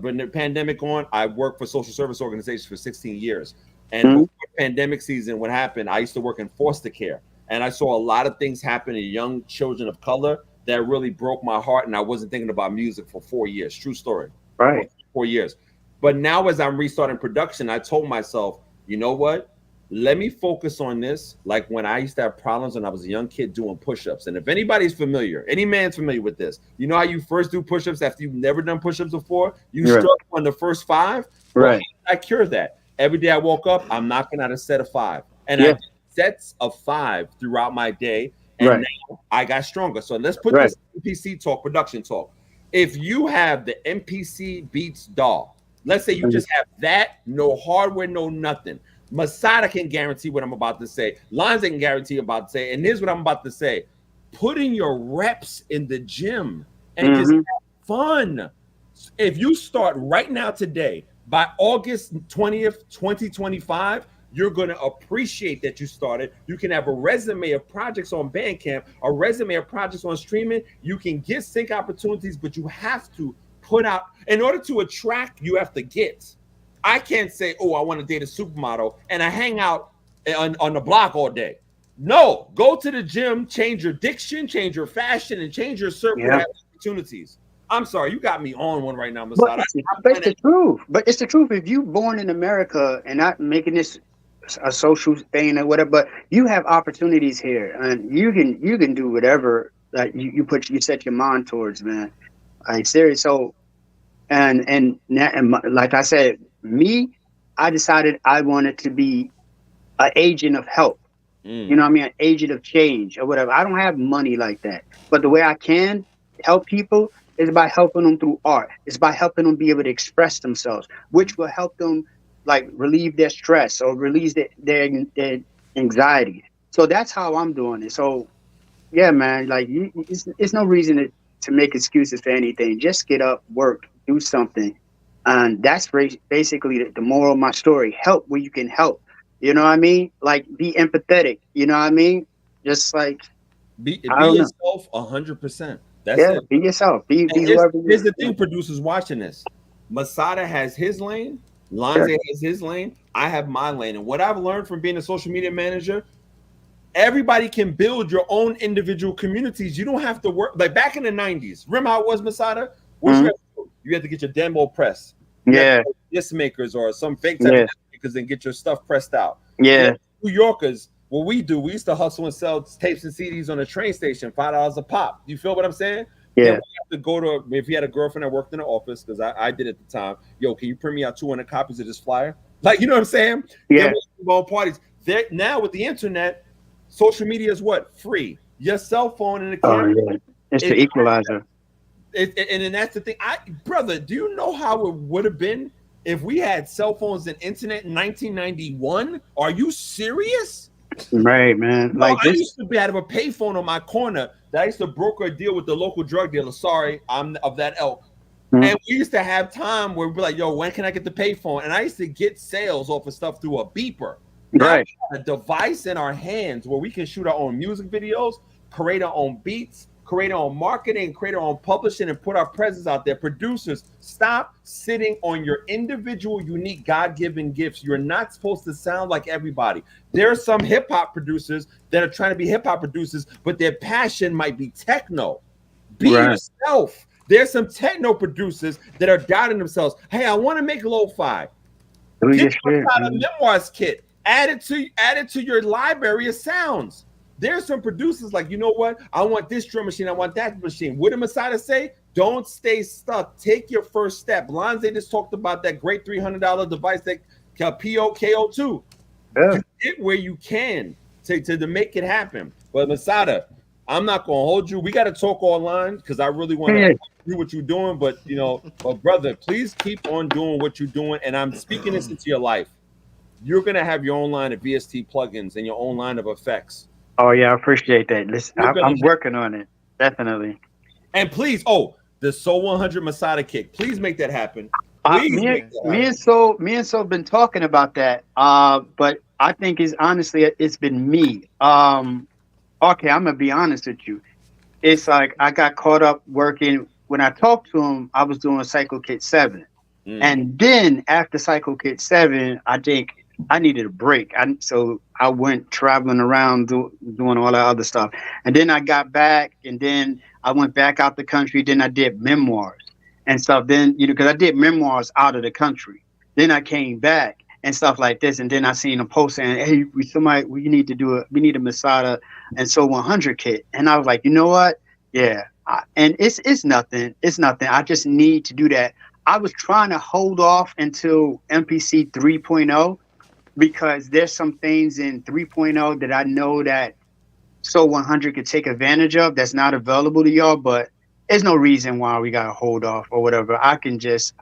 when the pandemic on, I worked for social service organizations for 16 years. And before the pandemic season, what happened, I used to work in foster care. And I saw a lot of things happen to young children of color that really broke my heart. And I wasn't thinking about music for 4 years. True story. Right. 4 years. But now as I'm restarting production, I told myself, you know what? Let me focus on this. Like when I used to have problems when I was a young kid doing push-ups. And if anybody's familiar, any man's familiar with this, you know how you first do push-ups after you've never done push-ups before? You struggle on the first 5. Well, I cured that. Every day I woke up, I'm knocking out a set of 5. And I did sets of 5 throughout my day. And now I got stronger. So let's put this MPC talk, production talk. If you have the MPC Beats DAW, let's say you just have that, no hardware, no nothing. Masada can guarantee what I'm about to say. Lonza can guarantee about to say. And here's what I'm about to say. Putting your reps in the gym and just have fun. If you start right now today, by August 20th, 2025, you're going to appreciate that you started. You can have a resume of projects on Bandcamp, a resume of projects on streaming. You can get sync opportunities, but you have to put out, in order to attract, you have to get. I can't say, oh, I want to date a supermodel and I hang out on the block all day. No, go to the gym, change your diction, change your fashion, and change your circle to have opportunities. I'm sorry, you got me on one right now, Masada. But it's the truth. But it's the truth. If you born in America and not making this a social thing or whatever, but you have opportunities here, and you can do whatever that you set your mind towards, man. Like serious. So, and like I said, I decided I wanted to be an agent of help. You know what I mean? An agent of change or whatever. I don't have money like that, but the way I can help people is by helping them through art. It's by helping them be able to express themselves, which will help them like relieve their stress or release their anxiety. So that's how I'm doing it. So yeah, man, like it's no reason to make excuses for anything. Just get up, work, do something. And that's basically the moral of my story. Help where you can help. You know what I mean? Like, be empathetic. You know what I mean? Just like be yourself 100%. That's it. Be yourself. Be whoever. Here's the thing, producers watching this. Masada has his lane. Lonza has his lane. I have my lane. And what I've learned from being a social media manager, everybody can build your own individual communities. You don't have to work like back in the 90s. Remember how it was, Masada? You had to get your demo press. Disc makers or some fake type of makers and get your stuff pressed out. New Yorkers, what we do, we used to hustle and sell tapes and CDs on a train station, $5 a pop. You feel what I'm saying? Then we have to go to, if you had a girlfriend that worked in the office, because I did at the time, yo, can you print me out 200 copies of this flyer? Like, you know what I'm saying? Then we go on parties. Now with the internet, social media is what? Free. Your cell phone and the camera. It's the equalizer. And then that's the thing. Brother, do you know how it would have been if we had cell phones and internet in 1991? Are you serious? Right, man. Like I used to have a payphone on my corner that I used to broker a deal with the local drug dealer. Sorry, I'm of that ilk. And we used to have time where we'd be like, yo, when can I get the payphone? And I used to get sales off of stuff through a beeper. Now we have a device in our hands where we can shoot our own music videos, create our own beats, create our own marketing, create our own publishing, and put our presence out there. Producers, stop sitting on your individual, unique, God-given gifts. You're not supposed to sound like everybody. There are some hip-hop producers that are trying to be hip-hop producers, but their passion might be techno. Be yourself. There's some techno producers that are doubting themselves. Hey, I want to make lo-fi. Get out a memoirs kit. Add it to your library of sounds. There's some producers like, you know what? I want this drum machine. I want that machine. What did Masada say? Don't stay stuck. Take your first step. Lonza just talked about that great $300 device that KO2. You get where you can to make it happen. But Masada, I'm not going to hold you. We got to talk online because I really want to do what you're doing. But, but brother, please keep on doing what you're doing. And I'm speaking this into your life. You're going to have your own line of VST plugins and your own line of effects. Oh yeah, I appreciate that. Listen, I'm working on it, definitely. And please, the Soul 100 Masada kick. Please make that happen. Me and Soul been talking about that. But I think it's been me. Okay, I'm gonna be honest with you. It's like I got caught up working. When I talked to him, I was doing Cycle Kit 7, and then after Cycle Kit 7, I think I needed a break. So I went traveling around doing all that other stuff. And then I got back, and then I went back out the country. Then I did memoirs and stuff. Then, because I did memoirs out of the country. Then I came back and stuff like this. And then I seen a post saying, hey, we need a Masada and Soul 100 kit. And I was like, you know what? Yeah. And it's nothing. It's nothing. I just need to do that. I was trying to hold off until MPC 3.0. because there's some things in 3.0 that I know that So 100 could take advantage of that's not available to y'all, but there's no reason why we gotta hold off or whatever. I can just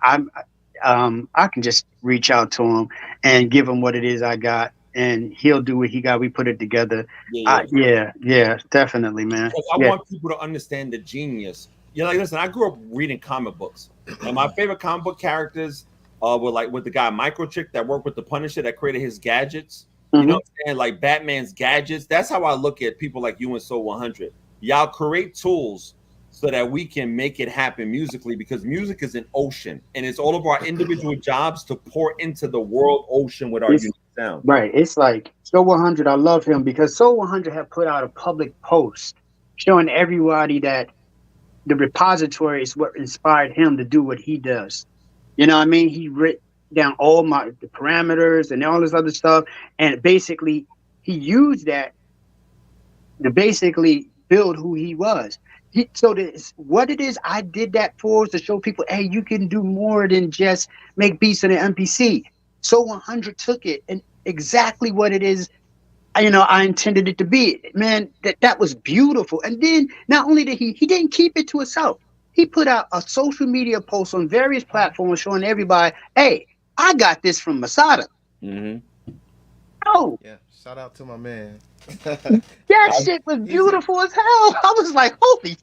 reach out to him and give him what it is I got, and he'll do what he got. We put it together. Yeah, definitely, man. Because I want people to understand the genius. Like, listen, I grew up reading comic books, and my favorite comic book characters were like with the guy Microchip that worked with the Punisher that created his gadgets. You know what I'm saying? Like Batman's gadgets. That's how I look at people like you and Soul 100. Y'all create tools so that we can make it happen musically, because music is an ocean, and it's all of our individual jobs to pour into the world ocean with our unique sound. Right. It's like Soul 100. I love him because Soul 100 had put out a public post showing everybody that the repository is what inspired him to do what he does. You know what I mean? He wrote down all the parameters and all this other stuff, and basically he used that to basically build who he was. What it is I did that for is to show people, hey, you can do more than just make beats in an MPC. So 100 took it and exactly what it is, I intended it to be. Man, that was beautiful. And then not only did he didn't keep it to himself. He put out a social media post on various platforms showing everybody, hey, I got this from Masada. Oh, yeah, shout out to my man. that shit was beautiful as hell. I was like, holy,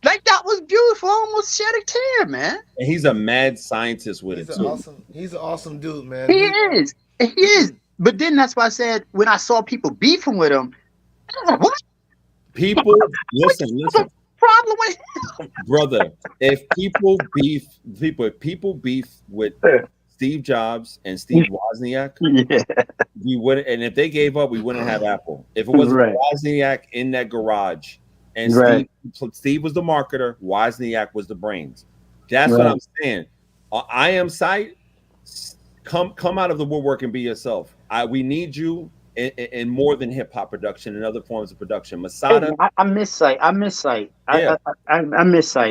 like that was beautiful. I almost shed a tear, man. And he's a mad scientist with it too. He's an awesome dude, man. He is. But then that's why I said when I saw people beefing with him, what? People, listen. Problem with him? Brother, if people beef with Steve Jobs and Steve Wozniak, we wouldn't. And if they gave up, we wouldn't have Apple. If it wasn't Wozniak in that garage, and Steve was the marketer, Wozniak was the brains. That's what I'm saying. I am sight. Come out of the woodwork and be yourself. We need you in more than hip hop production and other forms of production. Masada, I miss sight. I miss sight,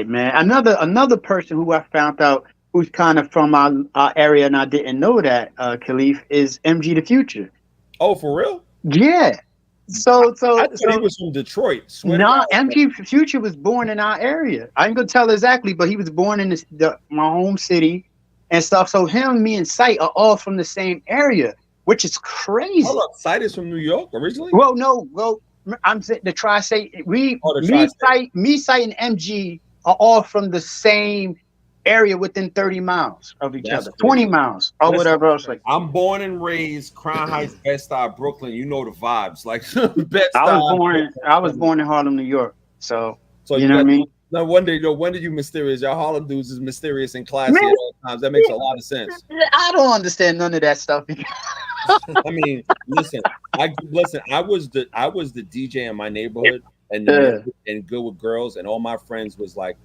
man. Another person who I found out who's kind of from our area and I didn't know that, Khalif, is MG the Future. Oh, for real? Yeah. So I thought he was from Detroit. No, MG Future was born in our area. I ain't gonna tell exactly, but he was born in my home city and stuff. So him, me, and Sight are all from the same area, which is crazy. Hold up, Sight is from New York originally? Well, no, I'm saying the Tri-State. Me, Sight, and MG are all from the same area within 30 miles of each other, 20 miles or whatever else. Like, I'm born and raised Crown Heights, Bed-Stuy, Brooklyn. You know the vibes. Like I was born in Harlem, New York. So you know what I mean? No wonder, you mysterious. Y'all Harlem dudes is mysterious and classy at all times. That makes a lot of sense. I don't understand none of that stuff. I mean, listen. I was the DJ in my neighborhood and good with girls, and all my friends was like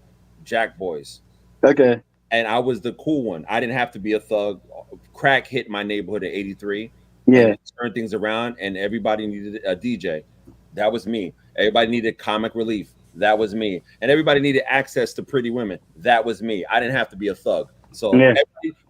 Jack boys. Okay. And I was the cool one. I didn't have to be a thug. Crack hit my neighborhood at 83. Yeah. Turned things around, and everybody needed a DJ. That was me. Everybody needed comic relief. That was me. And everybody needed access to pretty women. That was me. I didn't have to be a thug. So,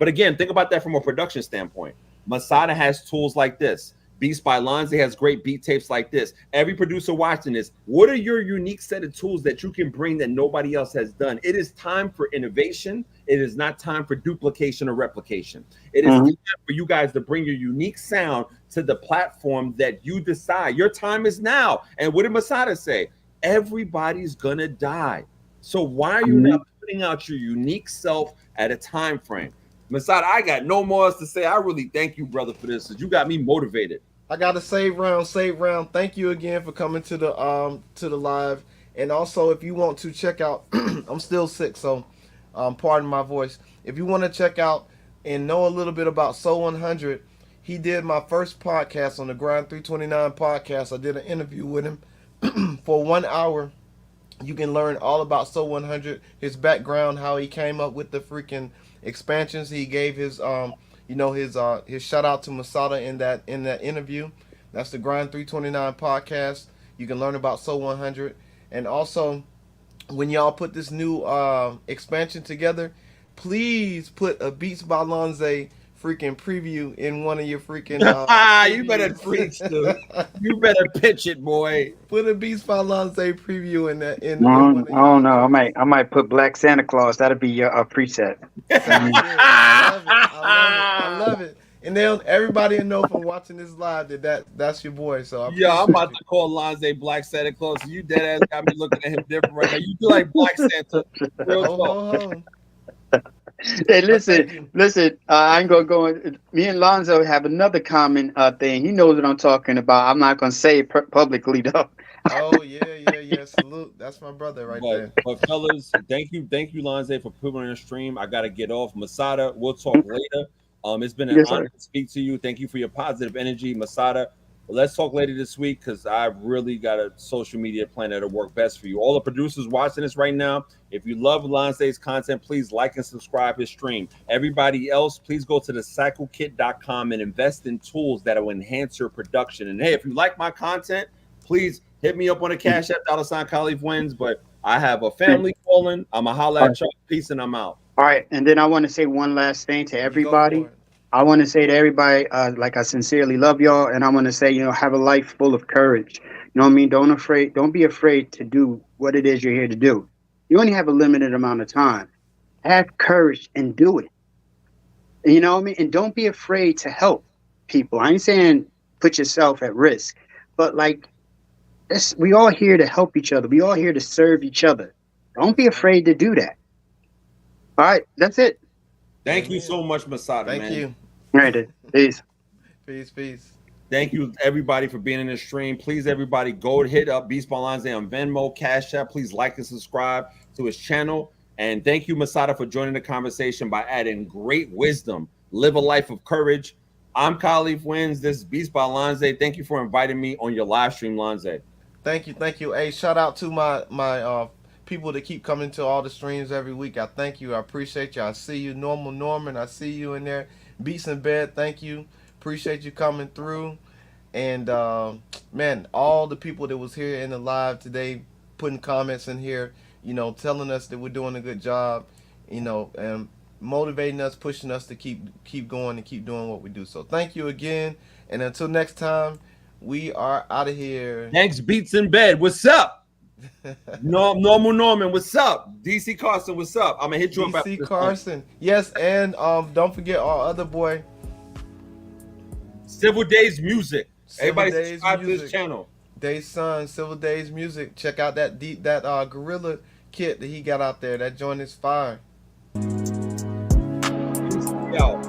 but again, think about that from a production standpoint. Masada has tools like this. BeatsbyLonza has great beat tapes like this. Every producer watching this, what are your unique set of tools that you can bring that nobody else has done? It is time for innovation. It is not time for duplication or replication. It is time for you guys to bring your unique sound to the platform that you decide. Your time is now. And what did Masada say? Everybody's gonna die. So why are you not putting out your unique self at a time frame? Masada, I got no more else to say. I really thank you, brother, for this. You got me motivated. I got a save round. Thank you again for coming to the live. And also, if you want to check out, I'm still sick, so pardon my voice. If you want to check out and know a little bit about Soul 100, he did my first podcast on the Grind 329 podcast. I did an interview with him for 1 hour. You can learn all about Soul 100, his background, how he came up with the freaking expansions. He gave his his shout out to Masada in that interview. That's the Grind 329 podcast. You can learn about Soul 100. And also, when y'all put this new expansion together, please put a BeatsbyLonza freaking preview in one of your freaking. You better preach, dude. You better pitch it, boy. Put a BeatsbyLonza preview in that. In I one of your don't know. joints. I might put Black Santa Claus. That'll be your preset. Sounds good. I love it. I love it. And then everybody will know from watching this live that's your boy. So I Yeah, I'm about appreciate to call Lonze Black Santa Claus. You dead ass got me looking at him different right now. You do like Black Santa. you. Real Ho, talk. ho, ho. Hey, thank you. listen. I ain't gonna go. Me and Lonzo have another common thing. He knows what I'm talking about. I'm not gonna say it publicly though. Oh yeah. Salute. That's my brother right there. But fellas, thank you, Lonze, for putting on the stream. I gotta get off. Masada, we'll talk later. It's been an Yes, honor sir. to speak to you. Thank you for your positive energy, Masada. Let's talk later this week because I've really got a social media plan that'll work best for you. All the producers watching this right now, if you love Lonze's content, please like and subscribe his stream. Everybody else, please go to thecyclekit.com and invest in tools that will enhance your production. And hey, if you like my content, please hit me up on the Cash App, $KaleafNYC. But I have a family calling. I'm a holla at y'all. Peace, and I'm out. All right, and then I want to say one last thing to You go everybody. for it. I want to say to everybody, like I sincerely love y'all, and I want to say, have a life full of courage. You know what I mean? Don't be afraid to do what it is you're here to do. You only have a limited amount of time. Have courage and do it. You know what I mean? And don't be afraid to help people. I ain't saying put yourself at risk, but like, we all here to help each other. We all here to serve each other. Don't be afraid to do that. All right, that's it. Thank you so much, Masada, Thank man. you. All right, peace. Peace. Thank you, everybody, for being in the stream. Please, everybody, go hit up BeatsbyLonza on Venmo, Cash App. Please like and subscribe to his channel. And thank you, Masada, for joining the conversation by adding great wisdom. Live a life of courage. I'm KaleafNYC. This is BeatsbyLonza. Thank you for inviting me on your live stream, Lonze. Thank you. Hey, shout out to my people that keep coming to all the streams every week. I thank you. I appreciate you. I see you, Normal Norman. I see you in there. Beats in Bed. Thank you. Appreciate you coming through. And man, all the people that was here in the live today, putting comments in here, telling us that we're doing a good job, and motivating us, pushing us to keep going and keep doing what we do. So thank you again. And until next time, we are out of here. Thanks, Beats in Bed. What's up? Normal Norman, what's up? DC Carson, what's up? I'm gonna hit you up. DC Carson, yes, and don't forget our other boy, Civil Days Music. Everybody Days subscribe to Music. this channel. Day's son, Civil Days Music. Check out that gorilla kit that he got out there. That joint is fire. Yo.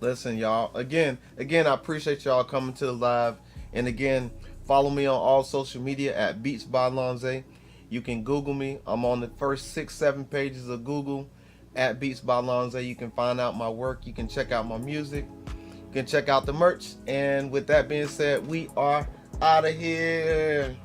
Listen, y'all. Again, I appreciate y'all coming to the live. And again, follow me on all social media at BeatsbyLonza. You can Google me. I'm on the first 6-7 pages of Google at BeatsbyLonza. You can find out my work. You can check out my music. You can check out the merch. And with that being said, we are out of here.